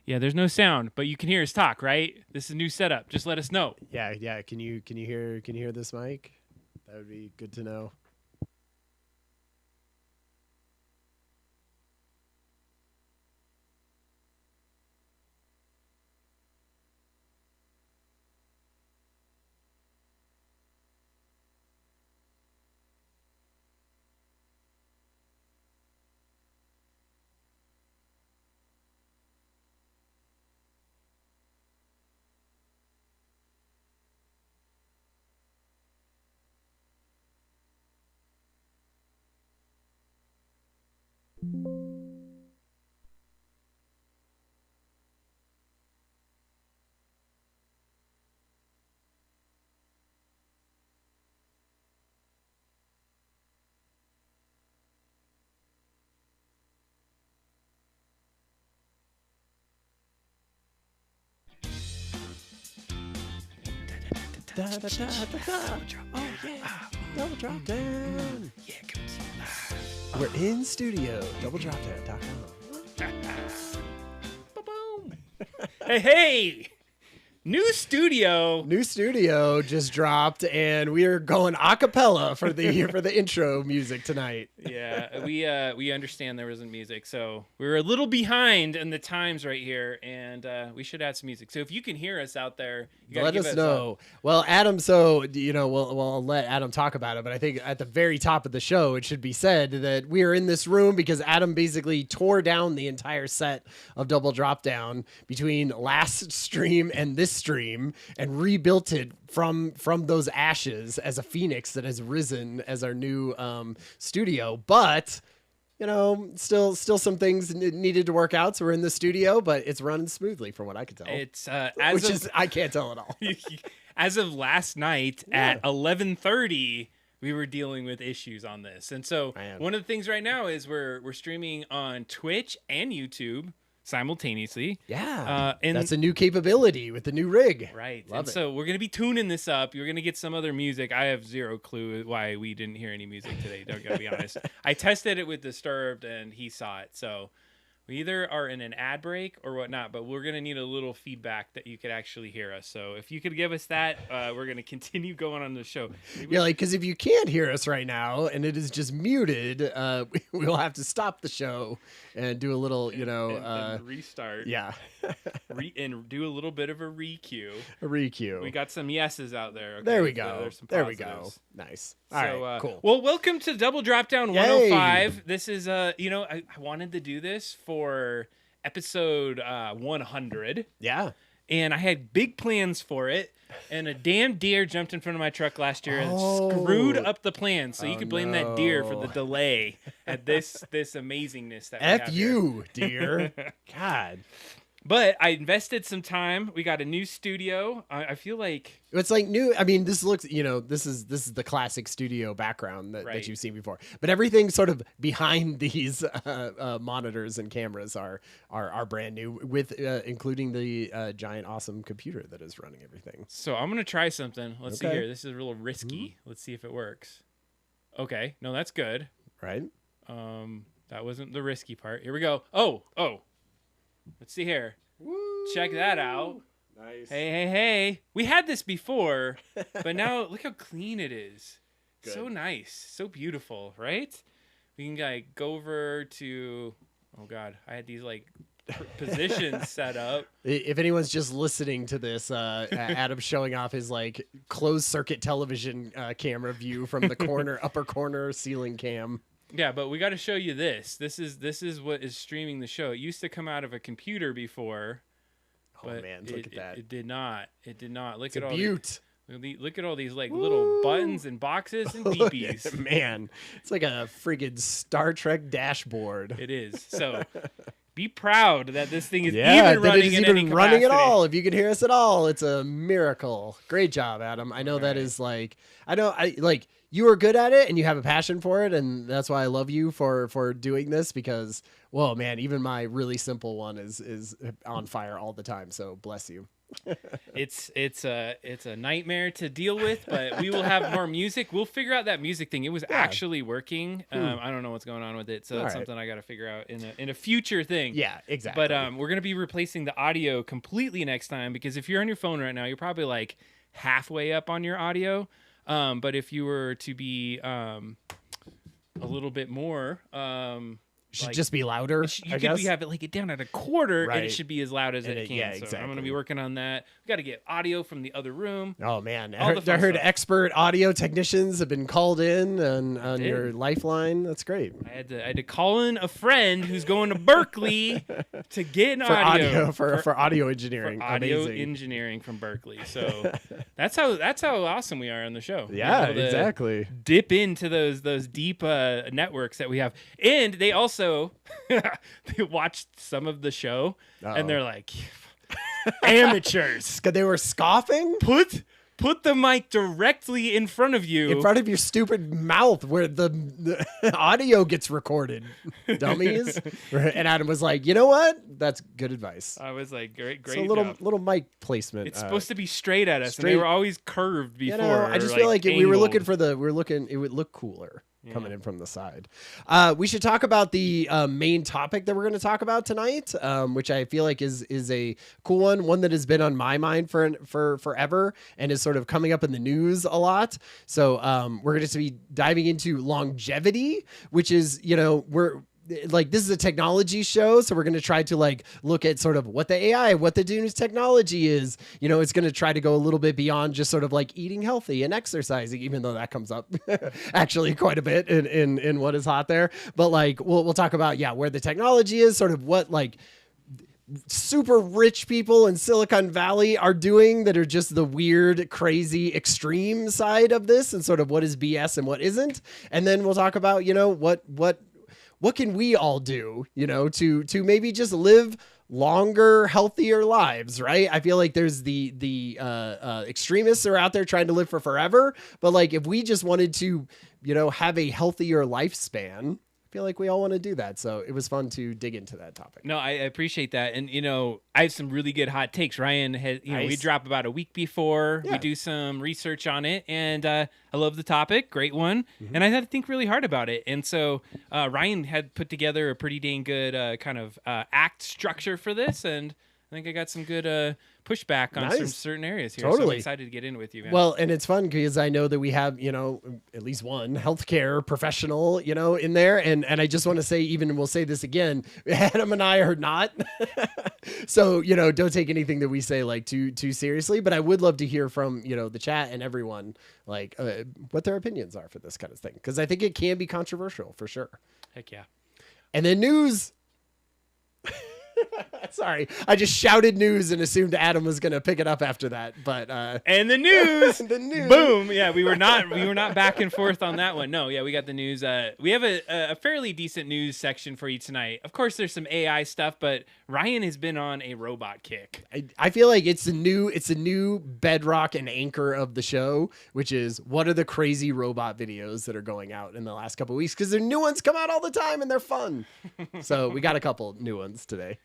Yeah, there's no sound, but you can hear us talk, right? This is a new setup. Just let us know. Yeah. Can you hear this mic? That would be good to know. Oh yeah, Double Drop Down. Yeah, come see. We're in studio. DoubleDropDown.com. Boom. Hey. New studio just dropped, and we are going a cappella for the intro music tonight. Yeah, we understand there wasn't music, so we were a little behind in the times right here, and we should add some music. So if you can hear us out there, you gotta let us know. Well, Adam, so we'll let Adam talk about it, but I think at the very top of the show, it should be said that we are in this room because Adam basically tore down the entire set of Double Drop Down between last stream and this stream and rebuilt it from those ashes as a phoenix that has risen as our new studio. But still some things needed to work out, so we're in the studio, but it's running smoothly from what I can tell. It's I can't tell at all. As of last night at 11:30, we were dealing with issues on this, and so one of the things right now is we're streaming on Twitch and YouTube simultaneously. Yeah, and that's a new capability with the new rig. Right. Love and it. So we're going to be tuning this up. You're going to get some other music. I have zero clue why we didn't hear any music today. Don't gotta be honest. I tested it with Disturbed and he saw it. So we either are in an ad break or whatnot, but we're going to need a little feedback that you could actually hear us. So if you could give us that, we're going to continue going on the show. Yeah, because if you can't hear us right now and it is just muted, we'll have to stop the show and do a little, and restart. Yeah. And do a little bit of a re-cue. We got some yeses out there. Okay? There we go. There's some there we positives. go. Nice. All right, cool. Well, welcome to Double Drop Down 105. This is, I wanted to do this for episode 100. Yeah. And I had big plans for it. And a damn deer jumped in front of my truck last year and screwed up the plans. So you could blame that deer for the delay at this amazingness that we have you, deer. God. But I invested some time. We got a new studio. I feel like it's like new. I mean, this looks, this is the classic studio background that you've seen before. But everything sort of behind these monitors and cameras are brand new, with including the giant awesome computer that is running everything. So I'm gonna try something. Let's see here. This is a little risky. Mm-hmm. Let's see if it works. Okay, no, that's good. Right. That wasn't the risky part. Here we go. Oh. Let's see here. Woo! Check that out. Nice. Hey. We had this before, but now look how clean it is. Good. So nice. So beautiful, right? We can go over to, oh God, I had these positions set up. If anyone's just listening to this, Adam's showing off his closed circuit television camera view from the upper corner ceiling cam. Yeah, but we got to show you this. This is what is streaming the show. It used to come out of a computer before. Oh man, look at that. It did not. Look at all look at all these little buttons and boxes and beepies. Man, it's like a friggin' Star Trek dashboard. It is. So be proud that this thing is even running in any capacity. Running at all. If you can hear us at all, it's a miracle. Great job, Adam. I know that is you are good at it and you have a passion for it, and that's why I love you for doing this, because, whoa, man, even my really simple one is on fire all the time. So bless you. It's a nightmare to deal with, but we will have more music. We'll figure out that music thing. It was actually working. I don't know what's going on with it, so that's something I got to figure out in a future thing. Yeah, exactly. But we're gonna be replacing the audio completely next time, because if you're on your phone right now, you're probably like halfway up on your audio. But if you were to be a little bit more, should just be louder. You could have it like it down at a quarter, and Right. it should be as loud as it can. Yeah, So exactly. I'm going to be working on that. We got to get audio from the other room. Oh man, All the fun I heard stuff. expert audio technicians have been called in on your lifeline. That's great. I had to call in a friend who's going to Berkeley to get an audio for audio engineering. for audio Amazing. engineering from Berkeley. So that's how awesome we are on the show. Yeah, We're able to exactly. dip into those deep networks that we have, and they also they watched some of the show and they're like, amateurs, Because they were scoffing put the mic directly in front of you, in front of your stupid mouth where the audio gets recorded, dummies. And Adam was like, you know what? That's good advice. I was like, great So a little job. little mic placement. It's supposed to be straight at us, straight- and they were always curved before. I just or, feel like we were looking angled. it would look cooler coming in from the side. We should talk about the main topic that we're going to talk about tonight, which I feel like is a cool one that has been on my mind for forever and is sort of coming up in the news a lot. So we're going to be diving into longevity, which is, we're like, this is a technology show, so we're going to try to like look at sort of what the AI, what the new technology is. It's going to try to go a little bit beyond just sort of like eating healthy and exercising, even though that comes up actually quite a bit in what is hot there. But like we'll talk about where the technology is, sort of what like super rich people in Silicon Valley are doing that are just the weird, crazy, extreme side of this, and sort of what is BS and what isn't. And then we'll talk about what can we all do, to maybe just live longer, healthier lives, right? I feel like there's the extremists are out there trying to live for forever, but like if we just wanted to, have a healthier lifespan, I feel like we all want to do that. So it was fun to dig into that topic. No, I appreciate that. And, I have some really good hot takes. Ryan had, Nice. we drop about a week before. Yeah. We do some research on it. And I love the topic. Great one. And I had to think really hard about it. And so Ryan had put together a pretty dang good kind of act structure for this. And I think I got some good pushback on some Nice. certain areas here. So Totally. I'm excited to get in with you, man. Well, and it's fun because I know that we have, at least one healthcare professional, in there. And I just want to say, even we'll say this again, Adam and I are not. So, don't take anything that we say like too seriously. But I would love to hear from, the chat and everyone, like what their opinions are for this kind of thing. Because I think it can be controversial for sure. Heck yeah. And then news. Sorry, I just shouted news and assumed Adam was going to pick it up after that. But And the news. the news. Boom. Yeah, we were not back and forth on that one. No, yeah, we got the news. We have a fairly decent news section for you tonight. Of course, there's some AI stuff, but Ryan has been on a robot kick. I feel like it's a new bedrock and anchor of the show, which is what are the crazy robot videos that are going out in the last couple of weeks, because their new ones come out all the time and they're fun. So we got a couple new ones today.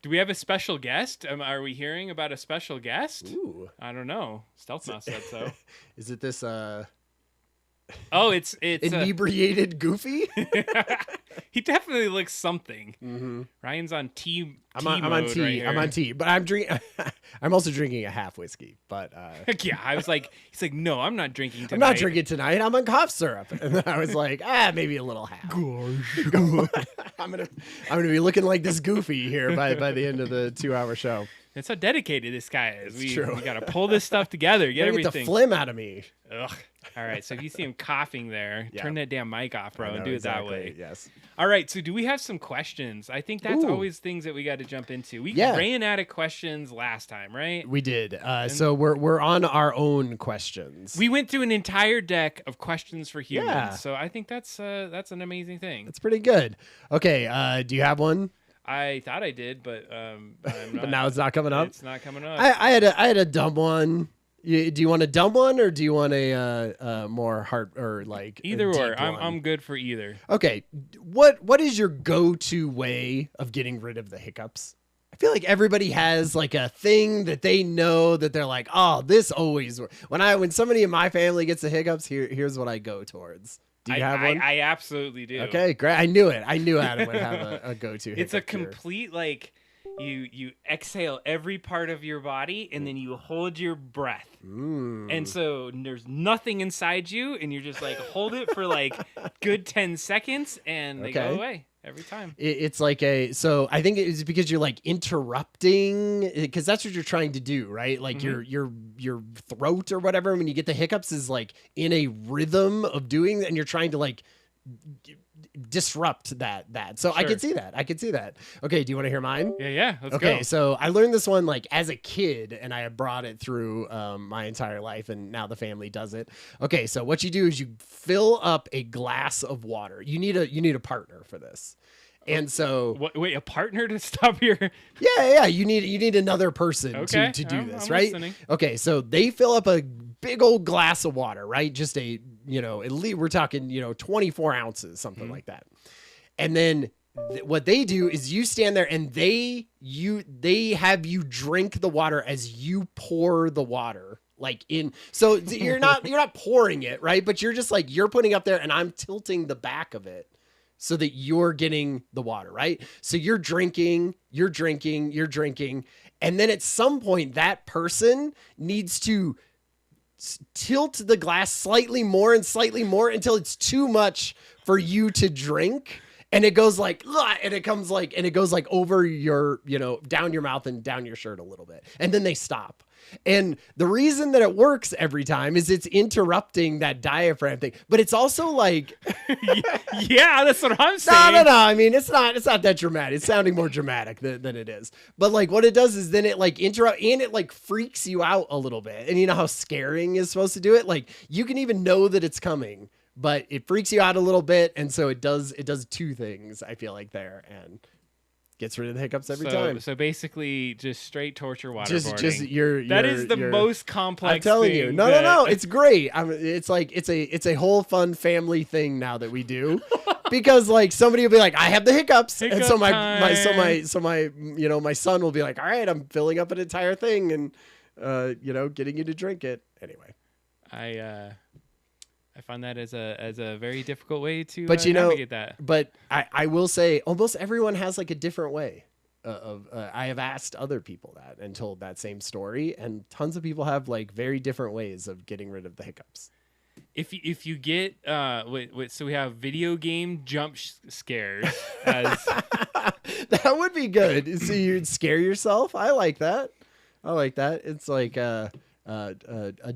Do we have a special guest? Are we hearing about a special guest? Ooh, I don't know. Stealth Mouse said so. is it this Oh, it's inebriated Goofy? he definitely looks something. Mm-hmm. Ryan's on T. I'm on mode tea. right here. I'm on tea, but I'm also drinking a half whiskey. But Yeah, I was like, he's like, no, I'm not drinking tonight. I'm not drinking tonight. I'm on cough syrup. And then I was like, maybe a little half. I'm gonna be looking like this Goofy here by the end of the 2-hour show. That's how dedicated this guy is. It's true. We got to pull this stuff together, get Get the everything. phlegm out of me. Ugh. All right, so if you see him coughing there, Yeah. turn that damn mic off, bro, I and know, do it exactly. that way. Yes. All right, so do we have some questions? I think that's Ooh. always things that we got to jump into. We Yeah. ran out of questions last time, right? We did. So we're on our own questions. We went through an entire deck of questions for humans. Yeah. So I think that's an amazing thing. That's pretty good. Okay. Do you have one? I thought I did, but I'm not. But now it's not coming up. It's not coming up. I had a dumb one. Do you want a dumb one or do you want a more heart or like a Either or. deep I'm one? good for either. Okay. What is your go-to way of getting rid of the hiccups? I feel like everybody has like a thing that they know that they're like, oh, this always works. When somebody in my family gets the hiccups, here's what I go towards. Do you have one? I absolutely do. Okay, great. I knew it. I knew Adam would have a go-to. It's a complete like you exhale every part of your body and then you hold your breath. And so there's nothing inside you and you're just like hold it for like good 10 seconds and they go away every time. It's like so I think it's because you're like interrupting, because that's what you're trying to do, right? Like your throat or whatever, when you get the hiccups, is like in a rhythm of doing, and you're trying to like disrupt that. So sure. I could see that. Okay, do you want to hear mine? Yeah, let's go. Okay, so I learned this one like as a kid, and I have brought it through my entire life, and now the family does it. Okay, so what you do is you fill up a glass of water. You need a partner for this. And so wait, a partner to stop your yeah, you need another person to do this, I'm right? Listening. Okay, so they fill up a big old glass of water, right? Just a, at least we're talking, 24 ounces, something like that. And then what they do is you stand there and they have you drink the water as you pour the water. Like so you're not pouring it, right? But you're just like, you're putting up there and I'm tilting the back of it so that you're getting the water, right? So you're drinking. And then at some point that person needs to tilt the glass slightly more until it's too much for you to drink. And it goes like, and it comes like, and it goes like over your, down your mouth and down your shirt a little bit. And then they stop. And the reason that it works every time is it's interrupting that diaphragm thing, but it's also like, yeah, that's what I'm saying. No. I mean, it's not that dramatic. It's sounding more dramatic than it is. But like what it does is then it like interrupt and it like freaks you out a little bit. And you know how scaring is supposed to do it? Like you can even know that it's coming, but it freaks you out a little bit. And so it does two things, I feel like, there, and gets rid of the hiccups every time. So basically just straight torture waterboarding. That is the most complex I'm telling thing you. No. It's great. It's like, it's a whole fun family thing now that we do. Because like somebody will be like, I have the hiccups. And so my son will be like, all right, I'm filling up an entire thing and, getting you to drink it. Anyway. I find that as a very difficult way to navigate that. But I will say almost everyone has like a different way I have asked other people that and told that same story, and tons of people have like very different ways of getting rid of the hiccups. If you get so we have video game jump scares as that would be good. So you'd scare yourself. I like that. It's like a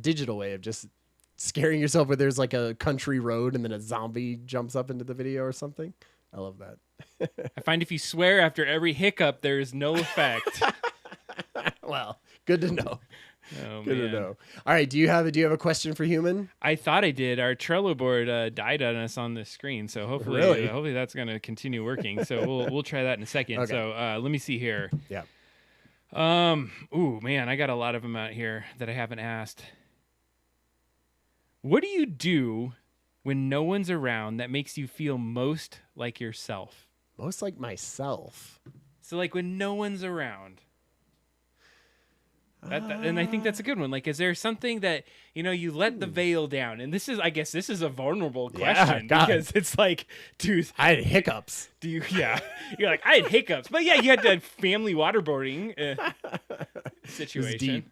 digital way of just scaring yourself, where there's like a country road and then a zombie jumps up into the video or something. I love that. I find if you swear after every hiccup, there is no effect. Well, good to know. Oh, good man. to know. All right. Do you have a question for Human? I thought I did. Our Trello board died on us on the screen, so hopefully that's going to continue working. So we'll try that in a second. Okay. So let me see here. Yeah. Ooh, man, I got a lot of them out here that I haven't asked. What do you do when no one's around that makes you feel most like yourself? Most like myself. So like when no one's around. And I think that's a good one. Like, is there something that, you let the veil down? And I guess this is a vulnerable question because it's like, dude, I had hiccups. You're like, I had hiccups, but yeah, you had that family waterboarding situation.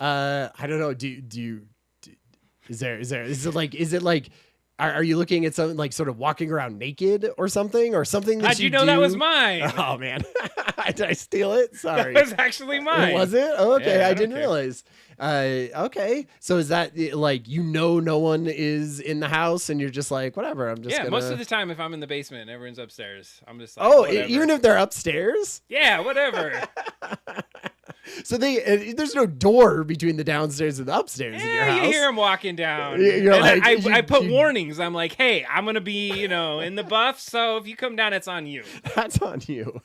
I don't know. Is it like, are you looking at something like sort of walking around naked or something that how'd you know that was mine? Oh man. Did I steal it? Sorry. That was actually mine. Was it? Oh, okay. Yeah, I didn't realize. Okay. So is that like, no one is in the house and you're just like, whatever. I'm just most of the time if I'm in the basement and everyone's upstairs, I'm just like, whatever. Even if they're upstairs? Yeah, whatever. So there's no door between the downstairs and the upstairs in your house. You hear them walking down. You're like, I put warnings. I'm like, hey, I'm going to be, in the buff. So if you come down, it's on you. That's on you.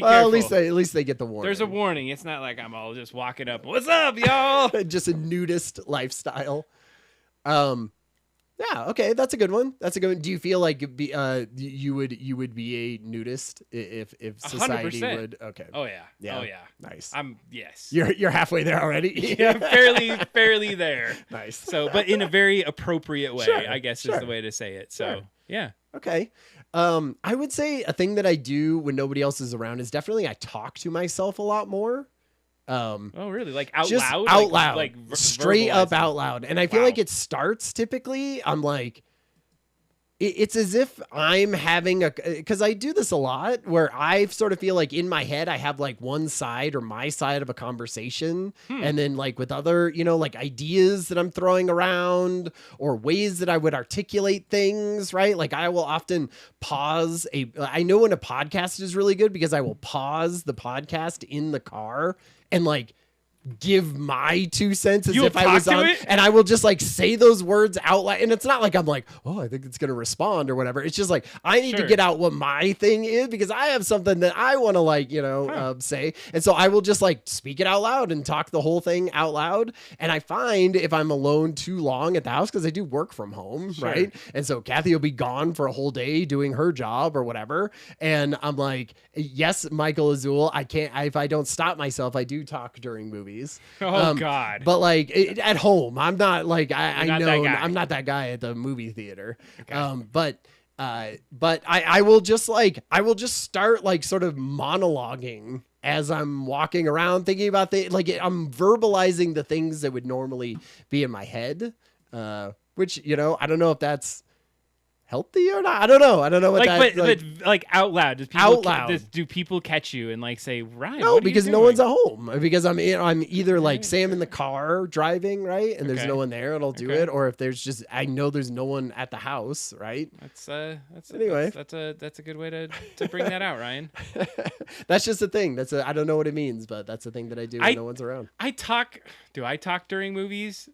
Well, at least they get the warning. There's a warning. It's not like I'm all just walking up. What's up, y'all? Just a nudist lifestyle. Yeah, okay, that's a good one. That's a good one. Do you feel like you would be a nudist if society 100%. would? Okay. Oh yeah. Yeah. Oh yeah. Nice. Yes. You're halfway there already. Yeah, fairly there. Nice. So, but in a very appropriate way, Sure, I guess is the way to say it. So, Sure. yeah. Okay. I would say a thing that I do when nobody else is around is definitely I talk to myself a lot more. Oh, really? Like out Just loud? out loud, Like straight up verbalizing? out loud. And I feel Wow. like it starts typically. I'm like, it's as if I'm having because I do this a lot where I sort of feel like in my head, I have like one side or my side of a conversation. And then like with other, like ideas that I'm throwing around or ways that I would articulate things, right? Like I will often pause I know when a podcast is really good because I will pause the podcast in the car and like give my 2 cents as You'll if I talk was to on it? and I will just like say those words out loud. And it's not like I'm like, oh, I think it's going to respond or whatever. It's just like, I need to Sure. get out what my thing is because I have something that I want to like, say. And so I will just like speak it out loud and talk the whole thing out loud. And I find if I'm alone too long at the house, because I do work from home, Sure. right? And so Kathy will be gone for a whole day doing her job or whatever. And I'm like, yes, Michael Azul, I can't, if I don't stop myself, I do talk during movies. Oh, God. But like at home, I'm not like I You're not know that guy. I'm not that guy at the movie theater. Okay. But I will just start like sort of monologuing as I'm walking around thinking about I'm verbalizing the things that would normally be in my head. Which I don't know if that's healthy or not. I don't know what Like, that but like out loud. Does people Out loud. do people catch you and like say, Ryan? No, what are you because no doing?" one's at home. Because I'm either like say I'm in the car driving, right, and there's Okay. no one there, and I'll do Okay. it, or if there's just I know there's no one at the house, right. That's Anyway. that's a good way to bring that out, Ryan. That's just a thing. I don't know what it means, but that's a thing that I do when no one's around. Do I talk during movies?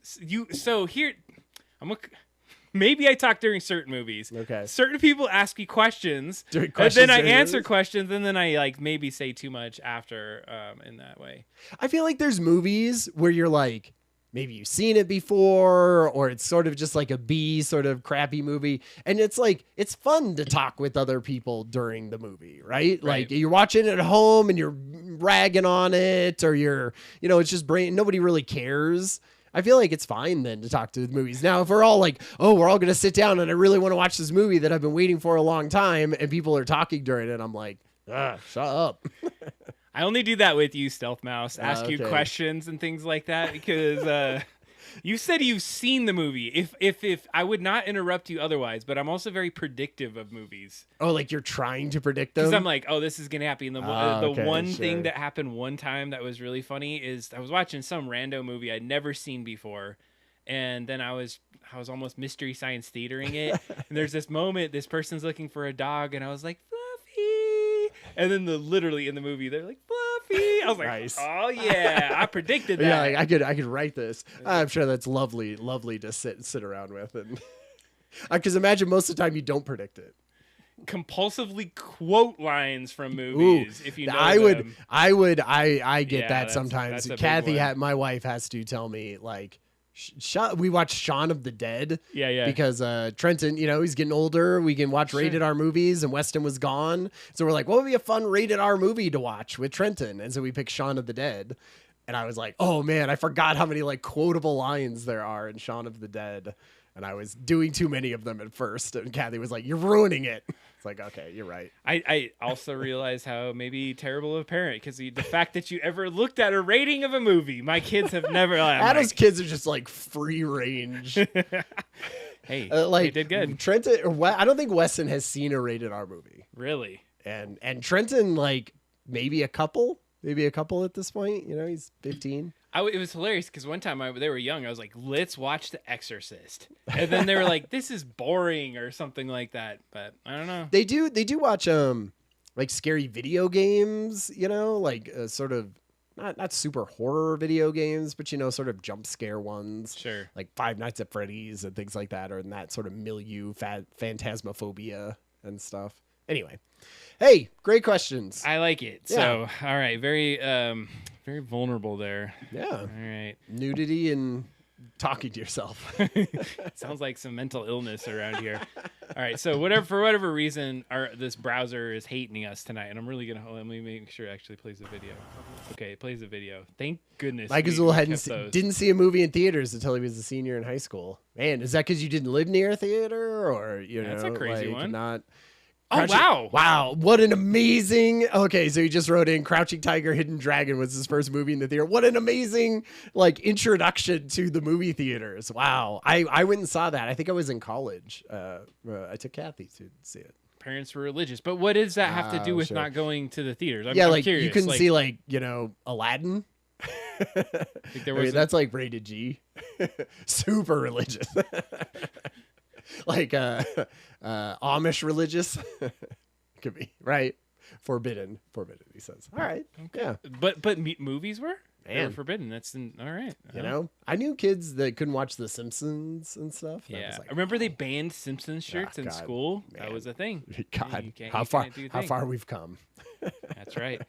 Maybe I talk during certain movies. Okay. Certain people ask me questions, During and questions then I during answer movies? questions, and then I like maybe say too much after in that way. I feel like there's movies where you're like, maybe you've seen it before, or it's sort of just like a B sort of crappy movie. And it's like, it's fun to talk with other people during the movie, right? Like you're watching it at home and you're ragging on it, or it's just nobody really cares. I feel like it's fine then to talk to the movies. Now, if we're all like, oh, we're all going to sit down and I really want to watch this movie that I've been waiting for a long time, and people are talking during it, I'm like, shut up. I only do that with you, Stealth Mouse. Ask you okay. questions and things like that because you said you've seen the movie. If I would not interrupt you otherwise, but I'm also very predictive of movies Oh, like you're trying to predict them? because I'm like, oh, this is gonna happen. The okay, one sure. thing that happened one time that was really funny is I was watching some rando movie I'd never seen before, and then I was almost mystery science theatering it, and there's this moment this person's looking for a dog, and I was like, Fluffy, and then literally in the movie they're like, Fluffy. I was like, Nice. oh yeah, I predicted that. Yeah, like, I could write this. I'm sure that's lovely to sit around with, and because imagine most of the time you don't predict it. Compulsively quote lines from movies if you know I them. I get Yeah, that that's sometimes. a big Kathy, one. my wife, has to tell me like, we watched Shaun of the Dead. Yeah. Because Trenton, he's getting older. We can watch rated R movies, and Weston was gone, so we're like, what would be a fun rated R movie to watch with Trenton? And so we picked Shaun of the Dead. And I was like, oh man, I forgot how many like quotable lines there are in Shaun of the Dead. And I was doing too many of them at first. And Kathy was like, you're ruining it. It's like, okay, you're right. I also realized how maybe terrible of a parent because the fact that you ever looked at a rating of a movie, my kids have never. Adam's kids are just like free range. Hey, Like they did good. Trenton, I don't think Weston has seen a rated R movie. Really? And Trenton, like maybe a couple at this point. He's 15. It was hilarious because one time they were young. I was like, let's watch The Exorcist. And then they were like, this is boring or something like that. But I don't know. They do watch like scary video games, like sort of not super horror video games, but sort of jump scare ones. Sure. Like Five Nights at Freddy's and things like that, or in that sort of milieu, phantasmophobia and stuff. Anyway, hey, great questions. I like it. Yeah. So, all right. Very, very vulnerable there. Yeah. All right. Nudity and talking to yourself. Sounds like some mental illness around here. All right, so for whatever reason, this browser is hating us tonight, and I'm really gonna let me make sure it actually plays the video. Okay, it plays the video. Thank goodness. Mike Azul didn't see a movie in theaters until he was a senior in high school. Man, is that because you didn't live near a theater, or That's a crazy one. Not? Oh, wow. Wow. What an amazing. Okay, so he just wrote in Crouching Tiger, Hidden Dragon was his first movie in the theater. What an amazing introduction to the movie theaters. Wow. I went and saw that. I think I was in college. I took Kathy to see it. Parents were religious. But what does that have to do with not going to the theaters? I'm curious. You couldn't see Aladdin. That's rated G. Super religious. Amish religious. Could be, right? Forbidden, he says. All right. Okay. Yeah. But movies were? They were forbidden. All right. I knew kids that couldn't watch The Simpsons and stuff. Yeah. I remember they banned Simpsons shirts in school. Man. That was a thing. God, how far we've come. That's right.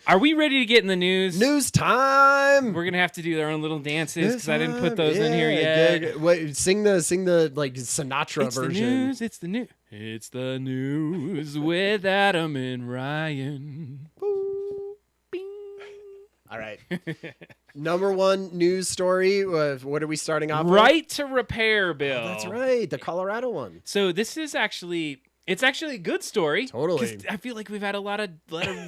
Are we ready to get in the news? News time. We're gonna have to do our own little dances because I didn't put those in here yet. Wait, sing the Sinatra version. It's the news. It's the news with Adam and Ryan. Boo. Bing. All right. Number one news story. What are we starting off with? Right to repair bill. Oh, that's right. The Colorado one. So this is actually. It's actually a good story. Totally. I feel like we've had a lot of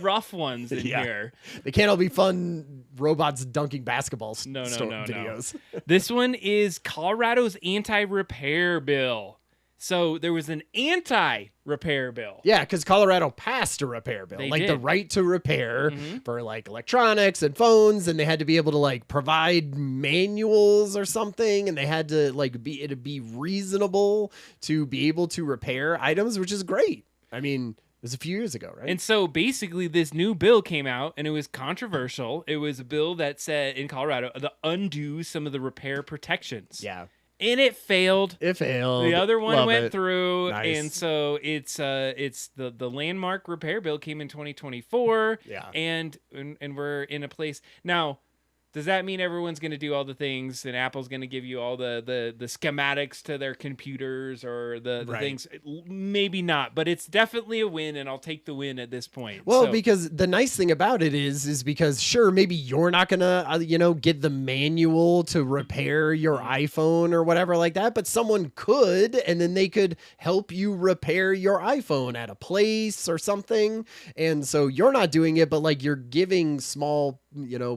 rough ones in here. They can't all be fun robots dunking basketballs. No. Videos. This one is Colorado's anti-repair bill. So there was an anti-repair bill. Yeah, because Colorado passed a repair bill. They did. The right to repair for electronics and phones, and they had to be able to provide manuals or something, and they had to it'd be reasonable to be able to repair items, which is great. I mean, it was a few years ago, right? And so basically this new bill came out, and it was controversial. It was a bill that said in Colorado to undo some of the repair protections. Yeah. And it failed. The other one went through, nice. And so it's the landmark repair bill came in 2024. Yeah, and we're in a place now. Does that mean everyone's going to do all the things and Apple's going to give you all the schematics to their computers or the things? Maybe not, but it's definitely a win, and I'll take the win at this point. Well, because the nice thing about it is because sure, maybe you're not going to, get the manual to repair your iPhone or whatever like that, but someone could, and then they could help you repair your iPhone at a place or something. And so you're not doing it, but you're giving small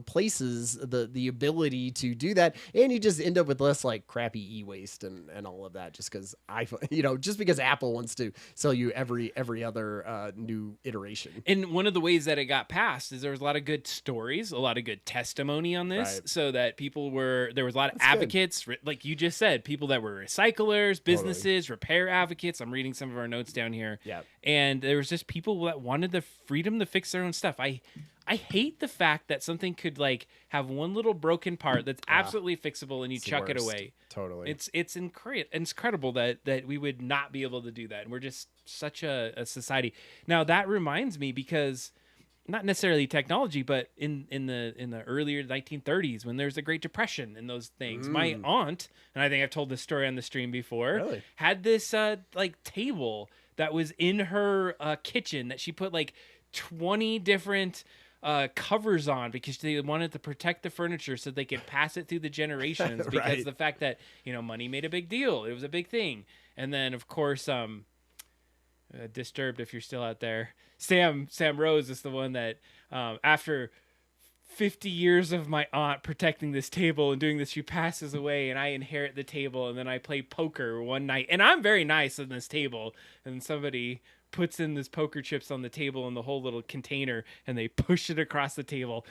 places the ability to do that, and you just end up with less crappy e-waste and all of that, just because iPhone, just because Apple wants to sell you every other new iteration. And one of the ways that it got passed is there was a lot of good stories, a lot of good testimony on this, so that there was a lot of advocates, like you just said, people that were recyclers, businesses, repair advocates. I'm reading some of our notes down here. Yeah. And there was just people that wanted the freedom to fix their own stuff. I hate the fact that something could have one little broken part that's absolutely fixable and you chuck it away. Totally. It's incredible that we would not be able to do that. And we're just such a society. Now that reminds me, because not necessarily technology, but in the earlier 1930s when there's the Great Depression and those things, my aunt, and I think I've told this story on the stream before, had this table that was in her kitchen that she put 20 different covers on because they wanted to protect the furniture so they could pass it through the generations because the fact that money made a big deal, it was a big thing. And then of course Disturbed, if you're still out there, Sam Rose is the one that after 50 years of my aunt protecting this table and doing this, she passes away and I inherit the table, and then I play poker one night and I'm very nice on this table, and somebody puts in this poker chips on the table in the whole little container and they push it across the table.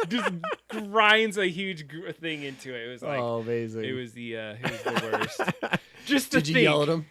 Just grinds a huge thing into it. It was amazing. It was the worst. Just Did you yell at him?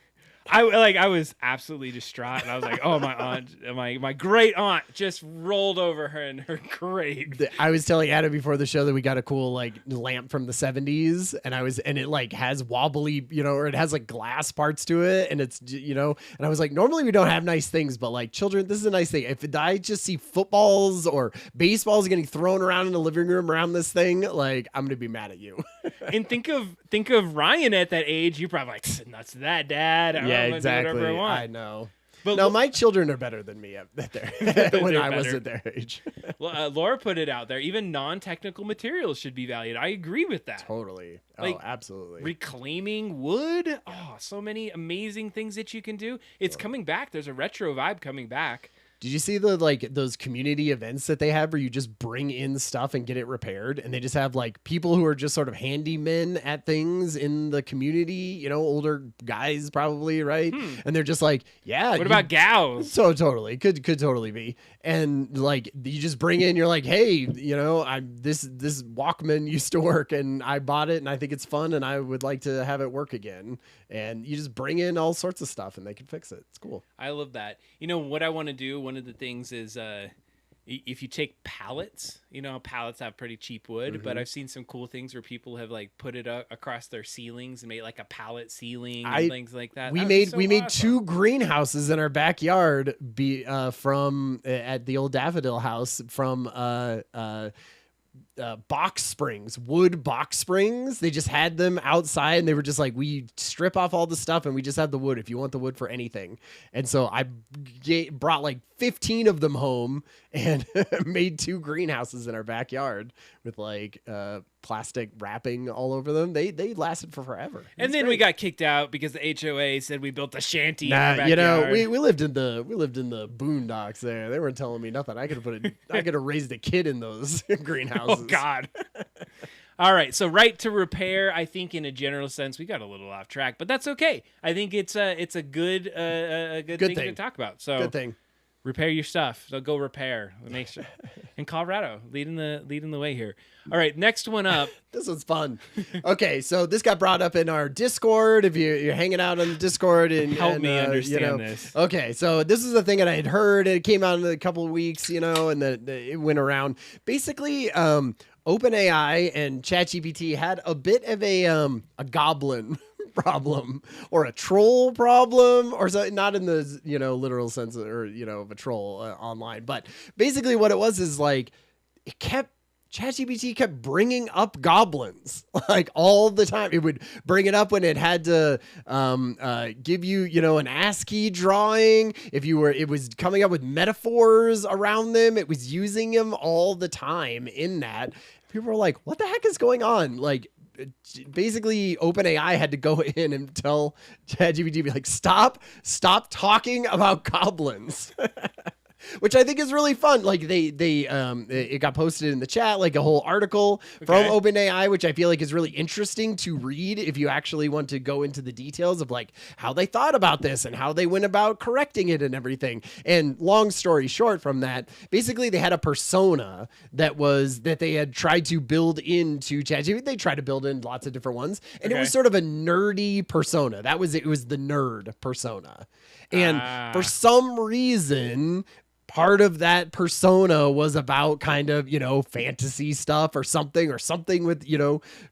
I was absolutely distraught, and I was like, oh, my aunt, my great aunt just rolled over her in her grave. I was telling Adam before the show that we got a cool like lamp from the 70s, and it like has wobbly, or it has like glass parts to it, and it's, and I was like, normally we don't have nice things, but like children, this is a nice thing. If I just see footballs or baseballs getting thrown around in the living room around this thing, like I'm gonna be mad at you. And think of Ryan at that age. You're probably like, nuts to that, Dad. Yeah, exactly. I know. But no, my children are better than me when I was at their age. Laura put it out there. Even non-technical materials should be valued. I agree with that. Totally. Like, absolutely. Reclaiming wood. Oh, so many amazing things that you can do. It's coming back. There's a retro vibe coming back. Did you see those community events that they have where you just bring in stuff and get it repaired, and they just have like people who are just sort of handymen at things in the community, older guys probably, right? And they're just like, yeah. What about gals? So totally could totally be. And like you just bring in, you're like, hey, this Walkman used to work and I bought it and I think it's fun and I would like to have it work again. And you just bring in all sorts of stuff and they can fix it. It's cool. I love that. What I want to do, one of the things is if you take pallets, pallets have pretty cheap wood, but I've seen some cool things where people have like put it across their ceilings and made like a pallet ceiling and things like that. We made 2 greenhouses in our backyard from at the old Daffodil House from box springs, wood box springs. They just had them outside and they were just like, we strip off all the stuff and we just have the wood if you want the wood for anything. And so I brought like 15 of them home and made 2 greenhouses in our backyard with like plastic wrapping all over them. They lasted for forever. And then we got kicked out because the HOA said we built a shanty in our backyard. we lived in the boondocks there. They weren't telling me nothing. I could have raised a kid in those greenhouses. Oh God. All right, so right to repair, I think in a general sense, we got a little off track, but that's okay. I think it's a good thing to talk about. So good thing. Repair your stuff. So go repair. Make sure. In Colorado, leading the way here. All right, next one up. This one's fun. Okay, so this got brought up in our Discord. If you're hanging out on the Discord and help me understand this. Okay, so this is a thing that I had heard. It came out in a couple of weeks, and it went around. Basically, OpenAI and ChatGPT had a bit of a goblin problem or a troll problem or so, not in the literal sense or of a troll online, but basically what it was is like ChatGPT kept bringing up goblins like all the time. It would bring it up when it had to give you an ASCII drawing. It was coming up with metaphors around them. It was using them all the time in that. People were like, what the heck is going on? Like, basically OpenAI had to go in and tell ChatGPT, be like, stop talking about goblins. Which I think is really fun. Like it got posted in the chat, like a whole article from OpenAI, which I feel like is really interesting to read if you actually want to go into the details of like how they thought about this and how they went about correcting it and everything. And long story short from that, basically they had a persona that they had tried to build into ChatGPT. They tried to build in lots of different ones, and it was sort of a nerdy persona. It was the nerd persona. And for some reason, part of that persona was about kind of, fantasy stuff or something with,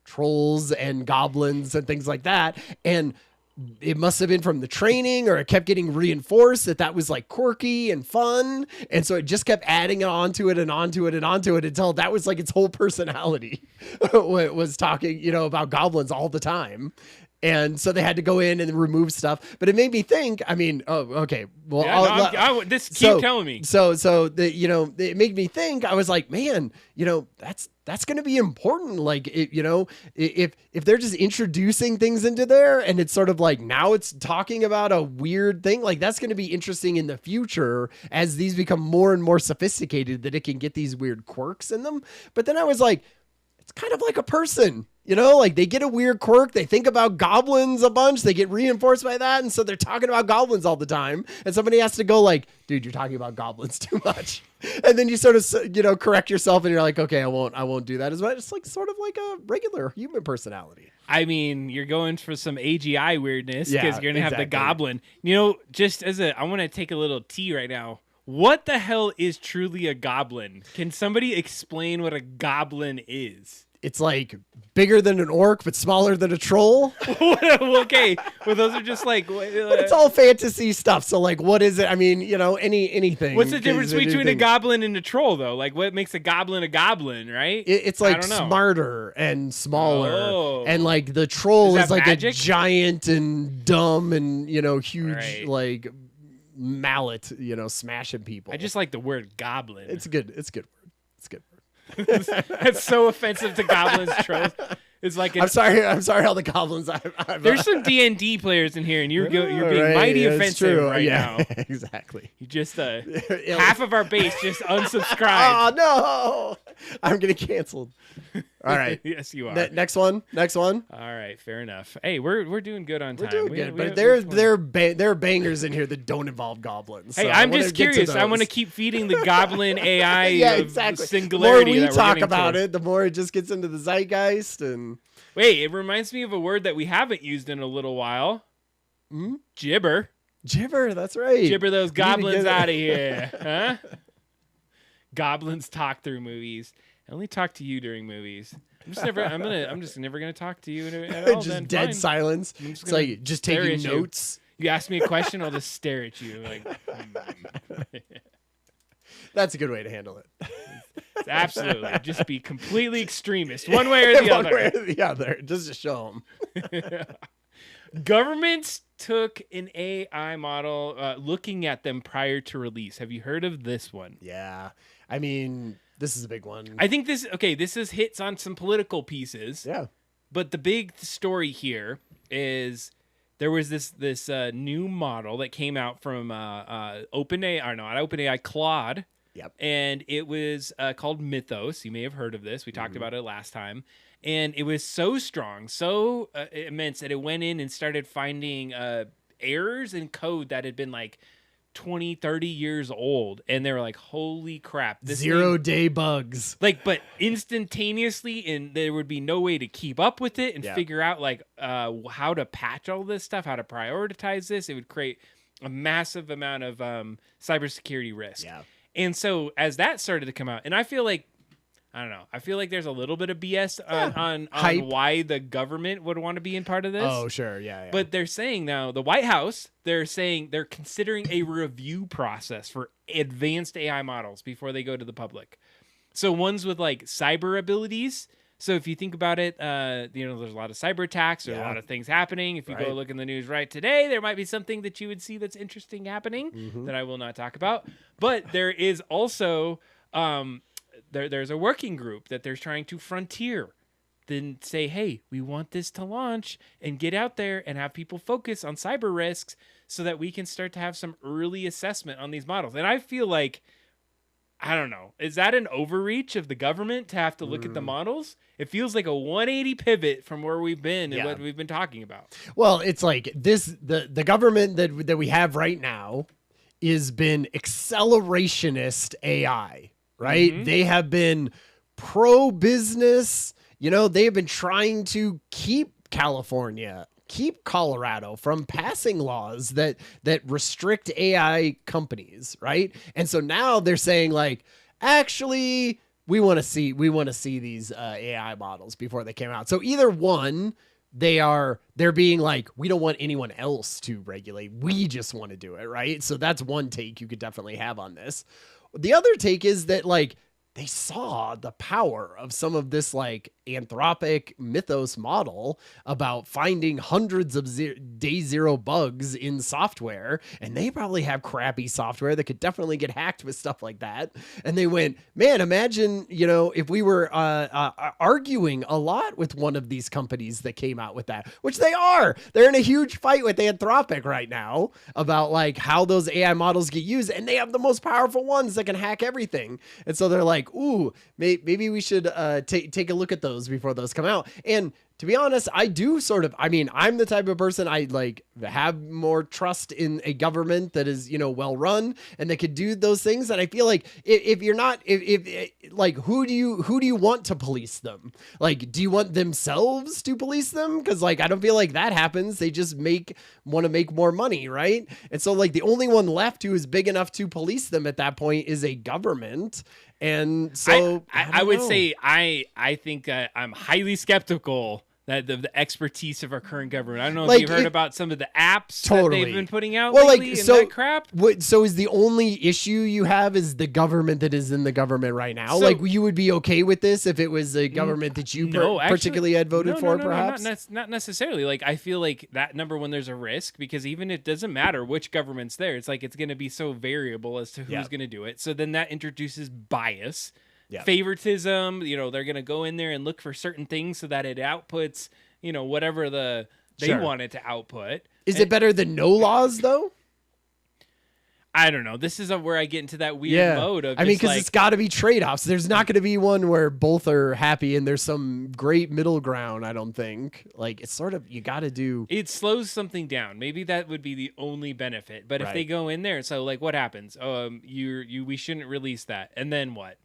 trolls and goblins and things like that. And it must have been from the training, or it kept getting reinforced that was like quirky and fun. And so it just kept adding onto it and onto it and onto it until that was like its whole personality. It was talking, about goblins all the time. And so they had to go in and remove stuff, but it made me think. I mean, okay. Well, yeah, keep telling me. So it made me think. I was like, man, that's going to be important. Like, if they're just introducing things into there, and it's sort of like now it's talking about a weird thing, like that's going to be interesting in the future as these become more and more sophisticated, that it can get these weird quirks in them. But then I was like, it's kind of like a person. You know, like they get a weird quirk. They think about goblins a bunch. They get reinforced by that. And so they're talking about goblins all the time. And somebody has to go like, dude, you're talking about goblins too much. And then you sort of, you know, correct yourself and you're like, okay, I won't do that as much. It's like sort of like a regular human personality. I mean, you're going for some AGI weirdness because Yeah, you're going to have the exactly. goblin. You know, just I want to take a little tea right now. What the hell is truly a goblin? Can somebody explain what a goblin is? It's like bigger than an orc, but smaller than a troll. Okay, well, those are just like. But it's all fantasy stuff. So like, what is it? I mean, you know, anything. What's the difference between a anything. goblin and a troll, though? Like, what makes a goblin, right? It's I like don't know. smarter and smaller, Oh. and like the troll Is is that like magic? a giant and dumb and, you know, huge Right. like mallet, you know, smashing people. I just like the word goblin. It's good. It's a good word. It's a good word. That's so offensive to goblins, trolls. It's like I'm sorry. All the goblins. I've there's some D&D players in here, and you're being right, mighty that's offensive true. right Yeah, now. exactly. You just half of our base just unsubscribed. Oh no! I'm getting canceled. All right. Yes, you are. Next one. All right, fair enough. Hey, we're doing good on time. We're doing We- good, we- but we- there are bangers in here that don't involve goblins. Hey, so I'm I wanna just get to curious. I those. want to keep feeding the goblin AI Yeah, of exactly. The more singularity. we that we're talk getting about towards. it, the more it just gets into the zeitgeist. And Wait, it reminds me of a word that we haven't used in a little while. Gibber. gibber, that's right. Gibber those You need to goblins get- out of here. Huh? Goblins talk through movies. I only talk to you during movies. I'm just never gonna talk to you at all. Just then dead fine. silence. I'm just It's gonna like just stare taking at you. notes. You ask me a question, I'll just stare at you like. That's a good way to handle it. Absolutely, just be completely extremist, one way or the One other. way or the other, just to show them. Governments took an AI model, looking at them prior to release. Have you heard of this one? Yeah, I mean, this is a big one. I think this is hits on some political pieces. Yeah. But the big story here is there was this new model that came out from OpenAI, or not OpenAI, Claude. Yep. And it was called Mythos. You may have heard of this. We talked about it last time. And it was so strong, so immense that it went in and started finding errors in code that had been like 20, 30 years old. And they were like, holy crap. This thing- 0-day bugs. like, but instantaneously, and there would be no way to keep up with it and Yeah. figure out like how to patch all this stuff, how to prioritize this. It would create a massive amount of cybersecurity risk. Yeah. And so as that started to come out, and I feel like, I don't know, I feel like there's a little bit of BS on Hype. why the government would want to be in part of this. Oh, sure. Yeah. But they're saying now, the White House, they're saying they're considering a review process for advanced AI models before they go to the public. So ones with like cyber abilities. So if you think about it, there's a lot of cyber attacks. There's a Yeah. lot of things happening. If you go Right. look in the news right today, there might be something that you would see that's interesting happening Mm-hmm. that I will not talk about. But there is also there's a working group that they're trying to frontier. Then say, hey, we want this to launch and get out there and have people focus on cyber risks so that we can start to have some early assessment on these models. And I feel like, I don't know, is that an overreach of the government to have to look at the models? It feels like a 180 pivot from where we've been and Yeah. what we've been talking about. Well, it's like this, the government that we have right now has been accelerationist AI, right? Mhm. They have been pro-business. You know, they have been trying to keep California, keep Colorado from passing laws that restrict AI companies, right? And so now they're saying like, actually, we want to see these AI models before they came out. So either one, they're being like, we don't want anyone else to regulate. We just want to do it, right? So that's one take you could definitely have on this. The other take is that like they saw the power of some of this like Anthropic Mythos model about finding hundreds of day zero bugs in software. And they probably have crappy software that could definitely get hacked with stuff like that. And they went, man, imagine, you know, if we were arguing a lot with one of these companies that came out with that, which they are. They're in a huge fight with Anthropic right now about like how those AI models get used. And they have the most powerful ones that can hack everything. And so they're like, ooh, maybe we should take a look at those those before those come out. And to be honest, I do sort of, I mean, I'm the type of person I like have more trust in a government that is, you know, well run and that could do those things. And I feel like if you're not, if like, who do you want to police them? Like, do you want themselves to police them? Cause like, I don't feel like that happens. They just want to make more money. Right. And so like the only one left who is big enough to police them at that point is a government. And so I would say I think I'm highly skeptical that the expertise of our current government. I don't know like, if you've heard about some of the apps totally. that they've been putting out well, lately like, and so, that crap. So is the only issue you have is the government that is in the government right now? So, like, you would be okay with this if it was a government that you particularly had voted for, perhaps? Not necessarily. Like, I feel like that, number one, there's a risk because even it doesn't matter which government's there. It's like it's going to be so variable as to who's going to do it. So then that introduces bias. Yeah. Favoritism, you know, they're going to go in there and look for certain things so that it outputs, you know, whatever they want it to output. Is it better than no laws, though? I don't know. This is where I get into that weird mode of, I mean, because it's got to be trade-offs. There's not going to be one where both are happy and there's some great middle ground, I don't think. Like, it's sort of, you got to do... It slows something down. Maybe that would be the only benefit. But if they go in there, so, like, what happens? We shouldn't release that. And then what?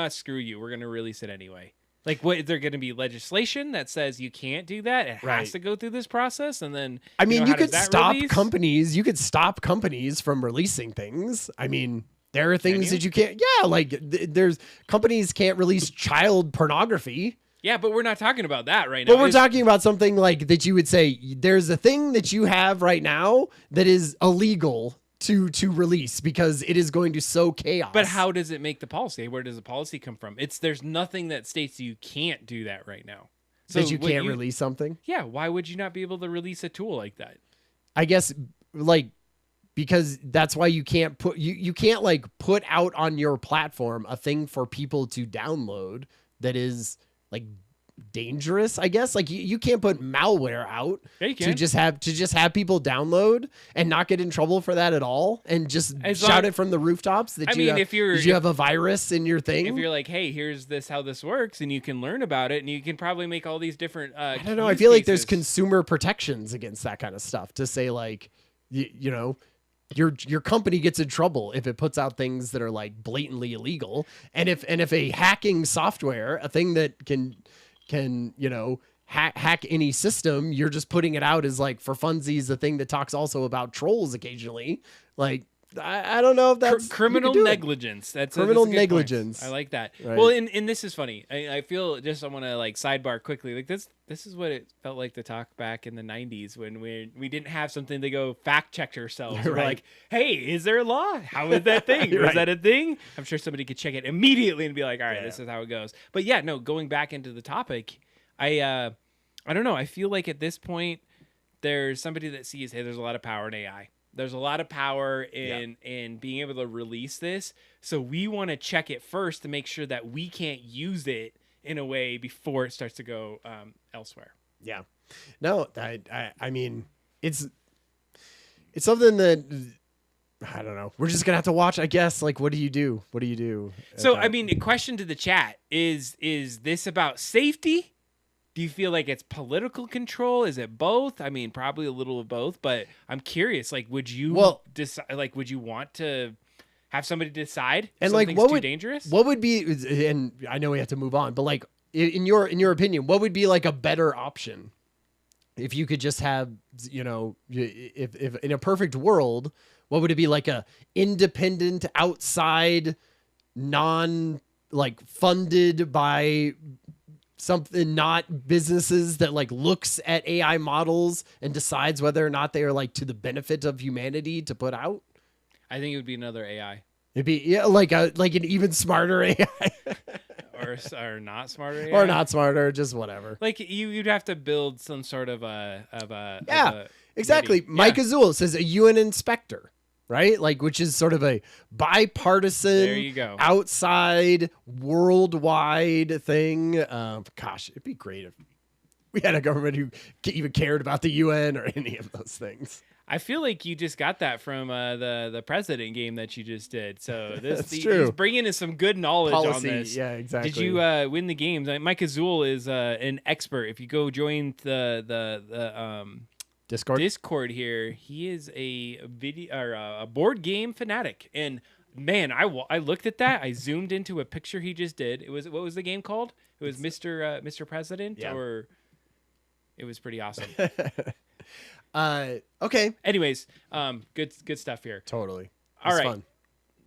Screw you. We're going to release it anyway. Like, what, is there going to be legislation that says you can't do that? It has to go through this process, and then I mean, you could stop companies. You could stop companies from releasing things. I mean, there are things that you can't. Yeah, like there's companies can't release child pornography. Yeah, but we're not talking about that right now. But we're talking about something like that. You would say there's a thing that you have right now that is illegal to release because it is going to sow chaos. But how does it make the policy? Where does the policy come from? There's nothing that states you can't do that right now. So that you can't release something? Yeah, why would you not be able to release a tool like that? I guess like because that's why you can't put you can't like put out on your platform a thing for people to download that is like dangerous, I guess. Like you can't put malware out to just have people download and not get in trouble for that at all, and just shout it from the rooftops that you have a virus in your thing. If you're like, hey, here's how this works, and you can learn about it, and you can probably make all these different. I don't know. I feel like there's consumer protections against that kind of stuff to say like, you know. Your company gets in trouble if it puts out things that are like blatantly illegal, and if a hacking software, a thing that can you know hack any system, you're just putting it out as like for funsies, a thing that talks also about trolls occasionally. Like I don't know if that's criminal negligence. That's criminal negligence. I like that. Right. Well, and this is funny. I feel I want to like sidebar quickly. Like this is what it felt like to talk back in the 90s when we didn't have something to go fact check ourselves. Right. We're like, hey, is there a law? How is that thing? Right. Is that a thing? I'm sure somebody could check it immediately and be like, all right, this is how it goes. But yeah, no, going back into the topic, I don't know. I feel like at this point there's somebody that sees, hey, there's a lot of power in AI. There's a lot of power in being able to release this. So we want to check it first to make sure that we can't use it in a way before it starts to go elsewhere. Yeah. No, I mean, it's something that, I don't know. We're just going to have to watch, I guess. Like, what do you do? What do you do? So, I mean, a question to the chat is this about safety? Do you feel like it's political control? Is it both? I mean, probably a little of both, but I'm curious. Like, would you decide? Like, would you want to have somebody decide? And like, what would dangerous? What would be? And I know we have to move on, but like, in your opinion, what would be like a better option? If you could just have, you know, if in a perfect world, what would it be? Like a independent, outside, funded by something, not businesses, that like looks at AI models and decides whether or not they are like to the benefit of humanity to put out? I think it would be another AI. It'd be like an even smarter AI. or not smarter AI. Or not smarter, just whatever. Like you'd have to build some sort of exactly. Mike Azul says a UN inspector. Right? Like, which is sort of a bipartisan, outside, worldwide thing. Gosh, it'd be great if we had a government who even cared about the UN or any of those things. I feel like you just got that from the president game that you just did. So That's he's true. bringing in some good knowledge on Policy, this. yeah, exactly. Did you win the games? Mike Azul is an expert. If you go join the Discord here, he is a video or a board game fanatic. And man, I looked at that. I zoomed into a picture he just did. It was, what was the game called? It was Mr. President, yeah. or it was pretty awesome. Okay. Anyways, good stuff here. Totally. All right.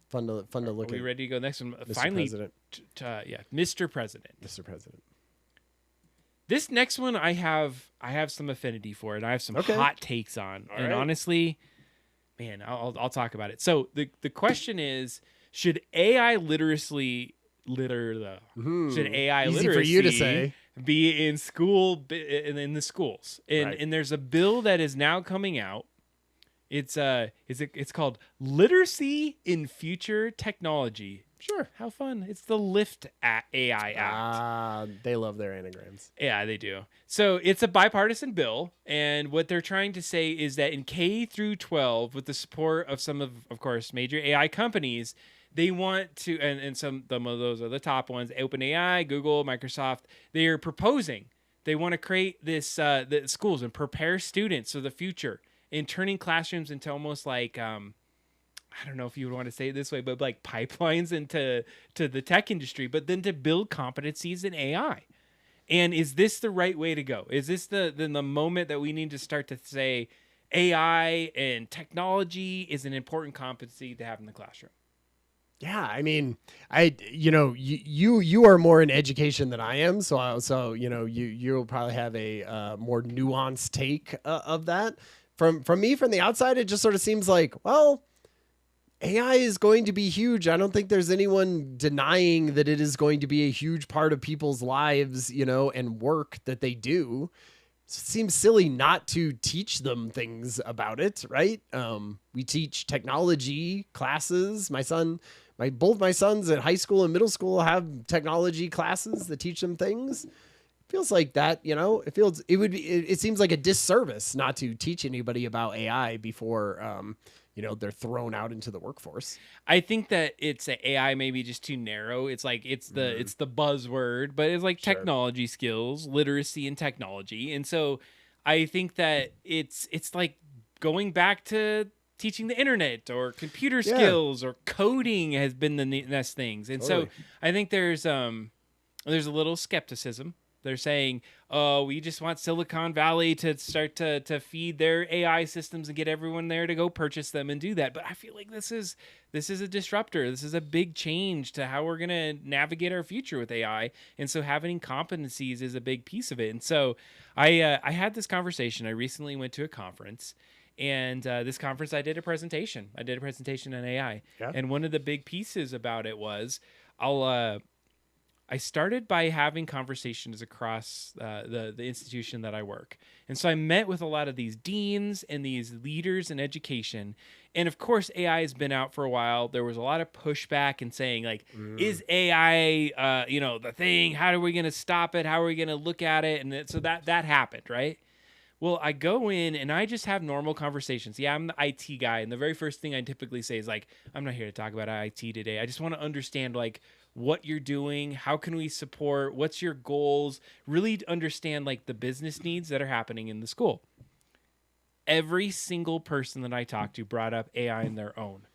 Fun to look Are we at. ready to go next one? Mr. Finally, President. yeah, Mr. President. Mr. President. This next one I have some affinity for, and I have some hot takes on. All and right. honestly, man, I'll talk about it. So the question is, should AI literacy should AI Easy literacy for you to say. be in school in the schools? And Right. and there's a bill that is now coming out. It's called Literacy in Future Technology. Sure. How fun. It's the LIFT AI Act. They love their anagrams. Yeah, they do. So it's a bipartisan bill, and what they're trying to say is that in K through 12, with the support of some of course, major AI companies, they want to, and some of those are the top ones, OpenAI, Google, Microsoft, they are proposing, they want to create this the schools and prepare students for the future in turning classrooms into almost like, I don't know if you would want to say it this way, but like pipelines into the tech industry, but then to build competencies in AI. And is this the right way to go? Is this the moment that we need to start to say AI and technology is an important competency to have in the classroom? Yeah, I mean, you are more in education than I am, so you'll probably have a more nuanced take of that. From me, from the outside, it just sort of seems like, well, AI is going to be huge. I don't think there's anyone denying that it is going to be a huge part of people's lives, and work that they do. So it seems silly not to teach them things about it, right? We teach technology classes. Both my sons at high school and middle school have technology classes that teach them things. Feels like that, it seems like a disservice not to teach anybody about AI before, they're thrown out into the workforce. I think that it's AI maybe just too narrow. It's like it's the buzzword, but it's like technology skills, literacy in technology. And so I think that it's like going back to teaching the internet or computer skills or coding has been the next things. And so I think there's a little skepticism. They're saying, oh, we just want Silicon Valley to start to feed their AI systems and get everyone there to go purchase them and do that. But I feel like this is a disruptor. This is a big change to how we're going to navigate our future with AI. And so having competencies is a big piece of it. And so I had this conversation. I recently went to a conference. And this conference, I did a presentation. on AI. Yeah. And one of the big pieces about it was I started by having conversations across the institution that I work. And so I met with a lot of these deans and these leaders in education. And of course, AI has been out for a while. There was a lot of pushback and saying, like, is AI, the thing? How are we going to stop it? How are we going to look at it? And so that happened, right? Well, I go in and I just have normal conversations. Yeah, I'm the IT guy. And the very first thing I typically say is like, I'm not here to talk about IT today. I just want to understand like what you're doing. How can we support? What's your goals? Really understand like the business needs that are happening in the school. Every single person that I talked to brought up AI in their own.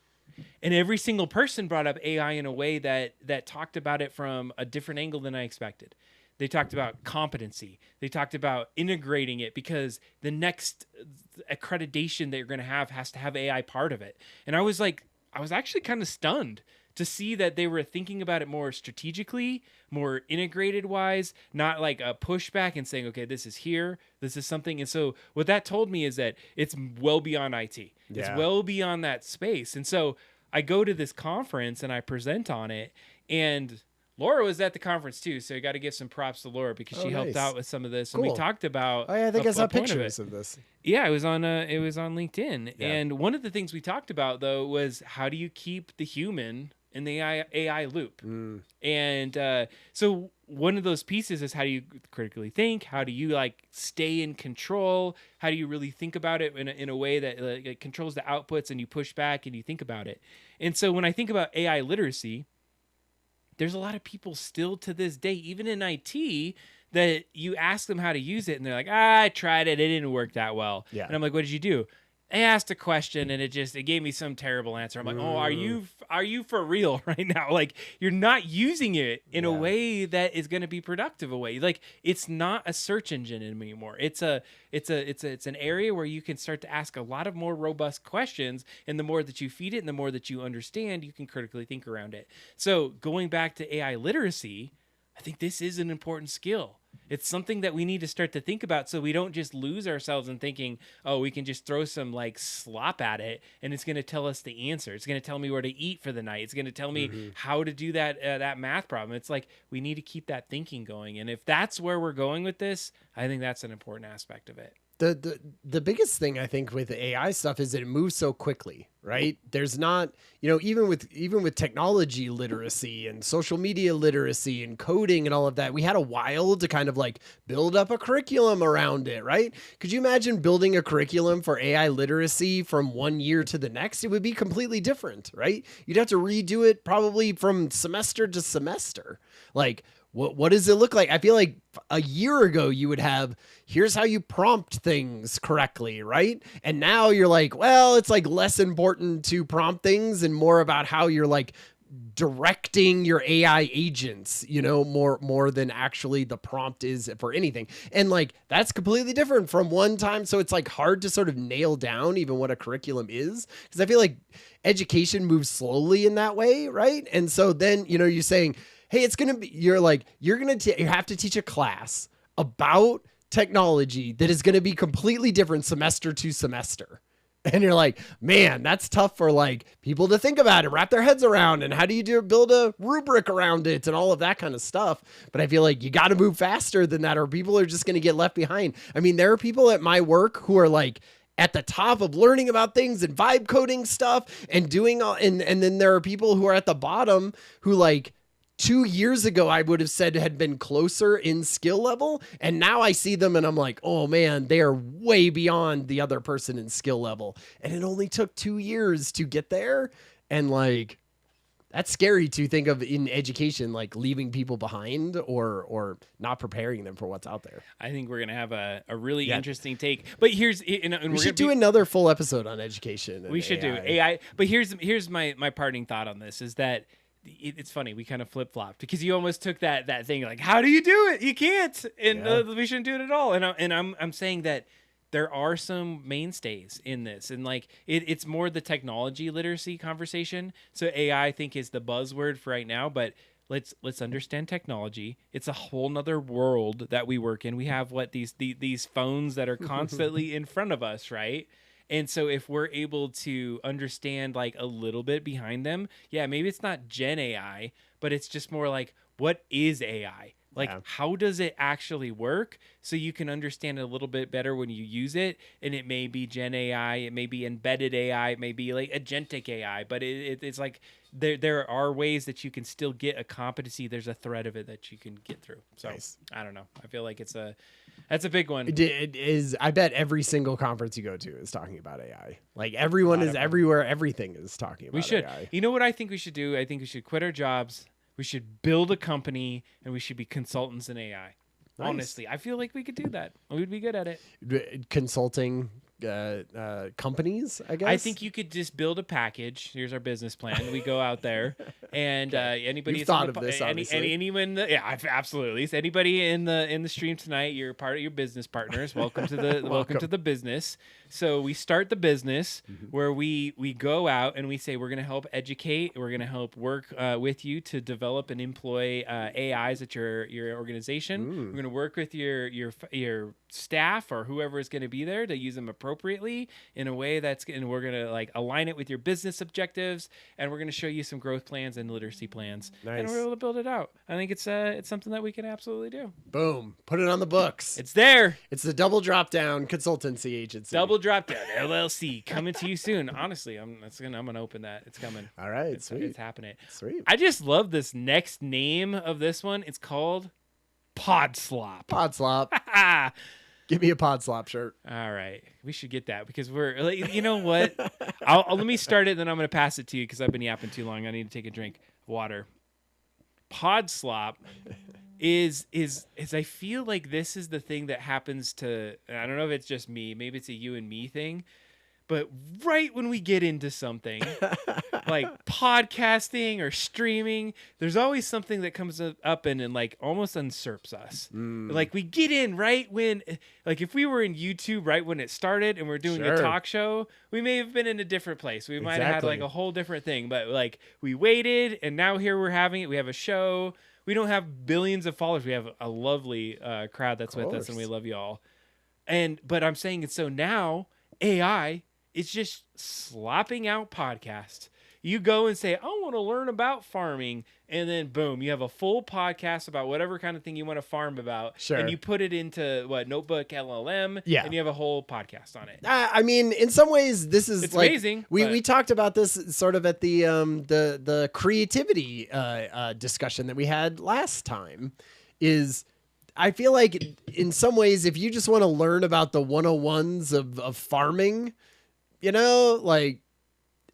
And every single person brought up AI in a way that talked about it from a different angle than I expected. They talked about competency. They talked about integrating it because the next accreditation that you're going to have has to have AI part of it. And I was actually kind of stunned to see that they were thinking about it more strategically, more integrated wise, not like a pushback and saying, okay, this is here, this is something. And so what that told me is that it's well beyond IT. Yeah. It's well beyond that space. And so I go to this conference and I present on it, and Laura was at the conference too, so you got to give some props to Laura because she helped out with some of this. Cool. And we talked about. Oh yeah, I think I saw pictures of this. Yeah, it was on LinkedIn, and one of the things we talked about though was how do you keep the human in the AI loop? And so one of those pieces is how do you critically think? How do you like stay in control? How do you really think about it in a way that it controls the outputs and you push back and you think about it? And so when I think about AI literacy, there's a lot of people still to this day, even in IT, that you ask them how to use it and they're like, I tried it. It didn't work that well. Yeah. And I'm like, what did you do? I asked a question and it gave me some terrible answer. I'm like, oh, are you for real right now? Like, you're not using it in a way that is going to be productive away. Like, it's not a search engine anymore. It's an area where you can start to ask a lot of more robust questions, and the more that you feed it and the more that you understand, you can critically think around it. So going back to AI literacy, I think this is an important skill. It's something that we need to start to think about so we don't just lose ourselves in thinking, oh, we can just throw some like slop at it and it's going to tell us the answer. It's going to tell me where to eat for the night. It's going to tell me how to do that math problem. It's like we need to keep that thinking going. And if that's where we're going with this, I think that's an important aspect of it. The biggest thing I think with AI stuff is that it moves so quickly, right? There's not, even with technology literacy and social media literacy and coding and all of that, we had a while to kind of like build up a curriculum around it, right? Could you imagine building a curriculum for AI literacy from one year to the next? It would be completely different, right? You'd have to redo it probably from semester to semester. Like, what does it look like? I feel like a year ago you would have, here's how you prompt things correctly, right? And now you're like, well, it's like less important to prompt things and more about how you're like directing your AI agents, more than actually the prompt is for anything. And like, that's completely different from one time. So it's like hard to sort of nail down even what a curriculum is. Cause I feel like education moves slowly in that way. Right. And so then, you're saying, hey, it's going to be, you have to teach a class about technology that is going to be completely different semester to semester. And you're like, man, that's tough for like people to think about and wrap their heads around. And how do you build a rubric around it and all of that kind of stuff? But I feel like you got to move faster than that or people are just going to get left behind. I mean, there are people at my work who are like at the top of learning about things and vibe coding stuff and doing all, and then there are people who are at the bottom who like, 2 years ago, I would have said had been closer in skill level. And now I see them and I'm like, oh man, they are way beyond the other person in skill level. And it only took 2 years to get there. And like, that's scary to think of in education, like leaving people behind or not preparing them for what's out there. I think we're going to have a really interesting take. But we should do another full episode on education. We should do AI. But here's my parting thought on this is that it's funny, we kind of flip-flopped because you almost took that thing like, how do you do it? You can't, and we shouldn't do it at all. And I'm saying that there are some mainstays in this, and like it's more the technology literacy conversation. So AI, I think, is the buzzword for right now, but let's understand technology. It's a whole nother world that we work in. We have these phones that are constantly in front of us, right? And so if we're able to understand like a little bit behind them, maybe it's not Gen AI, but it's just more like, what is AI? Like, how does it actually work? So you can understand it a little bit better when you use it. And it may be Gen AI, it may be embedded AI, it may be like agentic AI, but it's like there are ways that you can still get a competency. There's a thread of it that you can get through. So nice. I don't know. I feel like that's a big one. It is. I bet every single conference you go to is talking about AI. Like everyone is everywhere. Everything is talking about AI. We should. AI. You know what I think we should do? I think we should quit our jobs. We should build a company and we should be consultants in AI. Nice. Honestly, I feel like we could do that. We'd be good at it. Consulting companies, I guess. I think you could just build a package. Here's our business plan. We go out there, and anybody You've thought of this, obviously. Anyone, absolutely. So anybody in the stream tonight, you're part of your business partners. Welcome to the welcome to the business. So we start the business where we go out and we say we're going to help educate. We're going to help work with you to develop and employ AIs at your organization. We're going to work with your staff or whoever is going to be there to use them appropriately in a way and we're going to like align it with your business objectives, and we're going to show you some growth plans and literacy plans. Nice. And we're able to build it out. I think it's something that we can absolutely do. Boom. Put it on the books. It's there. It's the Double Drop Down Consultancy Agency. Double Drop Down LLC coming to you soon. Honestly, I'm going to open that. It's coming. All right. Sweet. It's happening. Sweet. I just love this next name of this one. It's called Pod slop. Pod slop. Give me a pod slop shirt. All right. We should get that because we're like, you know what? Let me start it, then I'm going to pass it to you because I've been yapping too long. I need to take a drink of water. Pod slop is I feel like this is the thing that happens to, I don't know if it's just me, maybe it's a you and me thing, but right when we get into something like podcasting or streaming, there's always something that comes up and like almost usurps us. Like we get in right when, like if we were in YouTube right when it started and we're doing a talk show, we may have been in a different place. We might have had like a whole different thing, but like we waited and now here we're having it. We have a show. We don't have billions of followers. We have a lovely crowd that's with us and we love y'all. But I'm saying it so now AI is just slopping out podcasts. You go and say, I want to learn about farming. And then boom, you have a full podcast about whatever kind of thing you want to farm about. Sure. And you put it into Notebook LLM. Yeah. And you have a whole podcast on it. I mean, in some ways, this is it's like, amazing. We talked about this sort of at the creativity discussion that we had last time. Is I feel like in some ways, if you just want to learn about the 101s of farming, you know, like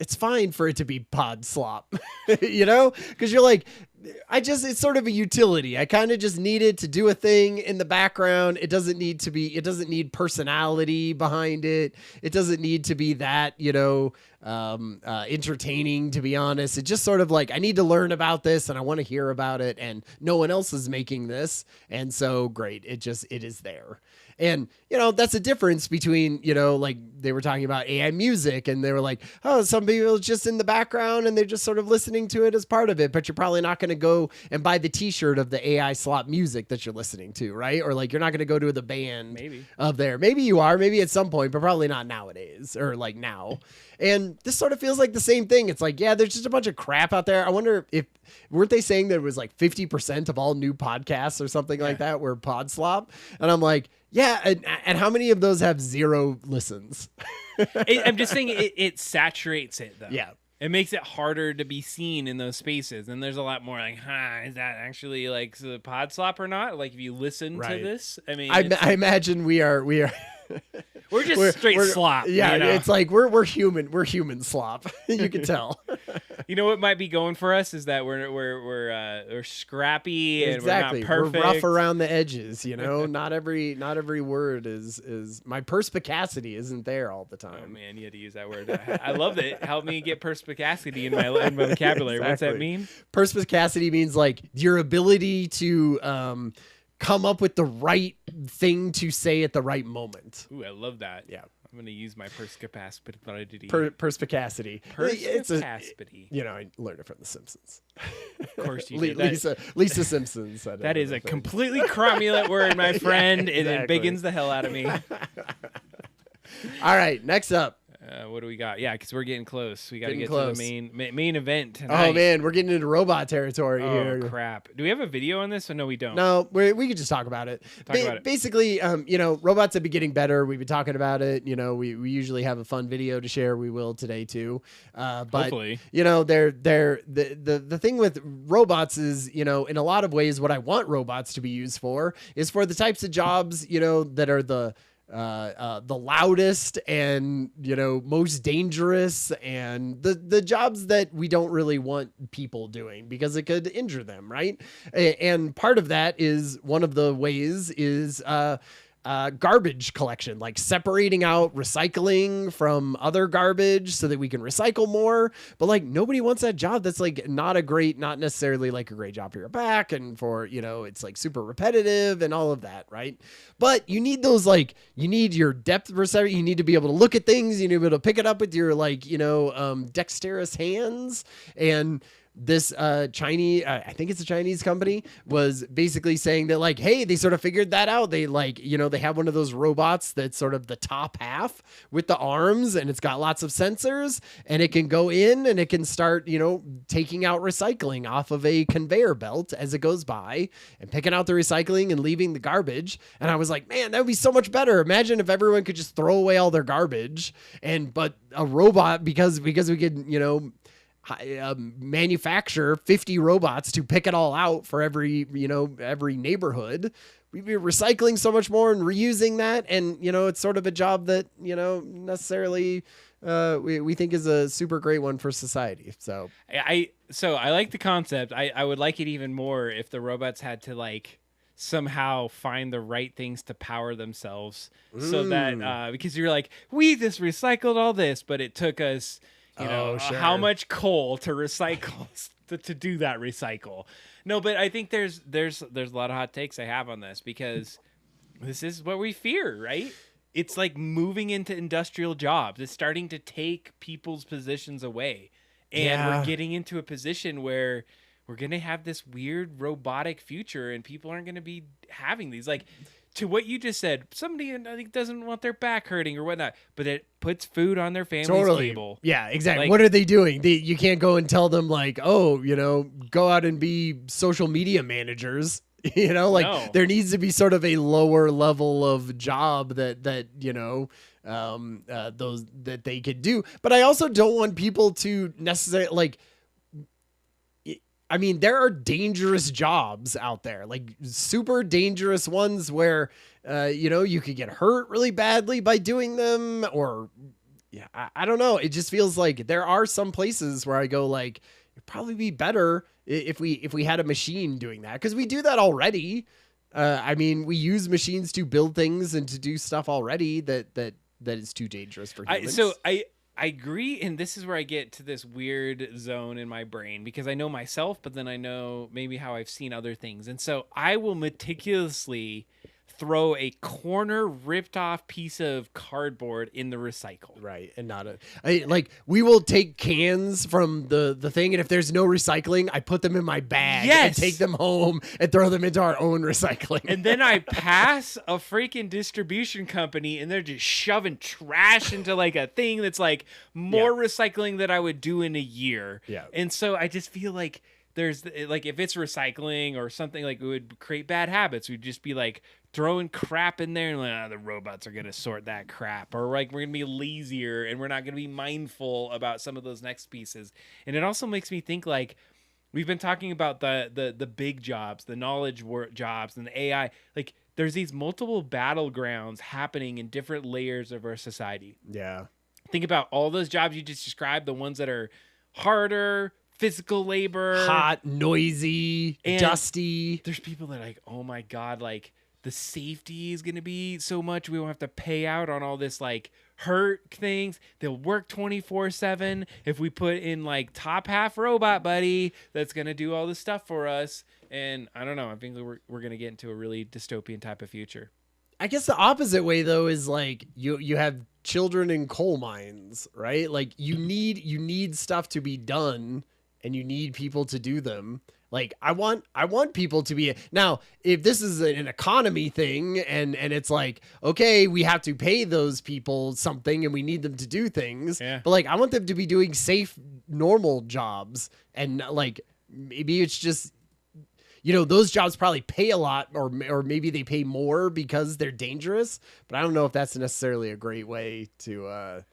it's fine for it to be pod slop, you know, because you're like, it's sort of a utility. I kind of just need it to do a thing in the background. It doesn't need personality behind it. It doesn't need to be that, you know, entertaining, to be honest. It's just sort of like, I need to learn about this and I want to hear about it and no one else is making this. And so great. It is there. And, you know, that's a difference between, you know, like they were talking about AI music and they were like, oh, some people just in the background and they're just sort of listening to it as part of it, but you're probably not going to go and buy the t-shirt of the AI slop music that you're listening to, right? Or like, you're not going to go to the band of there. Maybe you are, maybe at some point, but probably not nowadays or like now. And this sort of feels like the same thing. It's like, yeah, there's just a bunch of crap out there. I wonder if, weren't they saying there was like 50% of all new podcasts or something like that were pod slop? And I'm like, yeah. And how many of those have 0 listens? I'm just saying it saturates it though. Yeah. It makes it harder to be seen in those spaces. And there's a lot more like, is that actually like the pod slop or not? Like if you listen to this, I mean, I imagine we are we're just straight slop. Yeah, you know? It's like we're human slop. You can tell. You know what might be going for us is that we're scrappy and we're not perfect. We're rough around the edges. You know, not every word is my perspicacity isn't there all the time. Oh man, you had to use that word. I love it. Help me get perspicacity in my vocabulary. Exactly. What's that mean? Perspicacity means like your ability to come up with the right thing to say at the right moment. Ooh, I love that. Yeah. I'm going to use my perspicacity. Perspicacity. Perspicacity. You know, I learned it from The Simpsons. Of course you did. Lisa Simpson said it. That is a completely cromulent word, my friend, and it biggins the hell out of me. All right, next up. What do we got? Yeah, because we're getting close. We got to get to the main event tonight. Oh, man, we're getting into robot territory here. Oh, crap. Do we have a video on this? Or no, we don't. No, we could just talk about it. Basically, you know, robots have been getting better. We've been talking about it. You know, we usually have a fun video to share. We will today, too. But, hopefully. You know, the thing with robots is, you know, in a lot of ways, what I want robots to be used for is for the types of jobs, you know, that are the loudest and, you know, most dangerous and the jobs that we don't really want people doing because it could injure them. Right. And part of that is one of the ways is, garbage collection, like separating out recycling from other garbage so that we can recycle more. But like nobody wants that job. That's like not necessarily like a great job for your back and for, you know, it's like super repetitive and all of that. Right. But you need those, like, you need your depth perception. You need to be able to look at things. You need to be able to pick it up with your, like, you know, dexterous hands. And this Chinese, I think it's a Chinese company, was basically saying that, like, hey, they sort of figured that out. They, like, you know, they have one of those robots that's sort of the top half with the arms and it's got lots of sensors and it can go in and it can start, you know, taking out recycling off of a conveyor belt as it goes by and picking out the recycling and leaving the garbage. And I was like, man, that would be so much better. Imagine if everyone could just throw away all their garbage but a robot, because we could, you know, manufacture 50 robots to pick it all out for every neighborhood. We'd be recycling so much more and reusing that. And, it's sort of a job that, necessarily we think is a super great one for society. So I like the concept. I would like it even more if the robots had to like somehow find the right things to power themselves so that because you're like, we just recycled all this, but it took us how much coal to recycle to do that recycle. No, but I think there's a lot of hot takes I have on this, because this is what we fear, right? It's like moving into industrial jobs. It's starting to take people's positions away. And we're getting into a position where we're going to have this weird robotic future, and people aren't going to be having these. Like, to what you just said, somebody I think doesn't want their back hurting or whatnot, but it puts food on their family's table. Yeah, exactly. Like, what are they doing? You can't go and tell them like, oh, go out and be social media managers. No. There needs to be sort of a lower level of job that those that they could do. But I also don't want people to necessarily like. I mean, there are dangerous jobs out there, like super dangerous ones where, you could get hurt really badly by doing them, or I don't know. It just feels like there are some places where I go like, it'd probably be better if we had a machine doing that, because we do that already. I mean, we use machines to build things and to do stuff already that is too dangerous for humans. I agree, and this is where I get to this weird zone in my brain, because I know myself, but then I know maybe how I've seen other things. And so I will meticulously throw a corner ripped off piece of cardboard in the recycle. Right. And not we will take cans from the thing, and if there's no recycling, I put them in my bag and take them home and throw them into our own recycling. And then I pass a freaking distribution company, and they're just shoving trash into like a thing that's like more recycling than I would do in a year. Yeah. And so I just feel like there's like, if it's recycling or something, like it would create bad habits. We'd just be like throwing crap in there and like, the robots are going to sort that crap, or like we're going to be lazier and we're not going to be mindful about some of those next pieces. And it also makes me think, like, we've been talking about the big jobs, the knowledge jobs, and the AI. Like, there's these multiple battlegrounds happening in different layers of our society. Yeah. Think about all those jobs you just described, the ones that are harder, physical labor, hot, noisy, and dusty. There's people that are like, oh my God, like the safety is going to be so much. We won't have to pay out on all this like hurt things. They'll work 24/7. If we put in like top half robot buddy, that's going to do all this stuff for us. And I don't know. I think we're going to get into a really dystopian type of future. I guess the opposite way though is like you have children in coal mines, right? Like you need stuff to be done, and you need people to do them. Like I want people to be now, if this is an economy thing and it's like, okay, we have to pay those people something and we need them to do things. Yeah. But like, I want them to be doing safe, normal jobs. And like, maybe it's just, those jobs probably pay a lot, or maybe they pay more because they're dangerous, but I don't know if that's necessarily a great way to,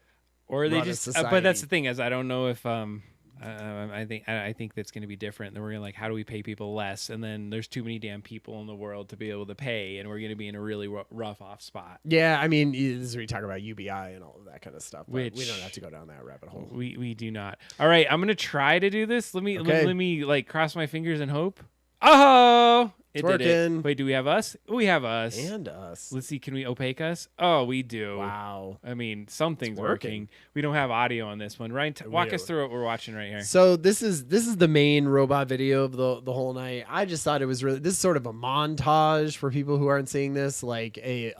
or they just, but that's the thing, is I don't know if, I think that's going to be different. Then we're going to like, how do we pay people less? And then there's too many damn people in the world to be able to pay, and we're going to be in a really rough off spot. Yeah, I mean, this is where we talk about UBI and all of that kind of stuff. Which we don't have to go down that rabbit hole. We do not. All right, I'm going to try to do this. Let me like cross my fingers and hope. Oh, it's working. Wait, do we have us? We have us. And us. Let's see. Can we opaque us? Oh, we do. Wow. I mean, something's working. We don't have audio on this one. Ryan, walk us through what we're watching right here. So this is the main robot video of the whole night. I just thought it was this is sort of a montage for people who aren't seeing this, like a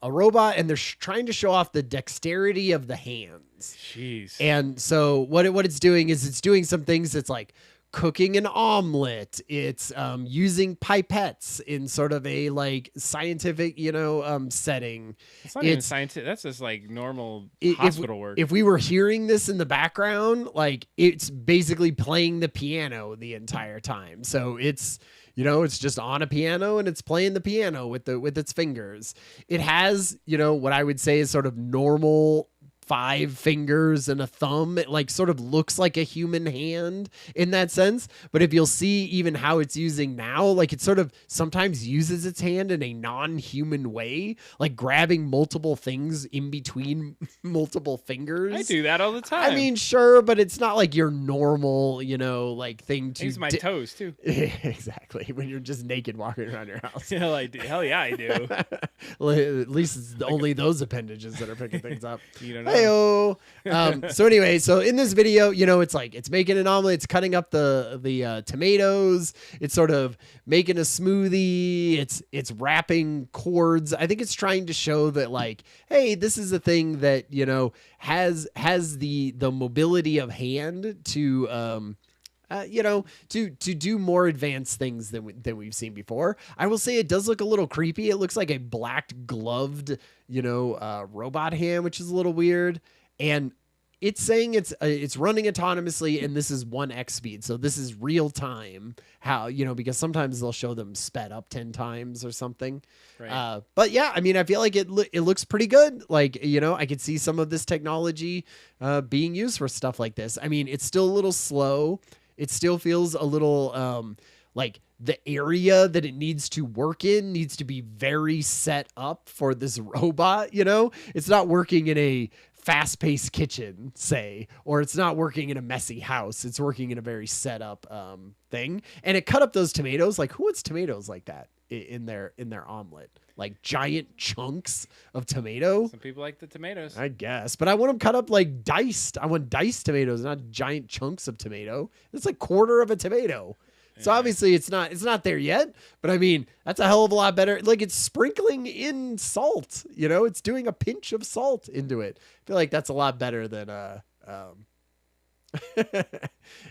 robot, and they're trying to show off the dexterity of the hands. Jeez. And so what it's doing is it's doing some things that's like cooking an omelet. It's using pipettes in sort of a like scientific, setting. It's not even scientific. That's just like normal hospital work. If we were hearing this in the background, like it's basically playing the piano the entire time. So it's, it's just on a piano and it's playing the piano with its fingers. It has, what I would say is sort of normal 5 fingers and a thumb. It like sort of looks like a human hand in that sense. But if you'll see even how it's using now, like it sort of sometimes uses its hand in a non-human way, like grabbing multiple things in between multiple fingers. I do that all the time. I mean, sure, but it's not like your normal, like thing to use my toes too. Exactly. When you're just naked walking around your house. Hell, I do. Hell yeah, I do. Well, at least it's only those appendages that are picking things up. You don't know. Hey-o. So anyway, so in this video, it's like it's making an omelet, it's cutting up the tomatoes, it's sort of making a smoothie, it's wrapping cords. I think it's trying to show that like, hey, this is a thing that has the mobility of hand to to do more advanced things than we've seen before. I will say it does look a little creepy. It looks like a black gloved, robot hand, which is a little weird. And it's saying it's running autonomously, and this is 1x speed. So this is real time. How, because sometimes they'll show them sped up 10 times or something. Right. But yeah, I mean, I feel like it looks pretty good. Like, I could see some of this technology being used for stuff like this. I mean, it's still a little slow. It still feels a little like the area that it needs to work in needs to be very set up for this robot. It's not working in a fast-paced kitchen, say, or it's not working in a messy house. It's working in a very set up thing. And it cut up those tomatoes. Like, who wants tomatoes like that in their omelet? Like giant chunks of tomato. Some people like the tomatoes, I guess, but I want them cut up like diced. I want diced tomatoes, not giant chunks of tomato. It's like quarter of a tomato. Yeah. So obviously it's not there yet, but I mean, that's a hell of a lot better. Like it's sprinkling in salt, it's doing a pinch of salt into it. I feel like that's a lot better than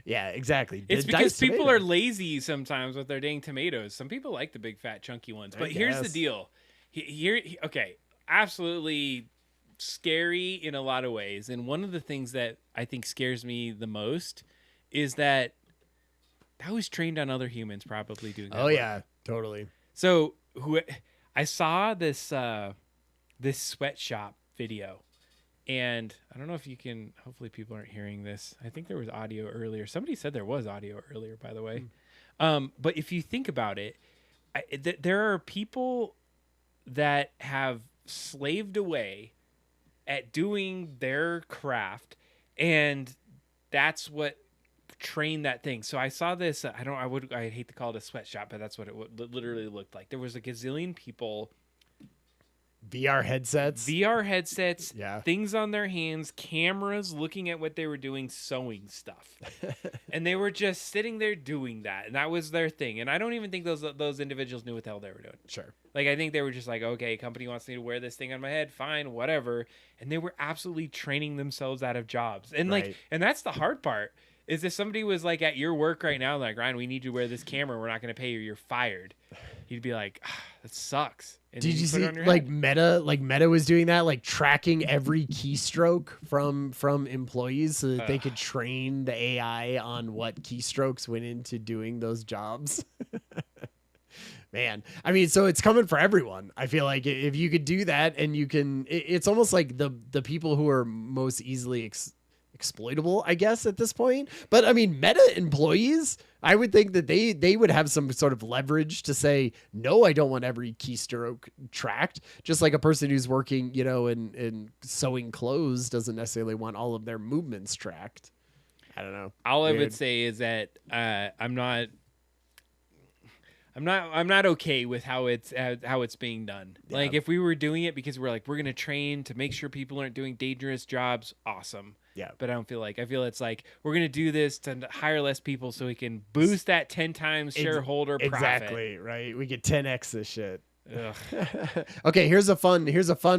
yeah, exactly. It's because people are lazy sometimes with their dang tomatoes. Some people like the big fat chunky ones, but here's the deal. Okay, absolutely scary in a lot of ways. And one of the things that I think scares me the most is that was trained on other humans probably doing that. Oh, yeah, totally. So I saw this this sweatshop video. And I don't know if you can, hopefully people aren't hearing this. I think there was audio earlier. Somebody said there was audio earlier, by the way. But if you think about it, there are people that have slaved away at doing their craft, and that's what trained that thing. So I saw this, I hate to call it a sweatshop, but that's what it literally looked like. There was a gazillion people, VR headsets, yeah, things on their hands, cameras looking at what they were doing, sewing stuff. And they were just sitting there doing that. And that was their thing. And I don't even think those individuals knew what the hell they were doing. Sure. Like, I think they were just like, okay, company wants me to wear this thing on my head. Fine, whatever. And they were absolutely training themselves out of jobs. And right. And that's the hard part, is if somebody was like at your work right now, like, Ryan, we need you to wear this camera. We're not going to pay you. You're fired. You'd be like, that sucks. And did you see like Meta was doing that, like tracking every keystroke from employees so that they could train the AI on what keystrokes went into doing those jobs? Man, I mean, so it's coming for everyone. I feel like if you could do that, and you can, it's almost like the people who are most easily exploitable, I guess, at this point. But I mean, Meta employees, I would think that they would have some sort of leverage to say, no, I don't want every keystroke tracked. Just like a person who's working, in sewing clothes doesn't necessarily want all of their movements tracked. I don't know. All I would say is that I'm not okay with how it's being done. Yeah. Like, if we were doing it because we're going to train to make sure people aren't doing dangerous jobs, awesome. Yeah. But I feel it's like, we're going to do this to hire less people so we can boost that 10 times shareholder profit. Exactly, right? We get 10x this shit. Okay, here's a fun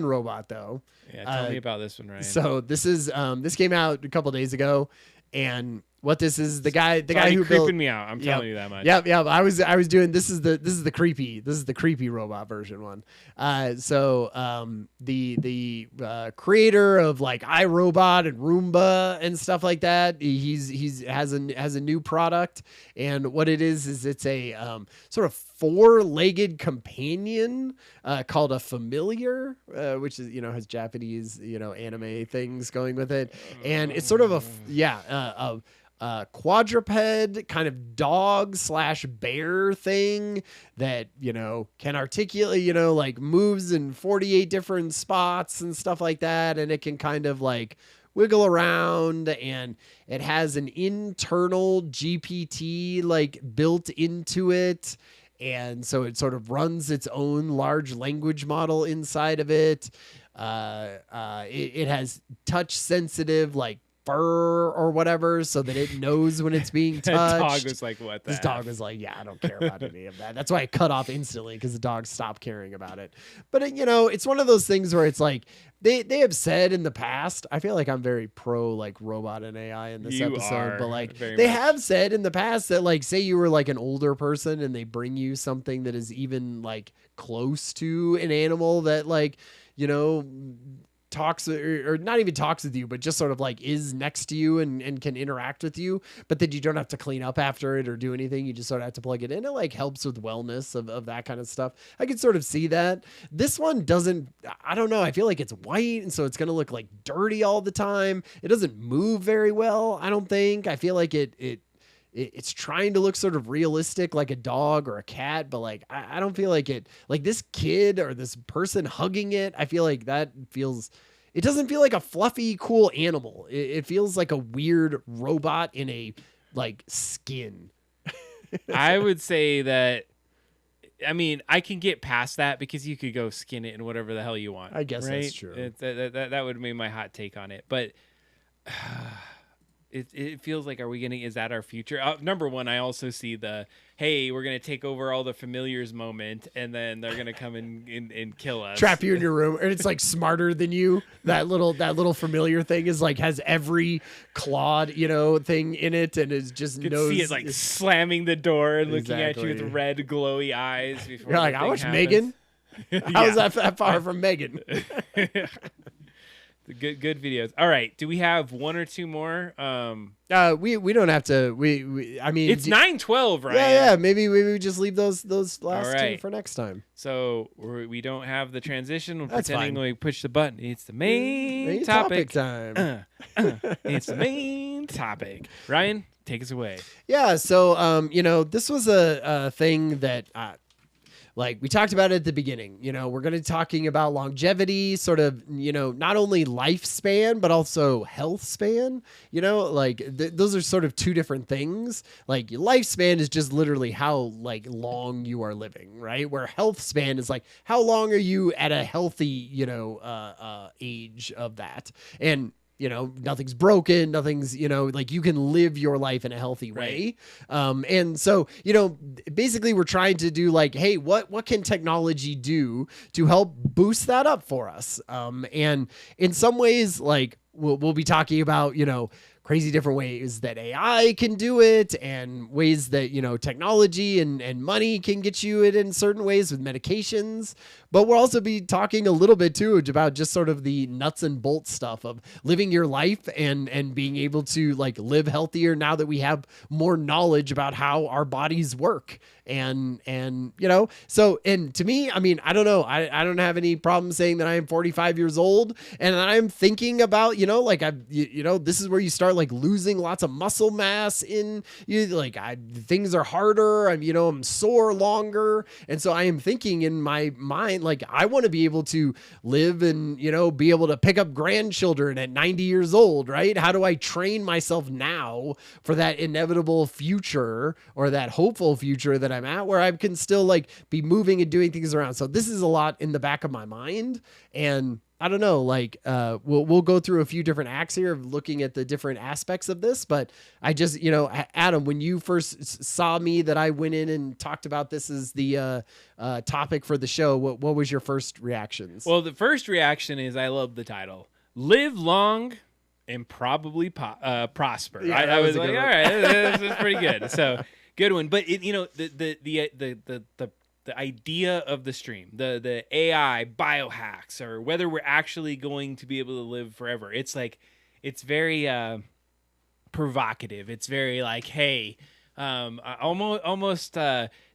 robot though. Yeah, tell me about this one, Ryan. So this came out a couple days ago, and what this is. The guy Already who creeping built. me out. I'm telling you that much. Yep. I was doing this is the creepy robot version one. The creator of like iRobot and Roomba and stuff like that. He's has a new product, and what it is it's a sort of four-legged companion called a familiar, which is has Japanese anime things going with it, and it's sort of a quadruped kind of dog / bear thing that can articulate, like moves in 48 different spots and stuff like that, and it can kind of like wiggle around, and it has an internal GPT like built into it. And so it sort of runs its own large language model inside of it. It has touch sensitive like fur or whatever, so that it knows when it's being touched. That dog was like, what the This F? dog was like, yeah, I don't care about any of that. That's why I cut off instantly, because the dog stopped caring about it. But it's one of those things where it's like they have said in the past, I feel like I'm very pro like robot and AI in this episode, but like they have said in the past that like, say you were like an older person and they bring you something that is even like close to an animal that like talks or not even talks with you, but just sort of like is next to you and can interact with you, but then you don't have to clean up after it or do anything. You just sort of have to plug it in. It like helps with wellness of that kind of stuff. I can sort of see that. This one doesn't, I don't know. I feel like it's white, and so it's going to look like dirty all the time. It doesn't move very well, I don't think. I feel like it's trying to look sort of realistic like a dog or a cat, but like I don't feel like it, like this kid or this person hugging it, I feel like it doesn't feel like a fluffy cool animal. It feels like a weird robot in a like skin. I would say that, I mean, I can get past that because you could go skin it in whatever the hell you want. I guess right? That's true. That would be my hot take on it, but it feels like, is that our future? Number one, I also see hey, we're going to take over all the familiars moment, and then they're going to come and kill us. Trap you in your room, and it's like smarter than you. That little familiar thing is like, has every clawed, thing in it, and is just you knows. See it like slamming the door and looking at you with red glowy eyes. Before you're like, I watched Megan. How's that far from Megan? Good videos. All right. Do we have one or two more? We don't have to. I mean, it's 9:12, right? Yeah. Maybe we just leave those last two for next time. So we don't have the transition. We're That's pretending fine. we push the button. It's the main topic time. It's the main topic. Ryan, take us away. Yeah. So this was a thing that. Like we talked about it at the beginning, we're going to be talking about longevity, sort of, not only lifespan, but also health span, like those are sort of two different things. Like lifespan is just literally how like long you are living, right? Where health span is like, how long are you at a healthy, age of that? And nothing's broken, nothing's, like you can live your life in a healthy way. Right. And so, basically we're trying to do like, hey, what can technology do to help boost that up for us? And in some ways, like we'll be talking about, crazy different ways that AI can do it, and ways that, technology and money can get you it in certain ways with medications. But we'll also be talking a little bit too about just sort of the nuts and bolts stuff of living your life and being able to like live healthier now that we have more knowledge about how our bodies work. And so, and to me, I mean, I don't know. I don't have any problem saying that I am 45 years old and I'm thinking about, like this is where you start like losing lots of muscle mass in you. Like things are harder. I'm sore longer. And so I am thinking in my mind, like I want to be able to live and, be able to pick up grandchildren at 90 years old, right? How do I train myself now for that inevitable future, or that hopeful future that I'm at, where I can still like be moving and doing things around? So this is a lot in the back of my mind, and I don't know, like we'll go through a few different acts here of looking at the different aspects of this. But I just, Adam, when you first saw me that I went in and talked about this as the topic for the show, what was your first reactions? Well, the first reaction is I love the title. Live long and probably prosper. Yeah, I that was was a like, good all one. right, this is pretty good. So good one. But it, the idea of the stream, the AI biohacks, or whether we're actually going to be able to live forever. It's like, it's very provocative. It's very like, hey, almost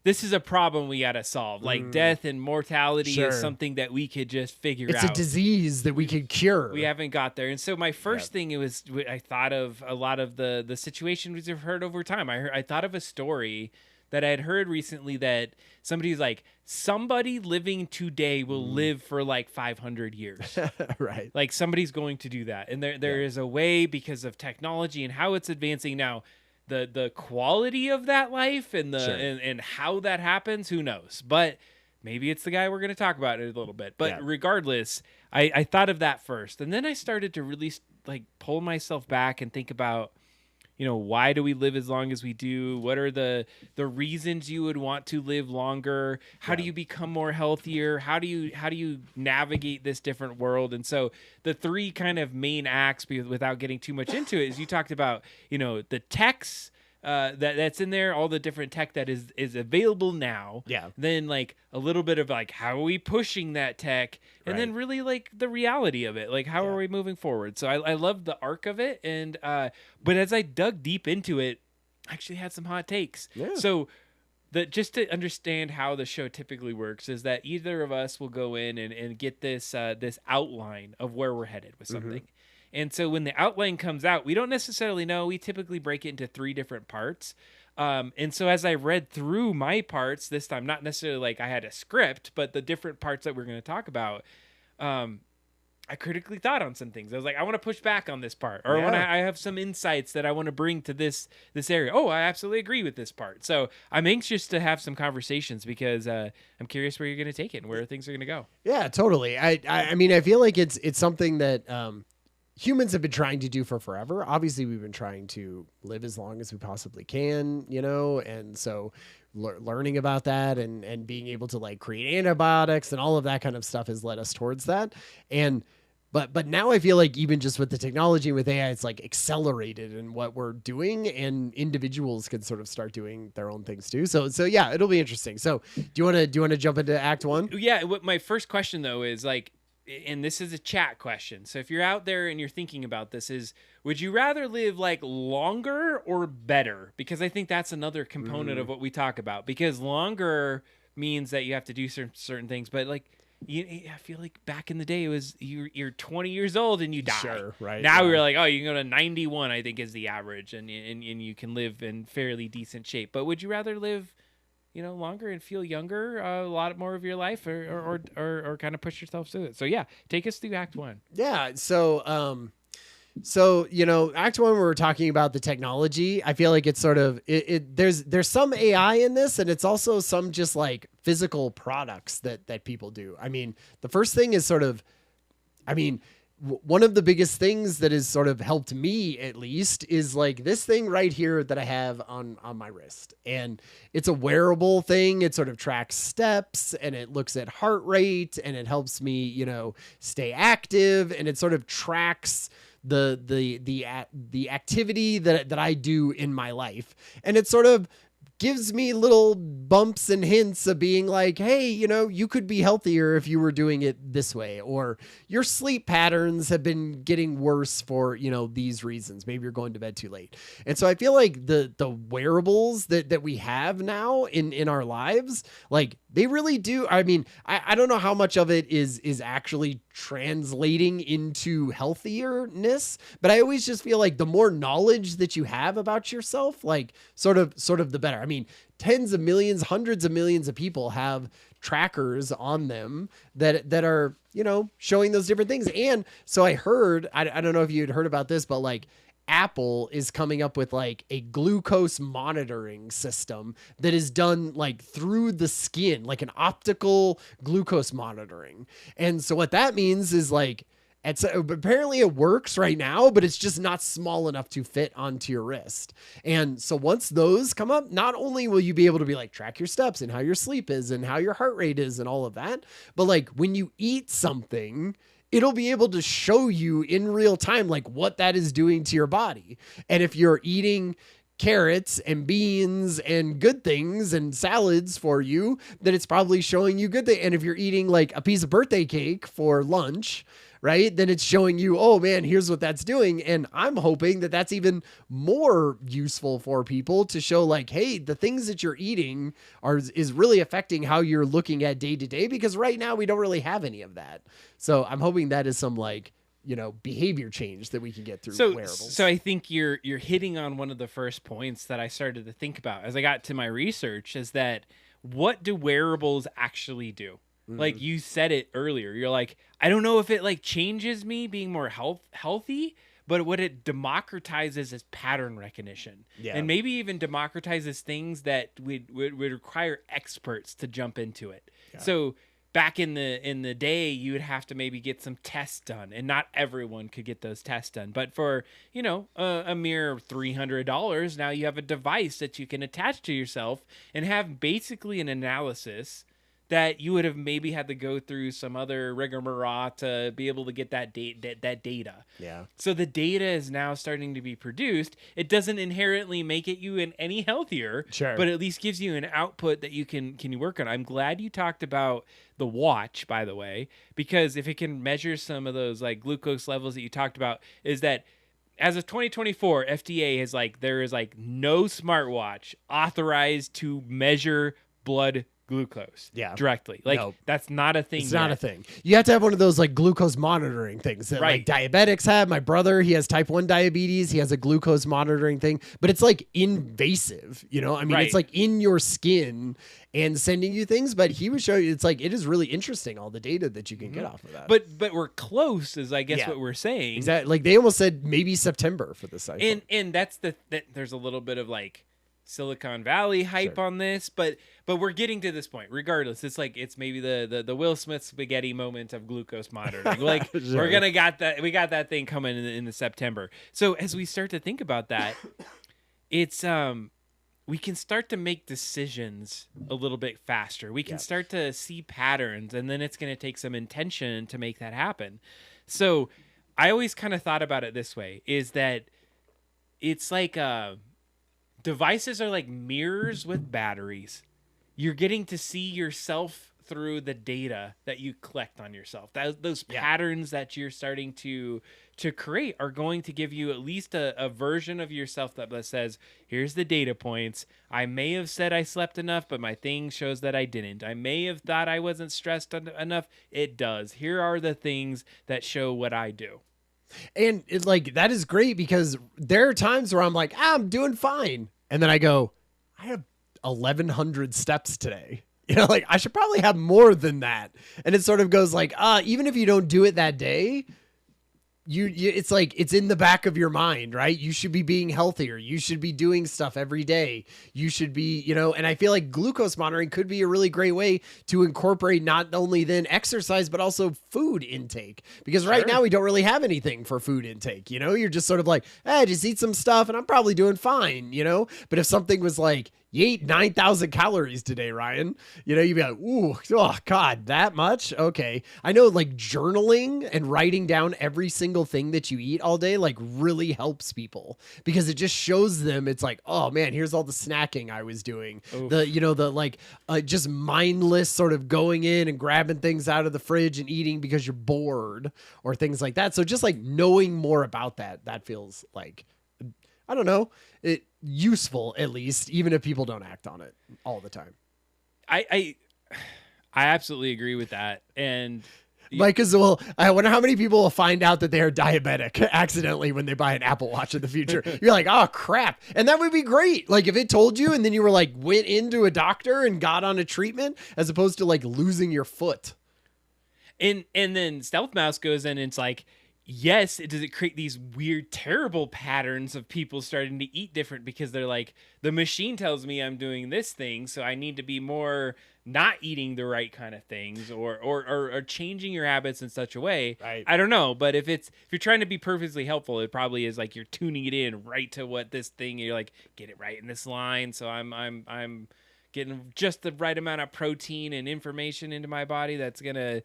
this is a problem we got to solve. Like death and mortality Sure. is something that we could just figure It's out. a disease that we could cure. We haven't got there. And so my first thing, I thought of a lot of the situations we've heard over time. I thought of a story that I had heard recently that somebody's like, somebody living today will live for like 500 years. Right. Like somebody's going to do that. And there is a way, because of technology and how it's advancing now, the quality of that life and Sure. and how that happens, who knows? But maybe it's the guy we're going to talk about in a little bit. But regardless, I thought of that first. And then I started to really like pull myself back and think about, why do we live as long as we do? What are the reasons you would want to live longer? How do you become more healthier? How do you navigate this different world? And so the three kind of main acts, without getting too much into it, is you talked about, the techs, that's in there, all the different tech that is available now. Yeah. Then like a little bit of like, how are we pushing that tech? And then really like the reality of it, like how are we moving forward? So I love the arc of it. And but as I dug deep into it, I actually had some hot takes. Yeah. So just to understand how the show typically works is that either of us will go in and get this this outline of where we're headed with something. And so when the outline comes out, we don't necessarily know. We typically break it into 3 different parts. And so as I read through my parts this time, not necessarily like I had a script, but the different parts that we're going to talk about, I critically thought on some things. I was like, I want to push back on this part, or I have some insights that I want to bring to this area. Oh, I absolutely agree with this part. So I'm anxious to have some conversations, because I'm curious where you're going to take it and where things are going to go. Yeah, totally. I mean, I feel like it's something that humans have been trying to do for forever. Obviously, we've been trying to live as long as we possibly can, and so learning about that and being able to like create antibiotics and all of that kind of stuff has led us towards that. And but now I feel like even just with the technology with AI, it's like accelerated in what we're doing, and individuals can sort of start doing their own things too. So yeah, it'll be interesting. So do you want to jump into Act 1? Yeah. What my first question though is like, and this is a chat question. So if you're out there and you're thinking about this, is would you rather live like longer or better? Because I think that's another component of what we talk about, because longer means that you have to do certain things. But like, I feel like back in the day, it was you're 20 years old and you die. Sure, right. Now we're like, oh, you can go to 91, I think is the average, and you can live in fairly decent shape. But would you rather live, longer and feel younger a lot more of your life, or kind of push yourself through it? So yeah, take us through Act 1. Yeah. So Act 1, we're talking about the technology. I feel like it's sort of there's some AI in this, and it's also some just like physical products that people do. I mean, the first thing is sort of, one of the biggest things that has sort of helped me, at least, is like this thing right here that I have on my wrist. And it's a wearable thing. It sort of tracks steps, and it looks at heart rate, and it helps me, stay active, and it sort of tracks the activity that I do in my life. And it sort of gives me little bumps and hints of being like, hey, you could be healthier if you were doing it this way, or your sleep patterns have been getting worse for, these reasons. Maybe you're going to bed too late. And so I feel like the wearables that we have now in our lives, like they really do. I mean, I don't know how much of it is actually translating into healthierness, but I always just feel like the more knowledge that you have about yourself, like sort of the better. I mean, tens of millions, hundreds of millions of people have trackers on them that are, showing those different things. And so I heard, I don't know if you had heard about this, but like Apple is coming up with like a glucose monitoring system that is done like through the skin, like an optical glucose monitoring. And so what that means is like, apparently it works right now, but it's just not small enough to fit onto your wrist. And so once those come up, not only will you be able to be like track your steps and how your sleep is and how your heart rate is and all of that, but like when you eat something, it'll be able to show you in real time, like what that is doing to your body. And if you're eating carrots and beans and good things and salads for you, then it's probably showing you good things. And if you're eating like a piece of birthday cake for lunch, right, then it's showing you, oh man, here's what that's doing. And I'm hoping that that's even more useful for people to show like, hey, the things that you're eating is really affecting how you're looking at day to day, because right now we don't really have any of that. So I'm hoping that is some like, behavior change that we can get through wearables. So I think you're hitting on one of the first points that I started to think about as I got to my research, is that what do wearables actually do? Mm-hmm. Like you said it earlier, you're like, I don't know if it like changes me being more healthy, but what it democratizes is pattern recognition. Yeah. And maybe even democratizes things that would require experts to jump into it. Yeah. So back in the day, you would have to maybe get some tests done, and not everyone could get those tests done. But for, a mere $300, now you have a device that you can attach to yourself and have basically an analysis that you would have maybe had to go through some other rigmarole to be able to get that data. Yeah. So the data is now starting to be produced. It doesn't inherently make it you any healthier, sure, but at least gives you an output that you can work on. I'm glad you talked about the watch, by the way, because if it can measure some of those like glucose levels that you talked about, is that as of 2024, FDA is like, there is like no smartwatch authorized to measure blood glucose directly. Like that's not a thing. It's not a thing. You have to have one of those like glucose monitoring things that like diabetics have. My brother, he has type 1 diabetes. He has a glucose monitoring thing, but it's like invasive, I mean, it's like in your skin and sending you things, but he would show you, it's like, it is really interesting, all the data that you can get off of that. But we're close is I guess what we're saying. Exactly. Like they almost said maybe September for the cycle. And that's that there's a little bit of like Silicon Valley hype on this, but we're getting to this point regardless. It's like, it's maybe the Will Smith spaghetti moment of glucose monitoring. Like sure. We got that thing coming in the September. So as we start to think about that, it's we can start to make decisions a little bit faster. We can start to see patterns, and then it's going to take some intention to make that happen. So I always kind of thought about it this way, is that it's like devices are like mirrors with batteries. You're getting to see yourself through the data that you collect on yourself. Those patterns that you're starting to create are going to give you at least a version of yourself that says, here's the data points. I may have said I slept enough, but my thing shows that I didn't. I may have thought I wasn't stressed enough. It does. Here are the things that show what I do. And it, like, that is great, because there are times where I'm like, I'm doing fine. And then I go, I have 1,100 steps today. Like I should probably have more than that. And it sort of goes like, even if you don't do it that day, you it's like, it's in the back of your mind, right? You should be being healthier. You should be doing stuff every day. You should be, and I feel like glucose monitoring could be a really great way to incorporate not only then exercise, but also food intake, because right now we don't really have anything for food intake. You're just sort of like, just eat some stuff and I'm probably doing fine, but if something was like, you ate 9,000 calories today, Ryan, you'd be like, ooh, oh God, that much? Okay. I know like journaling and writing down every single thing that you eat all day, like really helps people, because it just shows them, it's like, oh man, here's all the snacking I was doing. Oof. Just mindless sort of going in and grabbing things out of the fridge and eating because you're bored or things like that. So just like knowing more about that feels like, I don't know, it useful, at least, even if people don't act on it all the time. I absolutely agree with that. And Mike as well, I wonder how many people will find out that they are diabetic accidentally when they buy an Apple Watch in the future. You're like, oh crap. And that would be great. Like if it told you and then you were like, went into a doctor and got on a treatment, as opposed to like losing your foot. And then Stealth Mouse goes in and it's like, yes, does it create these weird, terrible patterns of people starting to eat different, because they're like, the machine tells me I'm doing this thing, so I need to be more not eating the right kind of things, or changing your habits in such a way. Right. I don't know, but if you're trying to be perfectly helpful, it probably is like you're tuning it in right to what this thing, you're like, get it right in this line, so I'm getting just the right amount of protein and information into my body that's gonna,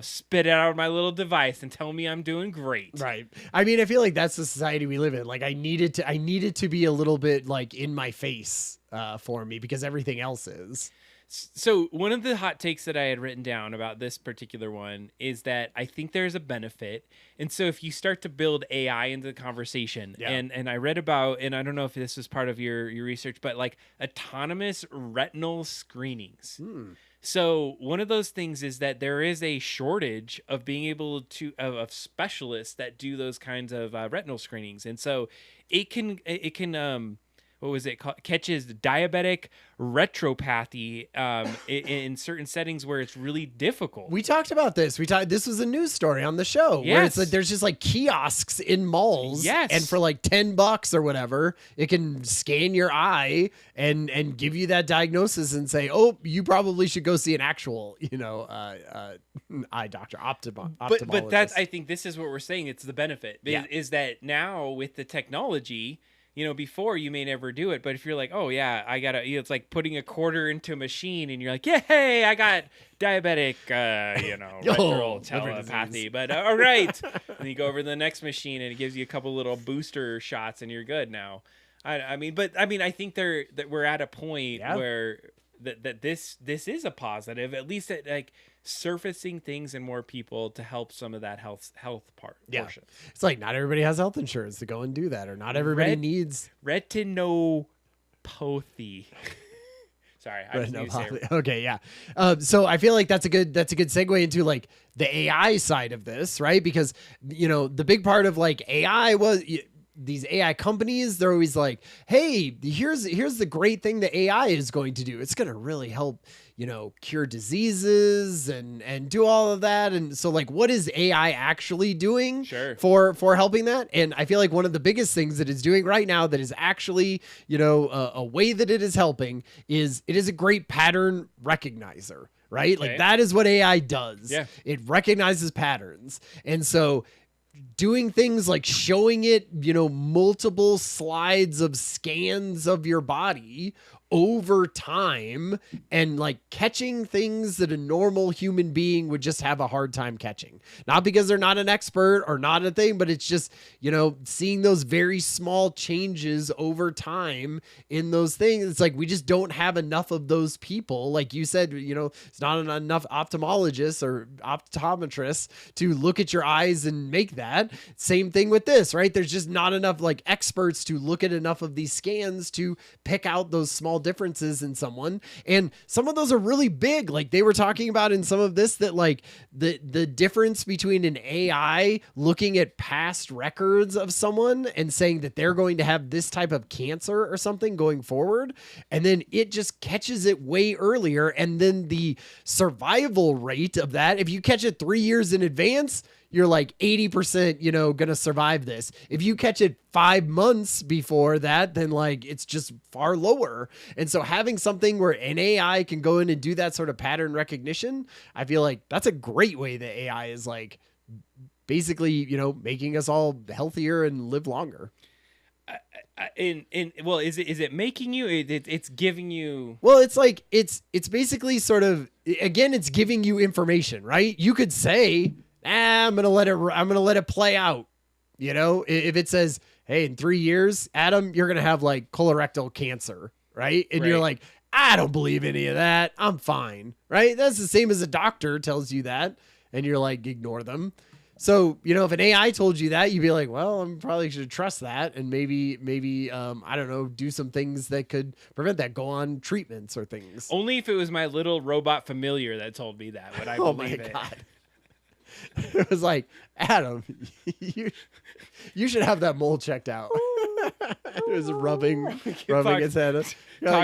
spit it out of my little device and tell me I'm doing great. Right. I mean, I feel like that's the society we live in. Like I needed to be a little bit like in my face for me because everything else is. So one of the hot takes that I had written down about this particular one is that I think there's a benefit. And so if you start to build AI into the conversation, and I read about, and I don't know if this was part of your research, but like autonomous retinal screenings. So one of those things is that there is a shortage of being able to of specialists that do those kinds of retinal screenings. And so it can what was it called? Catches diabetic retropathy in certain settings where it's really difficult. We talked about this. This was a news story on the show where it's like there's just like kiosks in malls, and for like $10 or whatever, it can scan your eye and give you that diagnosis and say, oh, you probably should go see an actual eye doctor, ophthalmologist. But that's, I think this is what we're saying. It's the benefit is that now with the technology. Before you may never do it, but if you're like, oh yeah, I gotta, it's like putting a quarter into a machine and you're like, yeah, hey, I got diabetic, retinal telepathy, but all right. And you go over to the next machine and it gives you a couple little booster shots and you're good now. I mean, I think that we're at a point where that this is a positive, at least at like surfacing things in more people to help some of that health portion. It's like not everybody has health insurance to go and do that, or not everybody needs retinopathy. Sorry, I just need to say it. Okay, yeah. So I feel like that's a good segue into like the AI side of this, right? Because the big part of like AI was these AI companies, they're always like, hey, here's the great thing that AI is going to do. It's going to really help, cure diseases and do all of that. And so like, what is AI actually doing for helping that? And I feel like one of the biggest things that it's doing right now that is actually, a way that it is helping is it is a great pattern recognizer, right? Okay. Like that is what AI does. Yeah. It recognizes patterns. And so doing things like showing it, multiple slides of scans of your body over time and like catching things that a normal human being would just have a hard time catching. Not because they're not an expert or not a thing, but it's just, seeing those very small changes over time in those things. It's like, we just don't have enough of those people. Like you said, it's not enough ophthalmologists or optometrists to look at your eyes and make that. Same thing with this, right? There's just not enough like experts to look at enough of these scans to pick out those small differences in someone. And some of those are really big. Like they were talking about in some of this that like the difference between an AI looking at past records of someone and saying that they're going to have this type of cancer or something going forward. And then it just catches it way earlier. And then the survival rate of that, if you catch it 3 years in advance, you're like 80%, going to survive this. If you catch it 5 months before that, then like it's just far lower. And so having something where an AI can go in and do that sort of pattern recognition, I feel like that's a great way that AI is like basically, making us all healthier and live longer. Well, is it making you? It's giving you. Well, it's like it's basically sort of, again, it's giving you information, right? You could say, I'm gonna let it play out. If it says, hey, in 3 years, Adam, you're gonna have like colorectal cancer, right? And you're like, I don't believe any of that. I'm fine, right? That's the same as a doctor tells you that, and you're like, ignore them. So, if an AI told you that, you'd be like, well, I'm probably should trust that. And maybe, I don't know, do some things that could prevent that, go on treatments or things. Only if it was my little robot familiar that told me that would I believe it. God. It was like, Adam, you should have that mole checked out. It was rubbing its head.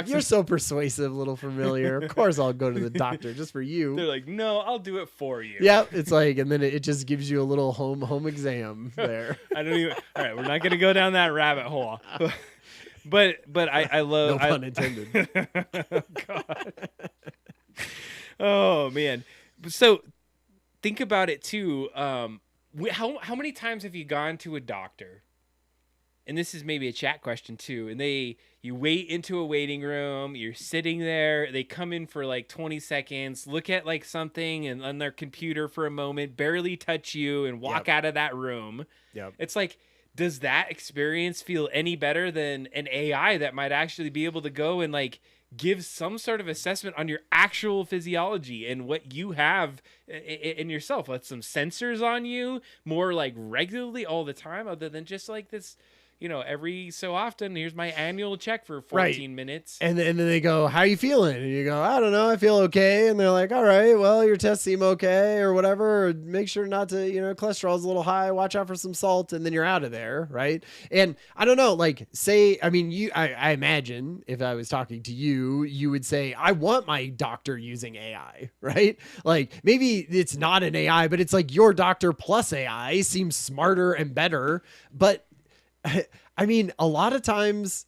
You're so persuasive, little familiar. Of course I'll go to the doctor just for you. They're like, no, I'll do it for you. Yeah, it's like, and then it just gives you a little home exam there. All right, we're not going to go down that rabbit hole. But I love. No pun intended. Oh, God. Oh, man. So think about it too. How many times have you gone to a doctor and this is maybe a chat question too, and you wait into a waiting room, you're sitting there, they come in for like 20 seconds, look at like something and on their computer for a moment, barely touch you and walk out of that room. Yep. It's like, does that experience feel any better than an AI that might actually be able to go and like give some sort of assessment on your actual physiology and what you have in yourself, with some sensors on you more like regularly all the time, other than just like this, every so often, here's my annual check for 14 minutes. And then they go, how you feeling? And you go, I don't know, I feel okay. And they're like, all right, well, your tests seem okay or whatever. Or make sure not to, cholesterol's a little high. Watch out for some salt. And then you're out of there. Right. And I don't know, like say, I mean, I imagine if I was talking to you, you would say, I want my doctor using AI, right? Like maybe it's not an AI, but it's like your doctor plus AI seems smarter and better. But I mean, a lot of times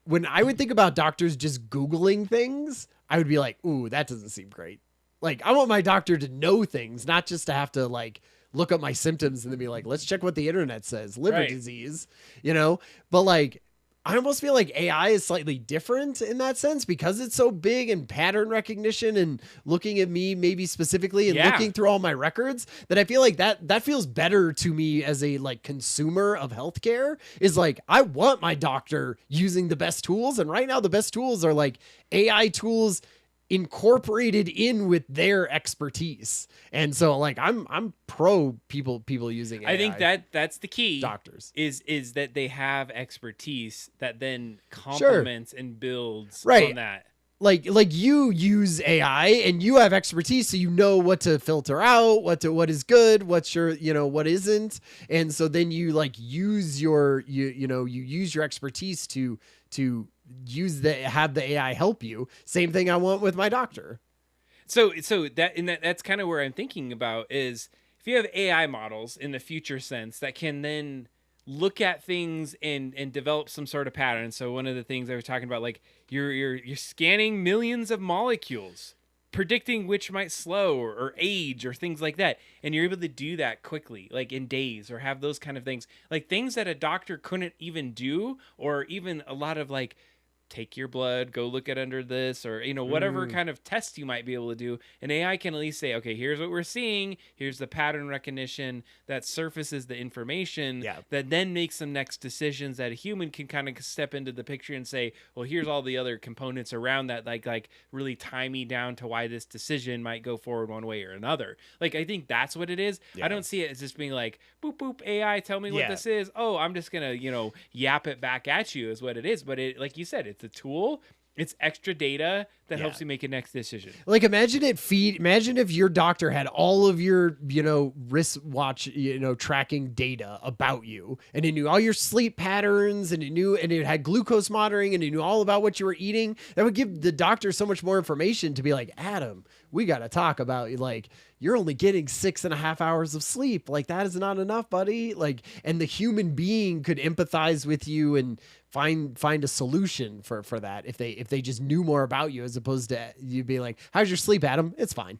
when I would think about doctors just Googling things, I would be like, ooh, that doesn't seem great. Like, I want my doctor to know things, not just to have to like look up my symptoms and then be like, let's check what the internet says, liver disease, but like, I almost feel like AI is slightly different in that sense because it's so big and pattern recognition and looking at me maybe specifically and looking through all my records, that I feel like that feels better to me as a like consumer of healthcare. Is like, I want my doctor using the best tools. And right now the best tools are like AI tools incorporated in with their expertise. And so like I'm pro people using AI. I think that's the key. Doctors is that they have expertise that then complements and builds on that. Like you use AI and you have expertise, so you know what to filter out, what is good, what's your, what isn't. And so then you like use you use your expertise to have the AI help you. Same thing I want with my doctor. So that's kind of where I'm thinking about is if you have AI models in the future sense that can then look at things and develop some sort of pattern. So one of the things I was talking about, like you're scanning millions of molecules, predicting which might slow or age or things like that. And you're able to do that quickly, like in days, or have those kind of things, like things that a doctor couldn't even do, or even a lot of like, take your blood, go look at under this, or whatever kind of test you might be able to do. And AI can at least say, okay, here's what we're seeing, here's the pattern recognition that surfaces the information that then makes some next decisions that a human can kind of step into the picture and say, well, here's all the other components around that, like really tie me down to why this decision might go forward one way or another. Like, I think that's what it is. I don't see it as just being like, boop boop, AI, tell me what this is. Oh, I'm just gonna yap it back at you is what it is. But it, like you said, it's a tool. It's extra data that helps you make a next decision. Like imagine if your doctor had all of your, wristwatch, tracking data about you, and it knew all your sleep patterns, and it had glucose monitoring, and it knew all about what you were eating. That would give the doctor so much more information to be like, Adam, we got to talk about, like, you're only getting 6.5 hours of sleep. Like, that is not enough, buddy. Like, and the human being could empathize with you and find a solution for that if they just knew more about you, as opposed to you being like, how's your sleep, Adam? It's fine.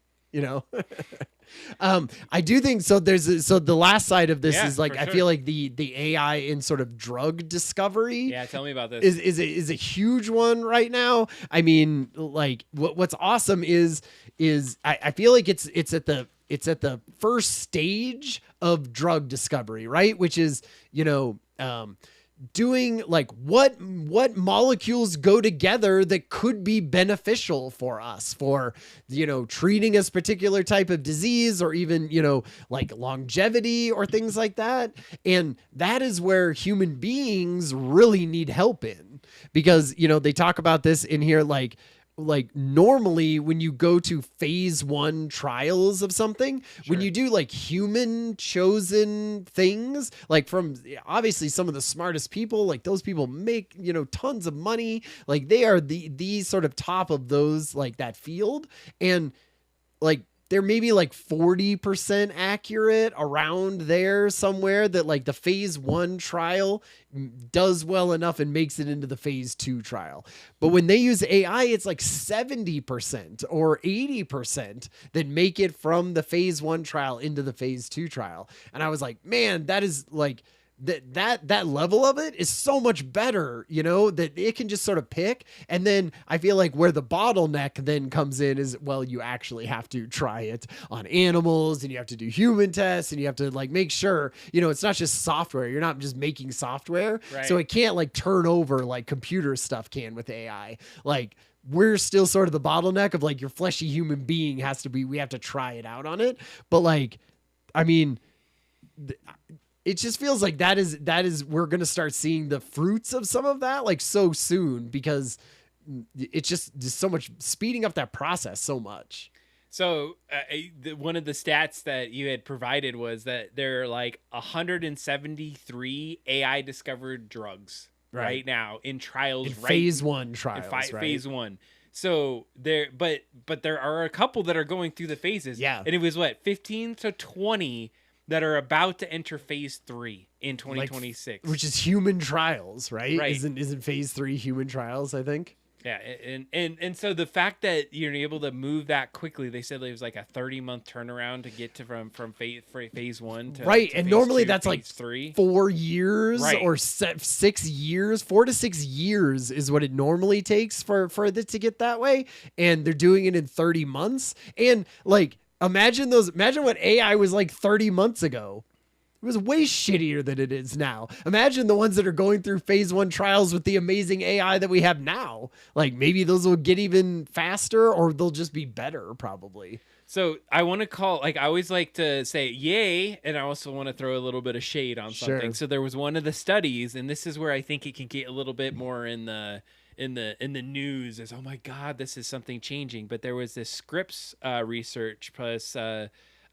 I do think so. So the last side of this is like, I feel like the AI in sort of drug discovery. Yeah. Tell me about this. Is a huge one right now. I mean, like what's awesome is I feel like it's at the first stage of drug discovery, right? Which is, doing like what molecules go together that could be beneficial for us for, treating a particular type of disease, or even, like longevity or things like that. And that is where human beings really need help in, because, they talk about this in here, like normally when you go to phase 1 trials of something, when you do like human chosen things, like from obviously some of the smartest people, like those people make, tons of money. Like they are the sort of top of those, like that field. And like, they're maybe like 40% accurate around there somewhere, that like the phase 1 trial does well enough and makes it into the phase 2 trial. But when they use AI, it's like 70% or 80% that make it from the phase 1 trial into the phase 2 trial. And I was like, man, that is like that level of it is so much better, that it can just sort of pick. And then I feel like where the bottleneck then comes in is, well, you actually have to try it on animals and you have to do human tests and you have to like make sure, it's not just software. You're not just making software. Right. So it can't like turn over like computer stuff can with AI. Like we're still sort of the bottleneck of like your fleshy human being we have to try it out on it. But like, I mean, it just feels like that is we're going to start seeing the fruits of some of that like so soon, because it's just so much speeding up that process so much. So one of the stats that you had provided was that there are like 173 AI discovered drugs right now in trials, phase 1 trials, phase 1. So but there are a couple that are going through the phases. Yeah. And it was 15 to 20 that are about to enter phase 3 in 2026, which is human trials, right? Right. Isn't phase 3 human trials, I think? Yeah, and so the fact that you're able to move that quickly, they said it was like a 30-month turnaround to get to from phase 1 to right, to and phase normally 2, that's phase like 3. 4 years Right. or 6 years. 4 to 6 years is what it normally takes for it to get that way, and they're doing it in 30 months. And like, imagine what AI was like 30 months ago. It was way shittier than it is now. Imagine the ones that are going through phase 1 trials with the amazing AI that we have now. Like maybe those will get even faster, or they'll just be better probably. So I want to call, like, I always like to say yay, and I also want to throw a little bit of shade on something. Sure. So there was one of the studies, and this is where I think it can get a little bit more in the news as, oh my God, this is something changing. But there was this Scripps research plus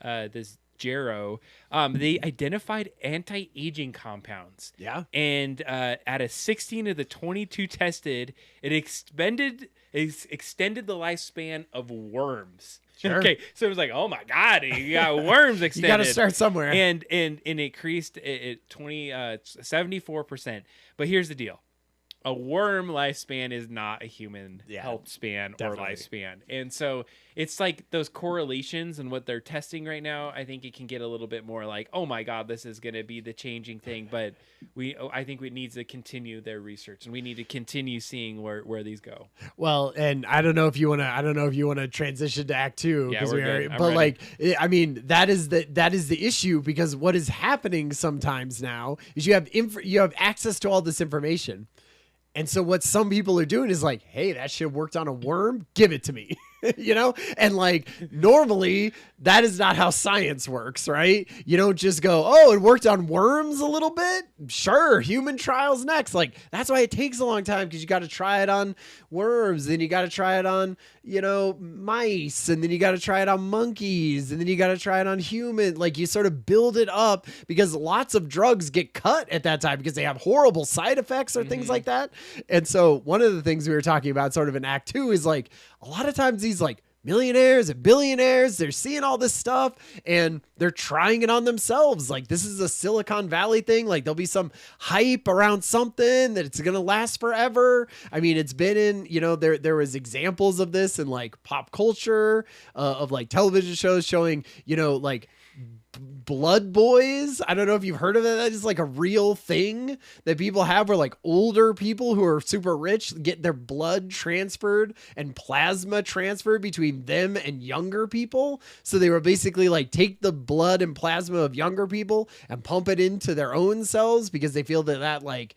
this Gero. They identified anti-aging compounds. Yeah. And out of 16 of the 22 tested, it extended the lifespan of worms. Sure. Okay, so it was like, oh my God, you got worms extended. You got to start somewhere. And it increased it 74%. But here's the deal. A worm lifespan is not a human health span definitely. or lifespan. And so it's like those correlations and what they're testing right now. I think it can get a little bit more like, oh my God, this is going to be the changing thing. But I think we need to continue their research, and we need to continue seeing where these go. Well, and I don't know if you want to transition to Act 2, Yeah, we're good. but ready. like, I mean, that is the issue, because what is happening sometimes now is you have access to all this information. And so what some people are doing is like, hey, that shit worked on a worm, give it to me. And like, normally that is not how science works, right? You don't just go, oh, it worked on worms a little bit. Sure. Human trials next. Like, that's why it takes a long time, because you got to try it on worms. Then you got to try it on, mice. And then you got to try it on monkeys. And then you got to try it on human. Like, you sort of build it up, because lots of drugs get cut at that time because they have horrible side effects or things like that. And so one of the things we were talking about sort of in Act 2 is like, a lot of times these like millionaires and billionaires, they're seeing all this stuff and they're trying it on themselves. Like, this is a Silicon Valley thing. Like, there'll be some hype around something that it's going to last forever. I mean, it's been in, there was examples of this in like pop culture, of like television shows showing, like blood boys. I don't know if you've heard of it. That is like a real thing that people have, where like older people who are super rich get their blood transferred and plasma transferred between them and younger people. So they were basically like, take the blood and plasma of younger people and pump it into their own cells, because they feel that like,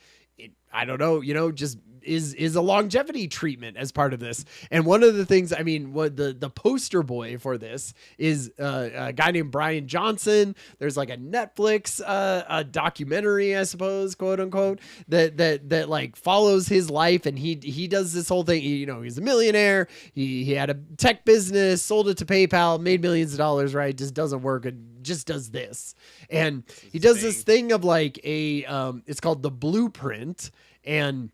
I don't know, just is a longevity treatment as part of this. And one of the things, I mean, what the poster boy for this is a guy named Brian Johnson. There's like a Netflix a documentary, I suppose, quote unquote, that like follows his life, and he does this whole thing. He's a millionaire. He had a tech business, sold it to PayPal, made millions of dollars, right? Just doesn't work. It just does this. And he does this thing of like it's called The Blueprint, and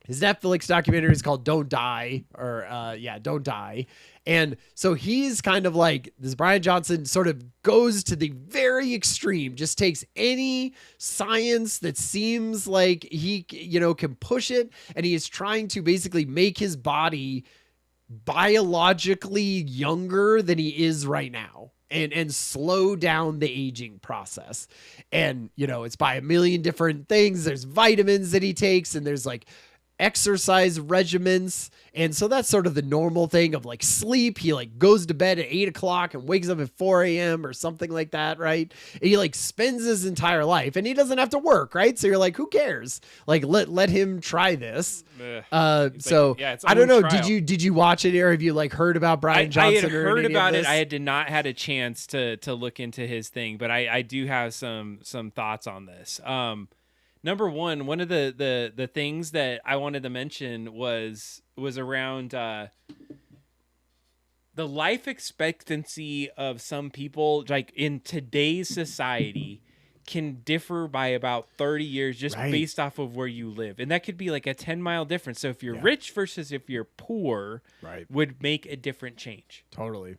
his Netflix documentary is called Don't Die, or Don't Die. And so he's kind of like, this Brian Johnson sort of goes to the very extreme, just takes any science that seems like he, can push it. And he is trying to basically make his body biologically younger than he is right now. and slow down the aging process. And, you know, it's by a million different things. There's vitamins that he takes, and there's like exercise regimens. And so that's sort of the normal thing of like sleep. He like goes to bed at 8 o'clock and wakes up at 4 a.m. or something like that, right? And he like spends his entire life and he doesn't have to work, right? So you're like, who cares? Like let him try this. So like, yeah, I don't know. trial. Did you watch it, or have you like heard about Brian Johnson? I had heard about it. I did not had a chance to look into his thing, but I do have some thoughts on this. Number one of the things that I wanted to mention was around the life expectancy of some people, like in today's society, can differ by about 30 years just based off of where you live. And that could be like a 10-mile difference. So if you're rich versus if you're poor, would make a different change. Totally.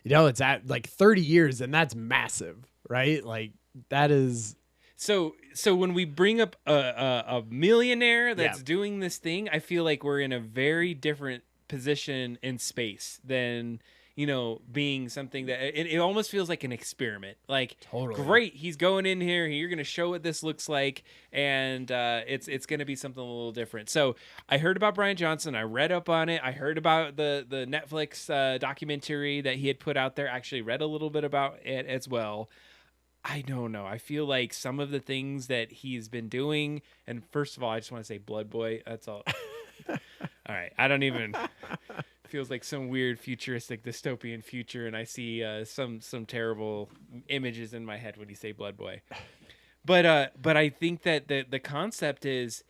You know, it's at like 30 years, and that's massive, right? Like that is... So when we bring up a millionaire that's doing this thing, I feel like we're in a very different position in space than, you know, being something that it almost feels like an experiment. Like, great, he's going in here, you're going to show what this looks like, and it's going to be something a little different. So I heard about Brian Johnson. I read up on it. I heard about the Netflix documentary that he had put out there. Actually read a little bit about it as well. I don't know. I feel like some of the things that he's been doing, and first of all, I just want to say Blood Boy. That's all. All right. I don't even... Feels like some weird futuristic dystopian future, and I see some terrible images in my head when you say Blood Boy. But I think that the concept is...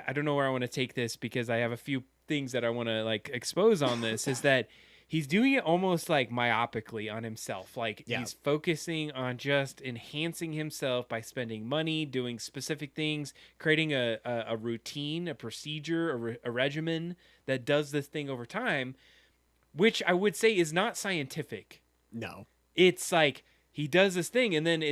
I don't know where I want to take this, because I have a few things that I want to like expose on this, is that he's doing it almost like myopically on himself. Like he's focusing on just enhancing himself by spending money, doing specific things, creating a routine, a procedure, a regimen that does this thing over time, which I would say is not scientific. No, it's like he does this thing and then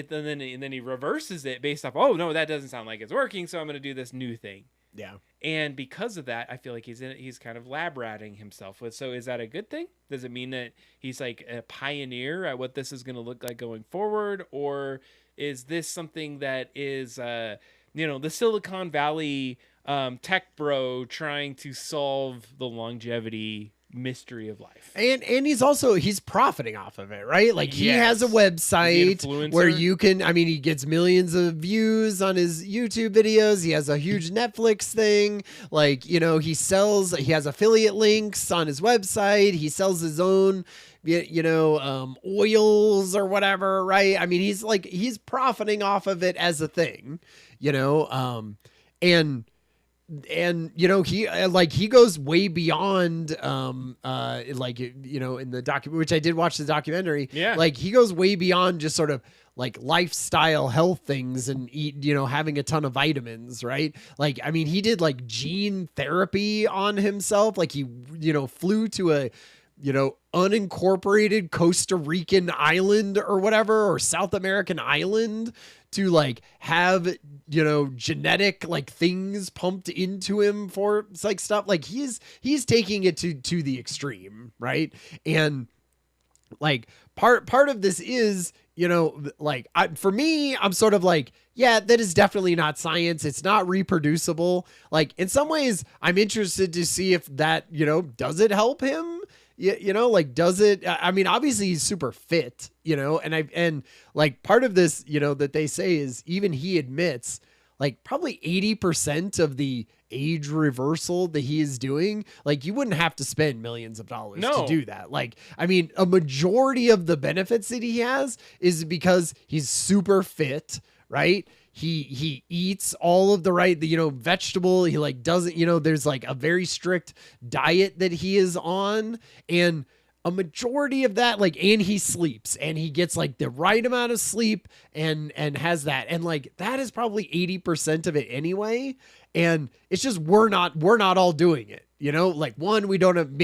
he reverses it based off, oh no, that doesn't sound like it's working, so I'm going to do this new thing. Yeah. And because of that, I feel like he's kind of lab ratting himself with. So is that a good thing? Does it mean that he's like a pioneer at what this is going to look like going forward? Or is this something that is, the Silicon Valley tech bro trying to solve the longevity mystery of life? And he's profiting off of it, right? Like he has a website where you can, I mean, he gets millions of views on his YouTube videos. He has a huge Netflix thing. Like, you know, he has affiliate links on his website. He sells his own, oils or whatever, right? I mean, he's profiting off of it as a thing, he goes way beyond in the document, which I did watch the documentary. Like he goes way beyond just sort of like lifestyle health things and eat, having a ton of vitamins, right? Like, I mean, he did like gene therapy on himself. Like he, flew to a, unincorporated Costa Rican island or whatever, or South American island to like have, genetic like things pumped into him for like stuff. Like he's taking it to the extreme. Right. And like part of this is, for me, I'm sort of like, yeah, that is definitely not science. It's not reproducible. Like in some ways I'm interested to see if that, does it help him? Does it, I mean, obviously he's super fit, and part of this, that they say is even he admits like probably 80% of the age reversal that he is doing, like you wouldn't have to spend millions of dollars to do that. Like, I mean, a majority of the benefits that he has is because he's super fit, right? He eats all of the right, vegetable. He like doesn't, there's like a very strict diet that he is on, and a majority of that, like, and he sleeps and he gets like the right amount of sleep and has that. And like, that is probably 80% of it anyway. And it's just, we're not all doing it. Like one, we don't have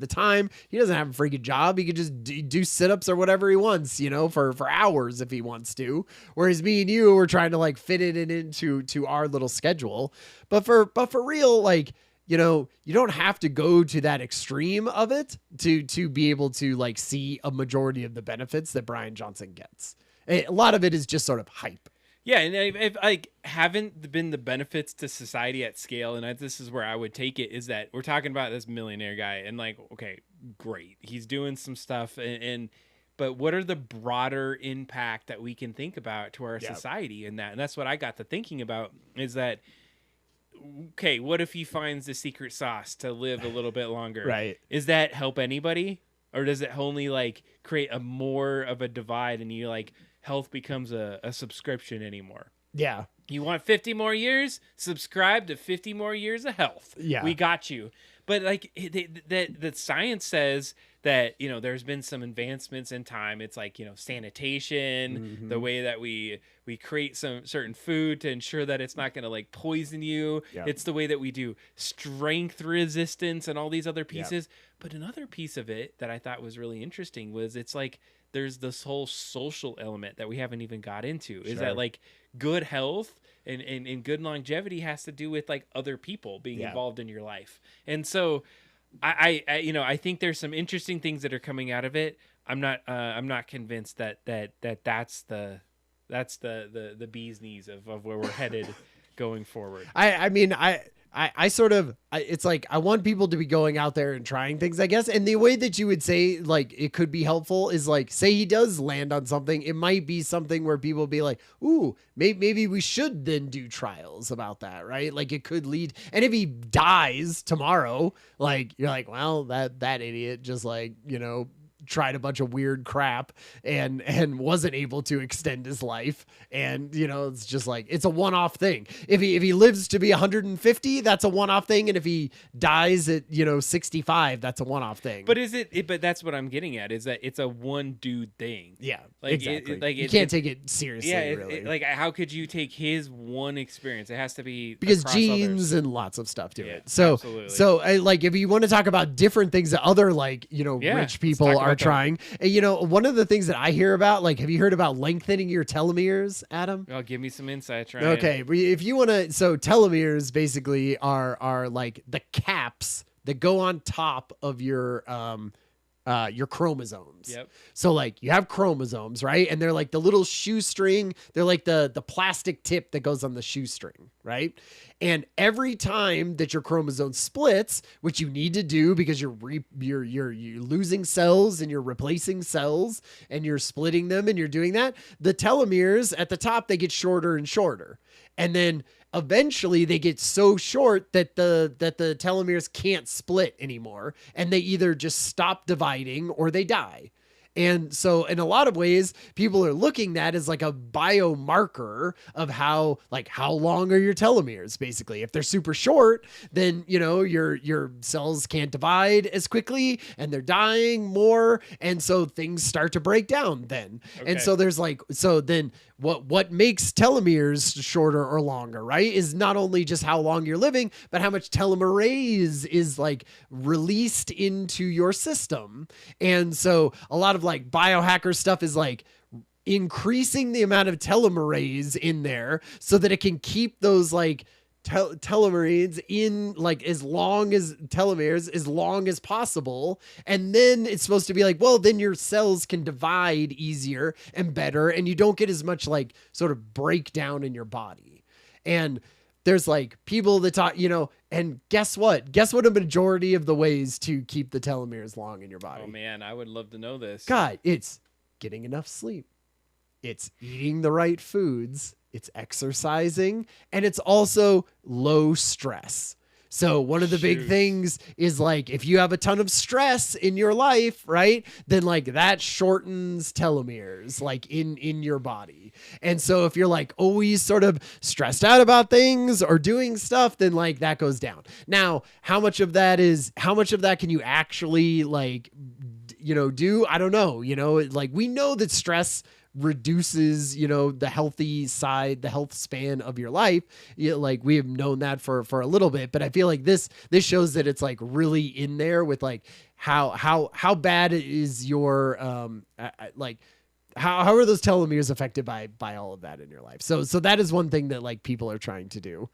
the time. He doesn't have a freaking job. He could just do sit-ups or whatever he wants, for hours if he wants to. Whereas me and you, we're trying to like fit it into our little schedule. But for real, like, you don't have to go to that extreme of it to be able to like see a majority of the benefits that Brian Johnson gets. A lot of it is just sort of hype. Yeah, and if like haven't been the benefits to society at scale, and this is where I would take it, is that we're talking about this millionaire guy, and like, okay, great, he's doing some stuff, but what are the broader impact that we can think about to our society in that? And that's what I got to thinking about, is that, okay, what if he finds the secret sauce to live a little bit longer? Right. Is that help anybody? Or does it only like create a more of a divide, and you like health becomes a subscription anymore? Yeah. You want 50 more years? Subscribe to 50 more years of health. Yeah. We got you. But like the science says that, there's been some advancements in time. It's like, sanitation, the way that we create some certain food to ensure that it's not going to like poison you. Yeah. It's the way that we do strength resistance and all these other pieces. Yeah. But another piece of it that I thought was really interesting was it's like there's this whole social element that we haven't even got into. Is that like good health and good longevity has to do with like other people being involved in your life. And so I think there's some interesting things that are coming out of it. I'm not convinced that's the bee's knees of where we're headed going forward. It's like I want people to be going out there and trying things, I guess. And the way that you would say like it could be helpful is like, say he does land on something, it might be something where people be like, ooh, maybe we should then do trials about that, right? Like it could lead. And if he dies tomorrow, like you're like, well, that idiot just like, tried a bunch of weird crap and wasn't able to extend his life. And, it's just like, it's a one-off thing. If he lives to be 150, that's a one-off thing. And if he dies at, 65, that's a one-off thing. But but that's what I'm getting at, is that it's a one dude thing. Yeah, like exactly. You can't take it seriously. Yeah, really. Like how could you take his one experience? It has to be because genes and lots of stuff to it. So, absolutely. So like if you want to talk about different things that other like, rich people are trying, and one of the things that I hear about, like, have you heard about lengthening your telomeres, Adam? Oh, give me some insights, right? Okay, if you want to, so telomeres basically are like the caps that go on top of your chromosomes. Yep. So like you have chromosomes, right? And they're like the little shoestring. They're like the plastic tip that goes on the shoestring, right? And every time that your chromosome splits, which you need to do because you're losing cells and you're replacing cells and you're splitting them and you're doing that, the telomeres at the top, they get shorter and shorter. And then eventually they get so short that the telomeres can't split anymore, and they either just stop dividing or they die. And so in a lot of ways, people are looking at that as like a biomarker of how long are your telomeres, basically. If they're super short, then, your cells can't divide as quickly and they're dying more. And so things start to break down then. Okay. And so there's then what makes telomeres shorter or longer, right, is not only just how long you're living, but how much telomerase is like released into your system. And so a lot of like biohacker stuff is like increasing the amount of telomerase in there so that it can keep those like telomeres in like as long as possible. And then it's supposed to be like, well, then your cells can divide easier and better, and you don't get as much like sort of breakdown in your body. And there's like people that talk, and guess what a majority of the ways to keep the telomeres long in your body. Oh man, I would love to know this. God, it's getting enough sleep, it's eating the right foods, it's exercising, and it's also low stress. So one of the big things is like, if you have a ton of stress in your life, right, then like that shortens telomeres like in your body. And so if you're like always sort of stressed out about things or doing stuff, then like that goes down. Now, how much of that can you actually like, do? I don't know. Like we know that stress reduces, the healthy side, the health span of your life. Like we have known that for a little bit, but I feel like this shows that it's like really in there with like how bad is your like how are those telomeres affected by all of that in your life. So that is one thing that like people are trying to do.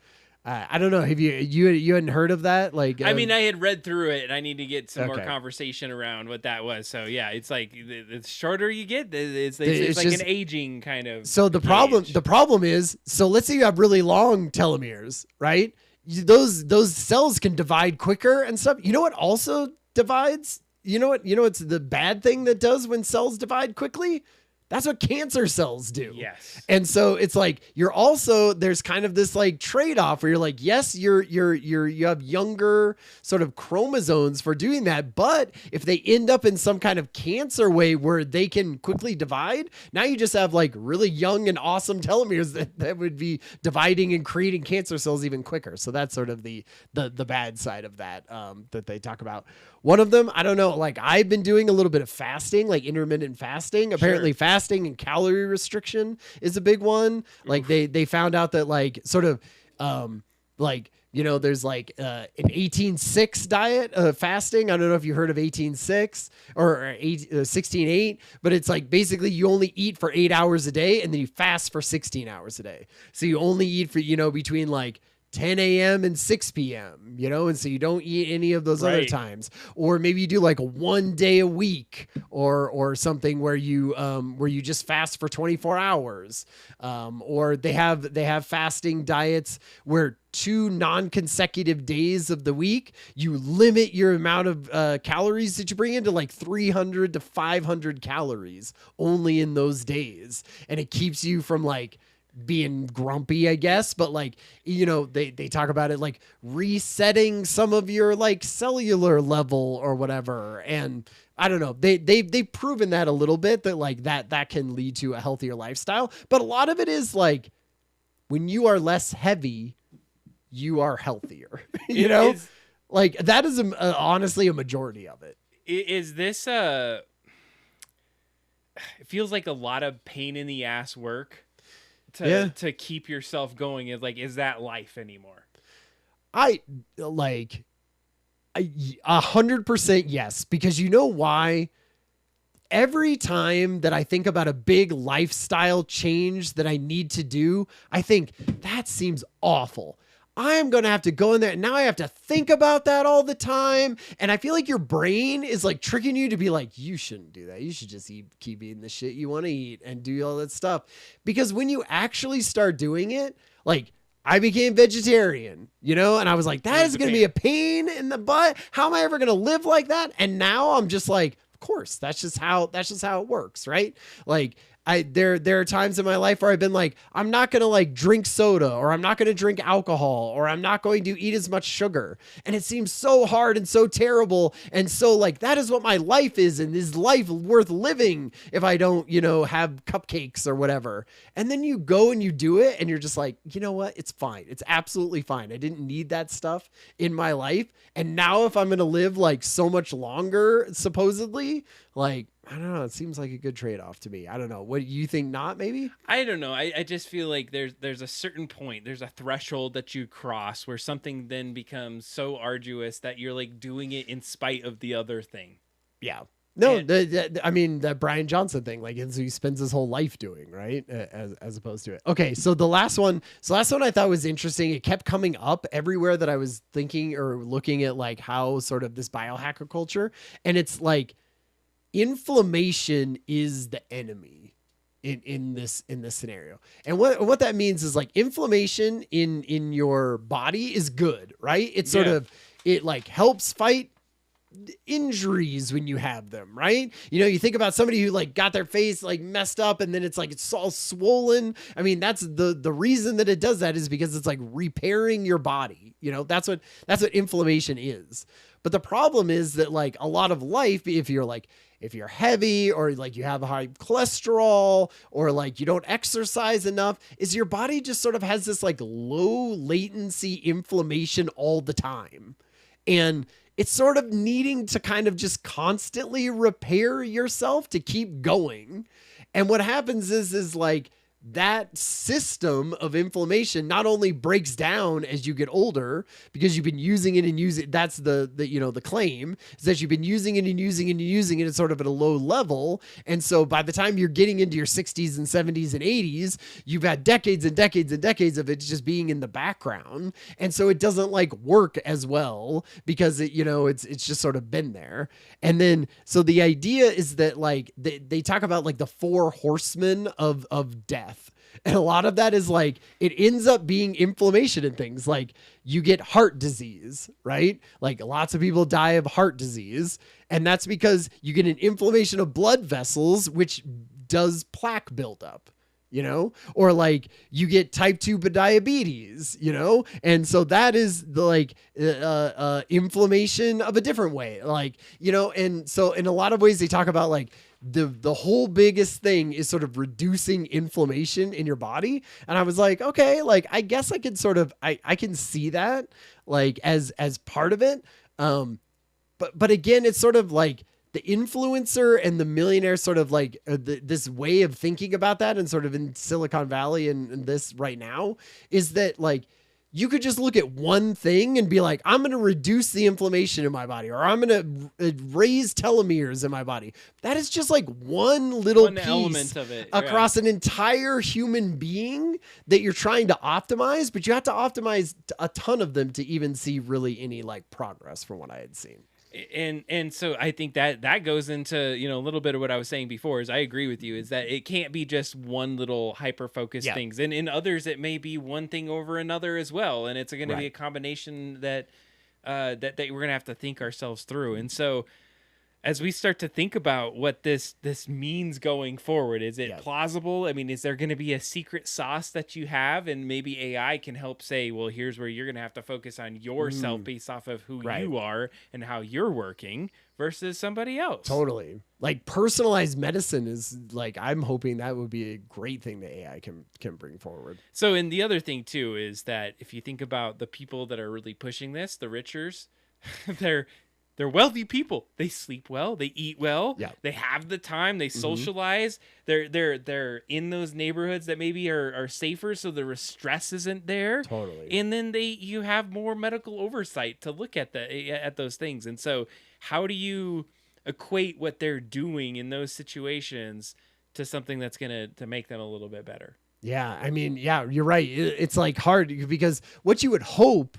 I don't know. Have you hadn't heard of that? Like, I mean, I had read through it, and I need to get some more Okay. conversation around what that was. So yeah, it's like the shorter you get, it's It's like just- an aging kind of. so the gauge. problem is, so let's say you have really long telomeres, right? Those cells can divide quicker and stuff. You know what also divides? You know what's the bad thing that does when cells divide quickly? That's what cancer cells do. Yes. And so it's like there's kind of this like trade-off where you're like, yes, you have younger sort of chromosomes for doing that, but if they end up in some kind of cancer way where they can quickly divide, now you just have like really young and awesome telomeres that would be dividing and creating cancer cells even quicker. So that's sort of the bad side of that that they talk about. One of them, I don't know, like I've been doing a little bit of fasting, like intermittent fasting. Apparently fasting and calorie restriction is a big one. Like they found out that like sort of like, there's like an 18-6 diet fasting. I don't know if you heard of 18-6 or 16-8, but it's like basically you only eat for 8 hours a day and then you fast for 16 hours a day. So you only eat for, between like 10 a.m. and 6 p.m., and so you don't eat any of those other times. Or maybe you do like 1 day a week or something where you just fast for 24 hours. Or they have fasting diets where 2 non-consecutive days of the week, you limit your amount of calories that you bring in to like 300 to 500 calories only in those days. And it keeps you from like being grumpy, I guess, but like, they talk about it like resetting some of your like cellular level or whatever. And I don't know, they've proven that a little bit that like that can lead to a healthier lifestyle. But a lot of it is like when you are less heavy, you are healthier, like that is honestly a majority of it. Is this it feels like a lot of pain in the ass work to keep yourself going. Is that life anymore? I 100% yes, because you know why? Every time that I think about a big lifestyle change that I need to do, I think that seems awful. I am going to have to go in there. And now I have to think about that all the time. And I feel like your brain is like tricking you to be like, you shouldn't do that. You should just keep eating the shit you want to eat and do all that stuff. Because when you actually start doing it, like I became vegetarian, and I was like, that is going to be a pain in the butt. How am I ever going to live like that? And now I'm just like, of course, that's just how it works. Right. Like, there are times in my life where I've been like, I'm not going to like drink soda, or I'm not going to drink alcohol, or I'm not going to eat as much sugar. And it seems so hard and so terrible. And so like, that is what my life is. And is life worth living if I don't, have cupcakes or whatever? And then you go and you do it and you're just like, you know what? It's fine. It's absolutely fine. I didn't need that stuff in my life. And now if I'm going to live like so much longer, supposedly, like, I don't know. It seems like a good trade-off to me. I don't know. What do you think? Not maybe? I don't know. I just feel like there's a certain point, there's a threshold that you cross where something then becomes so arduous that you're like doing it in spite of the other thing. Yeah. No, I mean, that Brian Johnson thing, like he spends his whole life doing, right? As opposed to it. Okay. So the last one I thought was interesting. It kept coming up everywhere that I was thinking or looking at like how sort of this biohacker culture, and it's like, inflammation is the enemy in this scenario. And what that means is like inflammation in your body is good, right? It's sort of, it like helps fight injuries when you have them, right? You think about somebody who like got their face like messed up and then it's like it's all swollen. I mean, that's the reason that it does that is because it's like repairing your body. That's what inflammation is. But the problem is that like a lot of life, if you're heavy or like you have high cholesterol or like you don't exercise enough, is your body just sort of has this like low latency inflammation all the time. And it's sort of needing to kind of just constantly repair yourself to keep going. And what happens is like that system of inflammation not only breaks down as you get older because you've been using it and using, that's the claim is that you've been using it and using it and using it at sort of at a low level. And so by the time you're getting into your 60s and 70s and 80s, you've had decades and decades and decades of it just being in the background. And so it doesn't like work as well because it's just sort of been there. And then, so the idea is that like they talk about like the 4 horsemen of death. And a lot of that is like, it ends up being inflammation and things like you get heart disease, right? Like lots of people die of heart disease. And that's because you get an inflammation of blood vessels, which does plaque buildup, or like you get type 2 diabetes, and so that is the like inflammation of a different way, like, and so in a lot of ways they talk about like the whole biggest thing is sort of reducing inflammation in your body. And I was like, okay, like, I guess I could sort of, I can see that like as part of it. But again, it's sort of like the influencer and the millionaire sort of like this way of thinking about that. And sort of in Silicon Valley and this right now is that like, you could just look at one thing and be like, I'm going to reduce the inflammation in my body, or I'm going to raise telomeres in my body. That is just like one piece element of it across an entire human being that you're trying to optimize, but you have to optimize a ton of them to even see really any like progress from what I had seen. And so I think that goes into, a little bit of what I was saying before is I agree with you is that it can't be just one little hyper focused things. And in others, it may be one thing over another as well. And it's going to be a combination that we're going to have to think ourselves through. And so as we start to think about what this means going forward, is it plausible? I mean, is there going to be a secret sauce that you have, and maybe AI can help say, well, here's where you're going to have to focus on yourself based off of who you are and how you're working versus somebody else. Totally. Like personalized medicine is like, I'm hoping that would be a great thing that AI can bring forward. So, and the other thing too, is that if you think about the people that are really pushing this, the richers, they're wealthy people. They sleep well. They eat well. Yeah. They have the time. They socialize. They're in those neighborhoods that maybe are safer, so the stress isn't there. Totally. And then you have more medical oversight to look at those things. And so, how do you equate what they're doing in those situations to something that's gonna to make them a little bit better? Yeah, I mean, yeah, you're right. It's like hard because what you would hope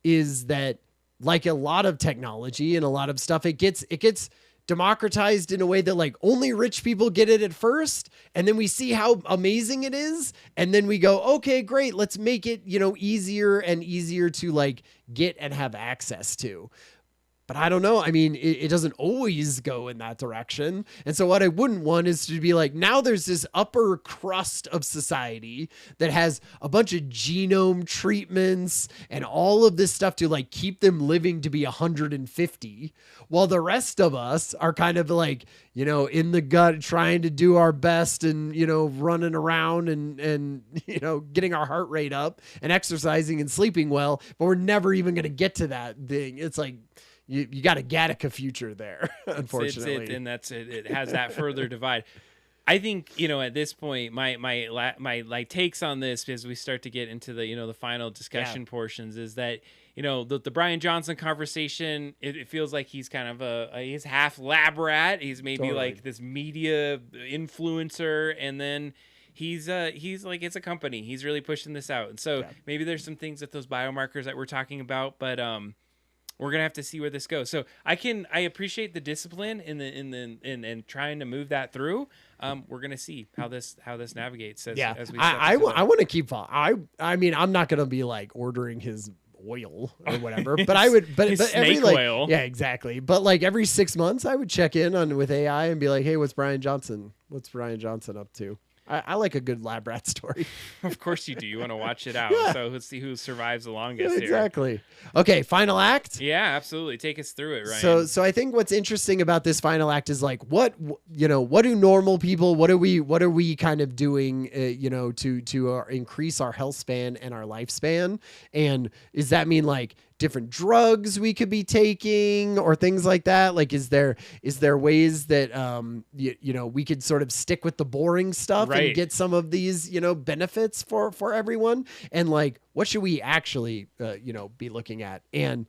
is that, like a lot of technology and a lot of stuff, it gets democratized in a way that like only rich people get it at first. And then we see how amazing it is. And then we go, okay, great. Let's make it, easier and easier to like get and have access to. But I don't know. I mean, it doesn't always go in that direction. And so what I wouldn't want is to be like, now there's this upper crust of society that has a bunch of genome treatments and all of this stuff to like keep them living to be 150, while the rest of us are kind of like, in the gut trying to do our best and, running around and getting our heart rate up and exercising and sleeping well, but we're never even going to get to that thing. It's like, you got a Gattaca future there, unfortunately. And that's it. It has that further divide. I think, at this point, my takes on this as we start to get into the, the final discussion portions is that, the Brian Johnson conversation, it feels like he's kind of he's half lab rat. He's maybe like this media influencer, and then he's like, it's a company. He's really pushing this out. And so maybe there's some things with those biomarkers that we're talking about, but, we're gonna have to see where this goes. So I appreciate the discipline in trying to move that through. We're gonna see how this navigates. As we I want to keep. I mean, I'm not gonna be like ordering his oil or whatever, but I would. But every oil. Yeah, exactly. But like every 6 months, I would check in with AI and be like, hey, what's Brian Johnson up to? I like a good lab rat story. Of course you do. You want to watch it out. So let's see who survives the longest here. Exactly. Okay, final act. Yeah, absolutely. Take us through it, Ryan. So I think what's interesting about this final act is like what do normal people, what are we kind of doing to increase our health span and our lifespan? And does that mean like different drugs we could be taking or things like that? Like, is there ways that, we could sort of stick with the boring stuff and Right. get some of these, benefits for everyone? And like, what should we actually, be looking at? And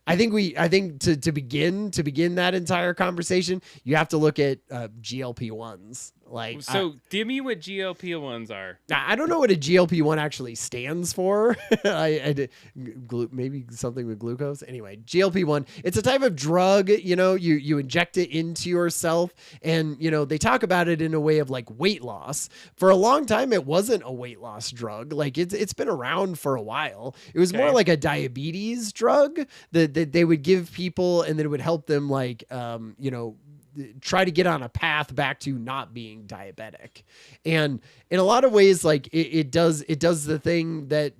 I think to begin that entire conversation, you have to look at GLP-1s. Like, So give me what GLP-1s are. I don't know what a GLP-1 actually stands for. Maybe something with glucose. Anyway, GLP-1, it's a type of drug, you inject it into yourself, and, they talk about it in a way of like weight loss. For a long time, it wasn't a weight loss drug. Like, it's been around for a while. It was more like a diabetes drug that they would give people, and that it would help them, like, try to get on a path back to not being diabetic. And in a lot of ways, like, it does the thing that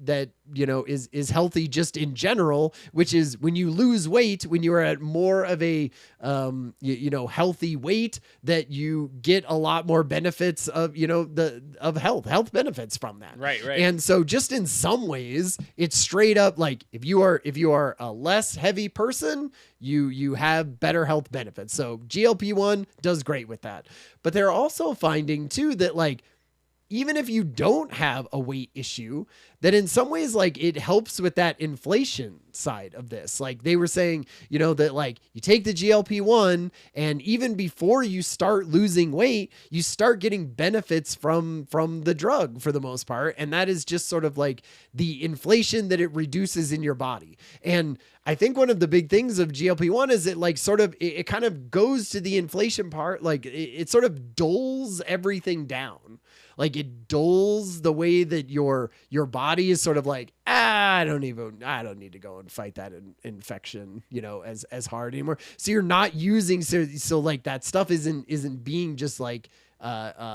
is healthy just in general, which is when you lose weight, when you are at more of a healthy weight, that you get a lot more benefits of health benefits from that. Right. And so just in some ways, it's straight up like, if you are a less heavy person, you have better health benefits. So GLP-1 does great with that. But they're also finding too that, like, even if you don't have a weight issue, that in some ways, like, it helps with that inflation side of this. Like, they were saying, that, like, you take the GLP-1, and even before you start losing weight, you start getting benefits from the drug for the most part. And that is just sort of like the inflation that it reduces in your body. And I think one of the big things of GLP-1 is it, like, sort of, it kind of goes to the inflation part. Like, it sort of dulls everything down. Like, it dulls the way that your body is sort of like, I don't need to go and fight that infection, as hard anymore. So you're not using, so like that stuff isn't being just like,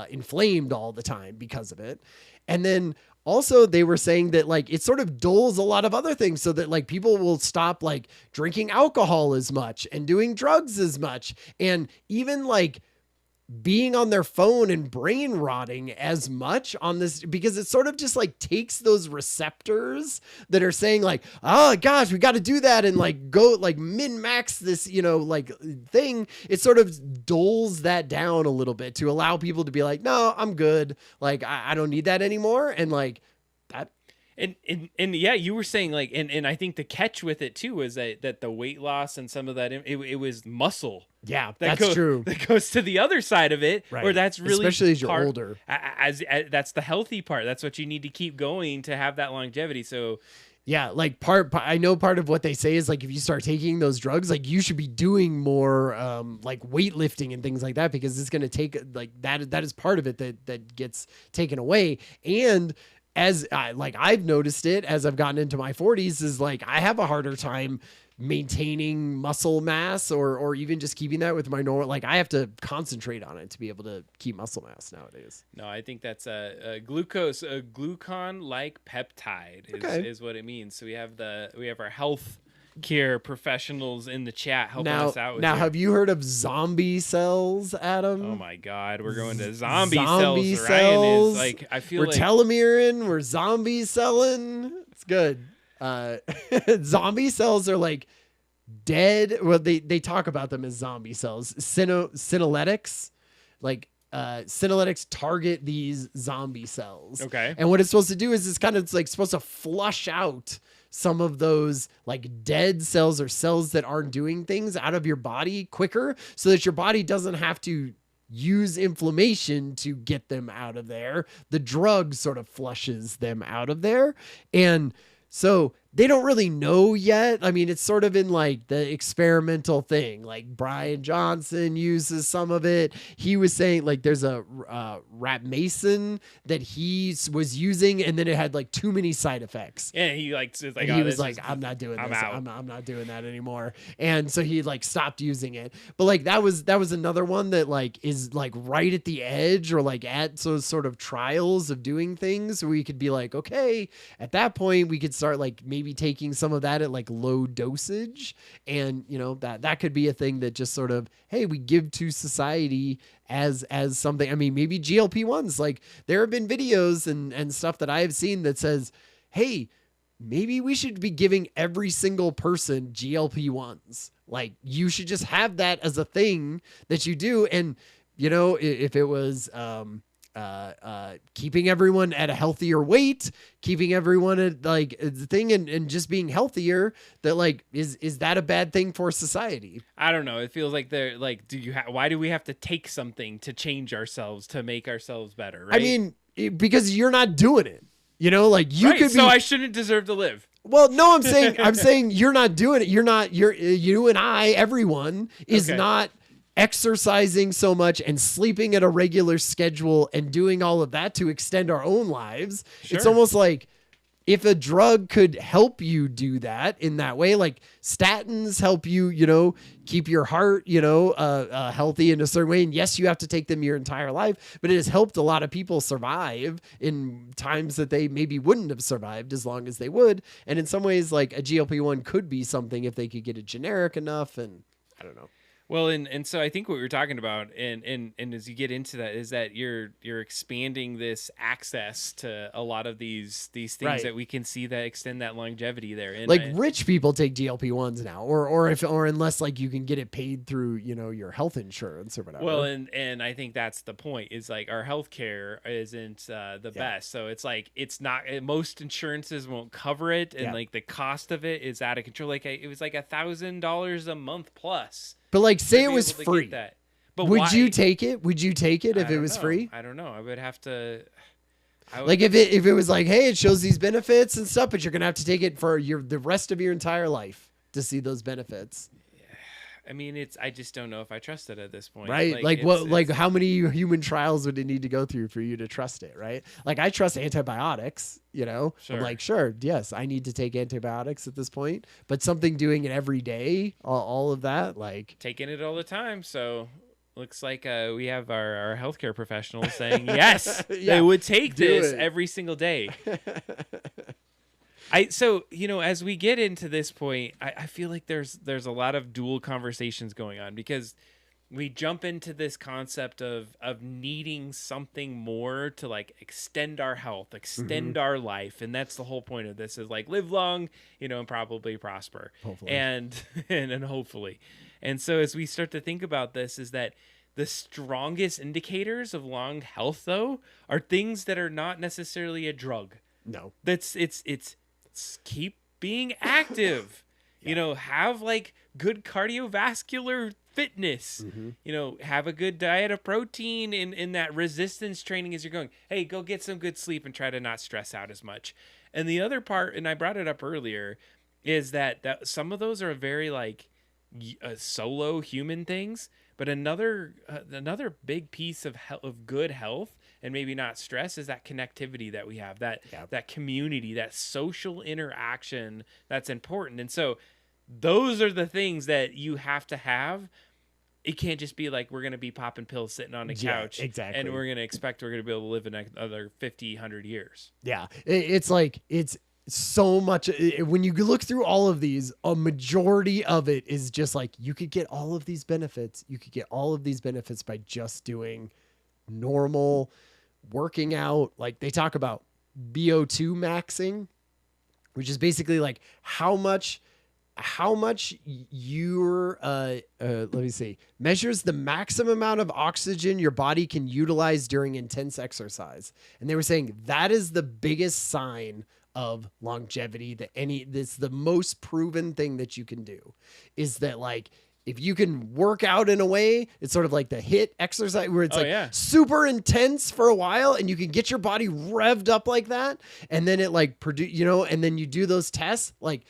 inflamed all the time because of it. And then also they were saying that, like, it sort of dulls a lot of other things, so that, like, people will stop, like, drinking alcohol as much and doing drugs as much. And even, like, being on their phone and brain rotting as much on this, because it sort of just, like, takes those receptors that are saying, like, oh gosh, we got to do that, and, like, go, like, min-max this, like, thing. It sort of dulls that down a little bit to allow people to be like, no, I'm good. Like, I don't need that anymore. And, like, that. And yeah, you were saying, like, and I think the catch with it too was that the weight loss and some of that, it was muscle. Yeah, that's true. That goes to the other side of it, right. Where that's really, especially as you're older. As that's the healthy part. That's what you need to keep going to have that longevity. So yeah, like I know part of what they say is, like, if you start taking those drugs, like, you should be doing more like weightlifting and things like that, because it's going to take, like, that is part of it that gets taken away. And as I've noticed it as I've gotten into my 40s, is like, I have a harder time maintaining muscle mass or even just keeping that with my normal, like, I have to concentrate on it to be able to keep muscle mass nowadays. No, I think that's a glucon-like peptide is what it means. So we have our health care professionals in the chat helping us out with now have you heard of zombie cells, Adam? Oh my god, we're going to zombie cells. Ryan is like, I feel we're like telomereing, we're zombie selling. It's good. Zombie cells are like dead. Well, they talk about them as zombie cells. Synoletics, like, synoletics target these zombie cells. Okay. And what it's supposed to do is it's kind of, like, supposed to flush out some of those, like, dead cells or cells that aren't doing things out of your body quicker, so that your body doesn't have to use inflammation to get them out of there. The drug sort of flushes them out of there. And so they don't really know yet. I mean, it's sort of in, like, the experimental thing. Like, Brian Johnson uses some of it. He was saying, like, there's a rat mason that he was using, and then it had, like, too many side effects. Yeah, he like he was like, I'm not doing this. I'm not doing that anymore. And so he, like, stopped using it. But, like, that was another one that, like, is, like, right at the edge, or, like, at those sort of trials of doing things where we could be like, okay, at that point we could start, like, maybe taking some of that at, like, low dosage. And, that could be a thing that just sort of, hey, we give to society as something. I mean, maybe GLP-1s, like, there have been videos and stuff that I have seen that says, hey, maybe we should be giving every single person GLP-1s. Like, you should just have that as a thing that you do. And, you know, if it was keeping everyone at a healthier weight, keeping everyone at like the thing, and just being healthier, that like, is that a bad thing for society? I don't know. It feels like they're like, why do we have to take something to change ourselves, to make ourselves better? Right? I mean, because you're not doing it. You know, like you right, could be. So I shouldn't deserve to live. Well, no, I'm saying you're not doing it. You and I, everyone is not exercising so much and sleeping at a regular schedule and doing all of that to extend our own lives. Sure. It's almost like, if a drug could help you do that in that way, like statins help you, you know, keep your heart, you know, healthy in a certain way. And yes, you have to take them your entire life, but it has helped a lot of people survive in times that they maybe wouldn't have survived as long as they would. And in some ways, like a GLP-1 could be something if they could get it generic enough. And I don't know. Well, and so I think what we were talking about, and as you get into that, is that you're expanding this access to a lot of these things right. that we can see that extend that longevity there. And like rich people take GLP-1s now, or unless like you can get it paid through, you know, your health insurance or whatever. Well, and I think that's the point, is like our healthcare isn't the best. So it's like, it's not, most insurances won't cover it, and like the cost of it is out of control. Like it was like $1,000 a month plus. But like, say it was free. But would why? you take it? Would you take it if it was free? I don't know. I would have to. Like if it was like, hey, it shows these benefits and stuff, but you're gonna have to take it for the rest of your entire life to see those benefits. I mean, I just don't know if I trust it at this point. Right? Like how many human trials would it need to go through for you to trust it? Right? Like I trust antibiotics. You know, sure. I'm like, sure, yes, I need to take antibiotics at this point, but something doing it every day, all of that, like taking it all the time. So looks like we have our healthcare professionals saying yes, they would take this every single day. So, you know, as we get into this point, I feel like there's a lot of dual conversations going on, because we jump into this concept of needing something more to like extend our health, extend our life. And that's the whole point of this, is like live long, you know, and probably prosper. Hopefully. And hopefully. And so as we start to think about this, is that the strongest indicators of long health, though, are things that are not necessarily a drug. No. It's keep being active. You know, have like good cardiovascular fitness, you know, have a good diet of protein in that resistance training as you're going. Hey, go get some good sleep and try to not stress out as much. And the other part, and I brought it up earlier, is that some of those are very like solo human things, but another big piece of good health, and maybe not stress, is that connectivity that we have, that community, that social interaction that's important. And so those are the things that you have to have. It can't just be like, we're going to be popping pills sitting on a couch, exactly, and we're going to expect we're going to be able to live another 50, 100 years. Yeah. It's like, it's so much. When you look through all of these, a majority of it is just like, you could get all of these benefits. You could get all of these benefits by just doing normal working out. Like they talk about VO2 maxing, which is basically like how much your let me see, measures the maximum amount of oxygen your body can utilize during intense exercise. And they were saying that is the biggest sign of longevity, that's the most proven thing that you can do, is that like, if you can work out in a way, it's sort of like the HIIT exercise where it's super intense for a while, and you can get your body revved up like that. And then it like you know, and then you do those tests, like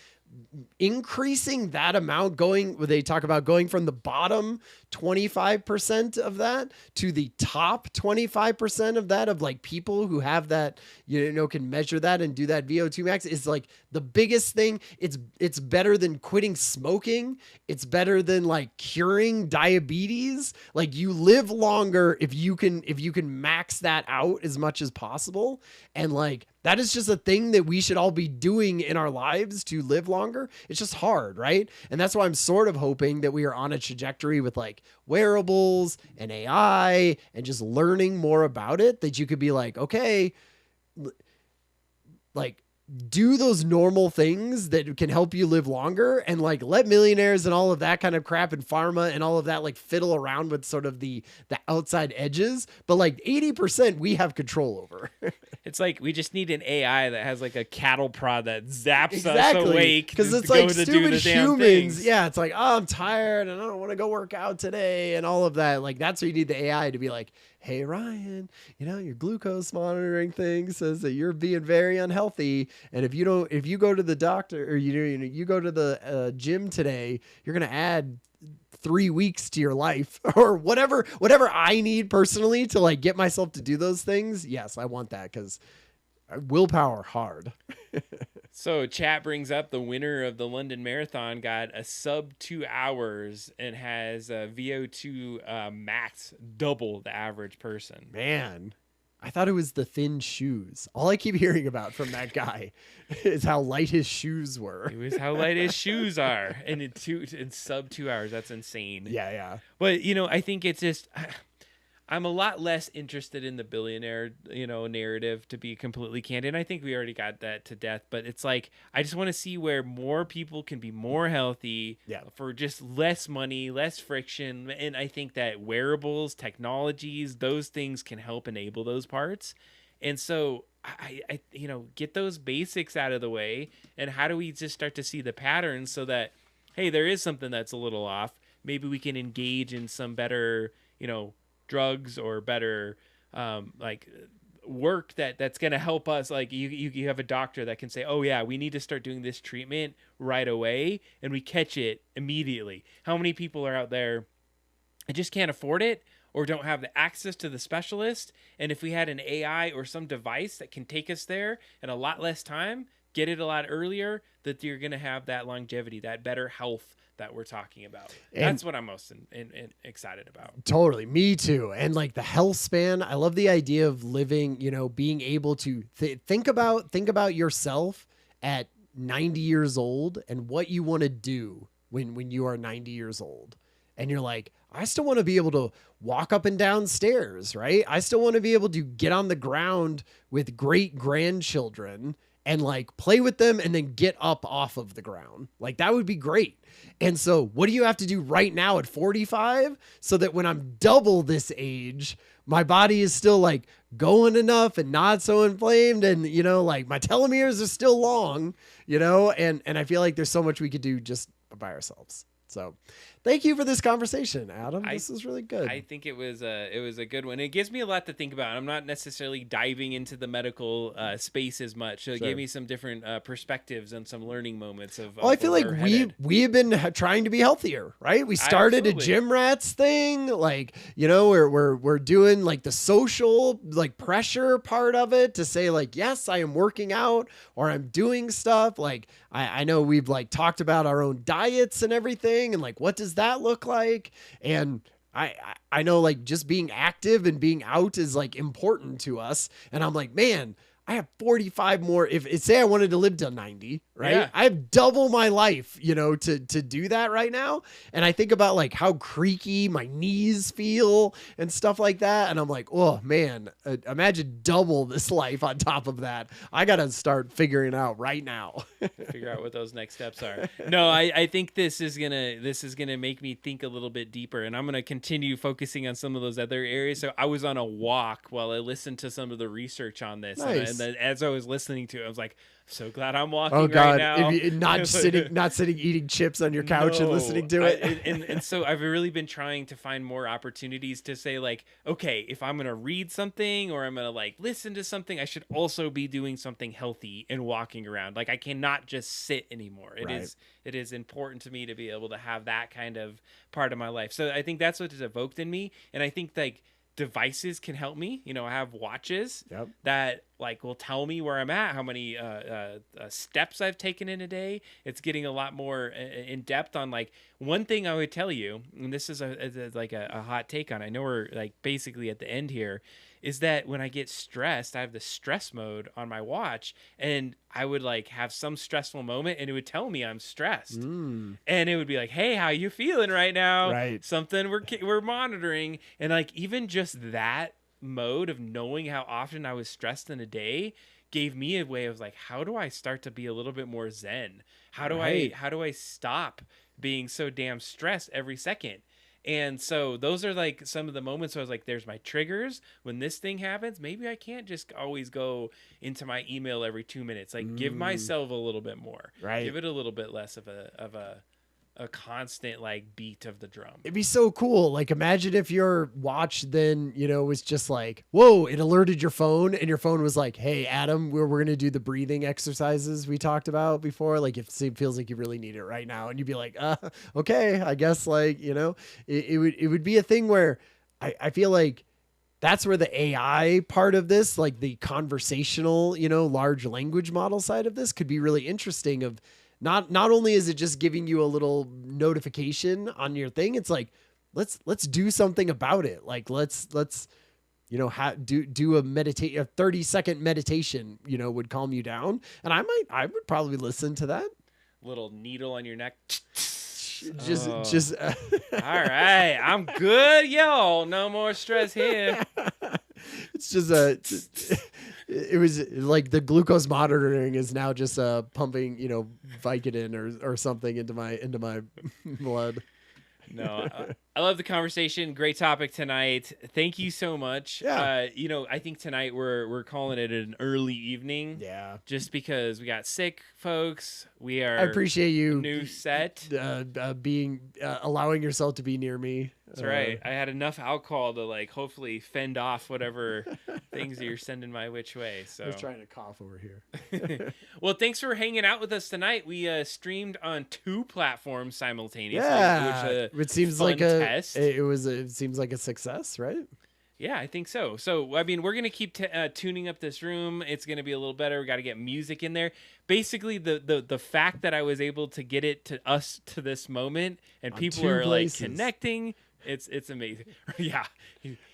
increasing that amount, they talk about going from the bottom 25% of that to the top 25% of that, of like people who have that, you know, can measure that and do that VO2 max, is like the biggest thing. It's better than quitting smoking. It's better than like curing diabetes. Like you live longer if you can max that out as much as possible. And like, that is just a thing that we should all be doing in our lives to live longer. It's just hard, right? And that's why I'm sort of hoping that we are on a trajectory with like wearables and AI and just learning more about it, that you could be like, okay, like do those normal things that can help you live longer, and like let millionaires and all of that kind of crap and pharma and all of that like fiddle around with sort of the outside edges, but like 80% we have control over. It's like we just need an AI that has like a cattle prod that zaps Exactly. us awake Because it's go like to do stupid the damn humans. things. Yeah, it's like, oh, I'm tired and I don't want to go work out today and all of that. Like that's where you need the AI to be like, hey Ryan, your glucose monitoring thing says that you're being very unhealthy, and if you go to the doctor or you go to the gym today, you're gonna add 3 weeks to your life or whatever I need personally to like get myself to do those things. Yes, I want that because willpower hard. So chat brings up the winner of the London Marathon got a sub 2 hours and has a VO2 max double the average person. Man, I thought it was the thin shoes. All I keep hearing about from that guy is how light his shoes were. It was how light his shoes are, and in sub 2 hours. That's insane. Yeah. But I think it's just I'm a lot less interested in the billionaire, narrative, to be completely candid. I think we already got that to death, but it's like I just want to see where more people can be more healthy for just less money, less friction, and I think that wearables, technologies, those things can help enable those parts. And so I get those basics out of the way, and how do we just start to see the patterns so that, hey, there is something that's a little off. Maybe we can engage in some better, drugs or better work that's going to help us. Like you have a doctor that can say, oh yeah, we need to start doing this treatment right away, and we catch it immediately. How many people are out there and just can't afford it or don't have the access to the specialist? And if we had an AI or some device that can take us there in a lot less time, get it a lot earlier, that you're going to have that longevity, that better health that we're talking about. And that's what I'm most excited about. Totally. Me too. And like the health span, I love the idea of living, being able to think about yourself at 90 years old and what you want to do when you are 90 years old. And you're like, I still want to be able to walk up and down stairs, right? I still want to be able to get on the ground with great grandchildren and like play with them and then get up off of the ground. Like that would be great. And so what do you have to do right now at 45 so that when I'm double this age, my body is still like going enough and not so inflamed, and like my telomeres are still long, and I feel like there's so much we could do just by ourselves. So thank you for this conversation, Adam. This is really good. I think it was a good one. It gives me a lot to think about. I'm not necessarily diving into the medical space as much. So it gave me some different perspectives and some learning moments of. Well, I feel like we have been trying to be healthier, right? We started a gym rats thing, like we're doing like the social like pressure part of it to say like, yes, I am working out or I'm doing stuff. Like I know we've like talked about our own diets and everything, and like what does that look like? And I know like just being active and being out is like important to us. And I'm like, man, I have 45 more. If say I wanted to live till 90, right? Yeah. I have double my life, to do that right now. And I think about like how creaky my knees feel and stuff like that. And I'm like, oh man, imagine double this life on top of that. I got to start figuring out right now. Figure out what those next steps are. No, I think this is gonna make me think a little bit deeper, and I'm gonna continue focusing on some of those other areas. So I was on a walk while I listened to some of the research on this. Nice. And then as I was listening to it, I was like, so glad I'm walking right now. If you, not sitting eating chips on your couch and listening to it. And so I've really been trying to find more opportunities to say like, okay, if I'm going to read something or I'm going to like listen to something, I should also be doing something healthy and walking around. Like I cannot just sit anymore. It is important to me to be able to have that kind of part of my life. So I think that's what is evoked in me. And I think like devices can help me. I have watches that like will tell me where I'm at, how many steps I've taken in a day. It's getting a lot more in depth on like one thing I would tell you, and this is a hot take on. I know we're like basically at the end here, is that when I get stressed, I have the stress mode on my watch, and I would like have some stressful moment and it would tell me I'm stressed. And it would be like, hey, how you feeling right now? Right. Something we're monitoring. And like, even just that mode of knowing how often I was stressed in a day gave me a way of like, how do I start to be a little bit more zen? Right. How do I stop being so damn stressed every second? And so those are like some of the moments where I was like, there's my triggers. When this thing happens, maybe I can't just always go into my email every 2 minutes. Like give myself a little bit more. Right. Give it a little bit less of a constant like beat of the drum. It'd be so cool. Like, imagine if your watch then, was just like, whoa, it alerted your phone and your phone was like, hey, Adam, we're going to do the breathing exercises we talked about before. Like, if it feels like you really need it right now. And you'd be like, okay, I guess like, it would be a thing where I feel like that's where the AI part of this, like the conversational, large language model side of this could be really interesting of, not only is it just giving you a little notification on your thing, it's like, let's do something about it. Like, let's, do a 30-second meditation, would calm you down. And I would probably listen to that. Little needle on your neck. Just, all right, I'm good, yo. No more stress here. It's just it was like the glucose monitoring is now just pumping, Vicodin or something into my blood. No, I love the conversation. Great topic tonight. Thank you so much. Yeah. I think tonight we're calling it an early evening. Yeah. Just because we got sick folks. We are. I appreciate you. New set. Being allowing yourself to be near me. That's right. I had enough alcohol to like hopefully fend off whatever things you're sending my which way. So I was trying to cough over here. Well, thanks for hanging out with us tonight. We streamed on 2 platforms simultaneously. Yeah, which it seems like test. It seems like a success, right? Yeah, I think so. So, I mean, we're going to keep tuning up this room. It's going to be a little better. We got to get music in there. Basically, the fact that I was able to get it to us to this moment and On people 2 are places. like connecting. It's amazing. Yeah.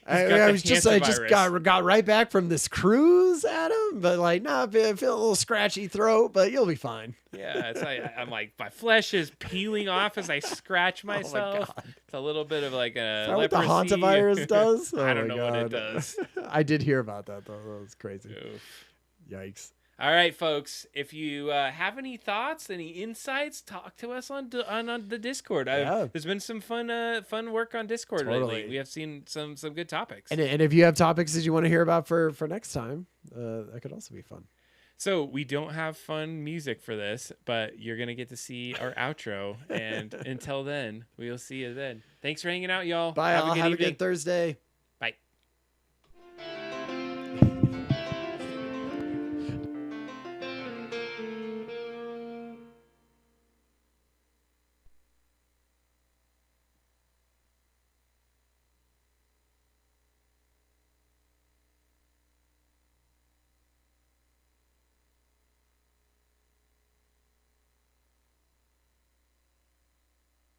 I just got right back from this cruise, Adam, but like, I feel a little scratchy throat, but you'll be fine. Yeah, it's like I'm like my flesh is peeling off as I scratch myself. It's a little bit of like a Is that what the leprosy. Hantavirus does? I don't know what it does. I did hear about that though. That was crazy. Oof. Yikes. All right, folks. If you have any thoughts, any insights, talk to us on the Discord. There's been some fun work on Discord lately. We have seen some good topics. And if you have topics that you want to hear about for next time, that could also be fun. So we don't have fun music for this, but you're gonna get to see our outro. And until then, we'll see you then. Thanks for hanging out, y'all. Bye. Have a good Thursday.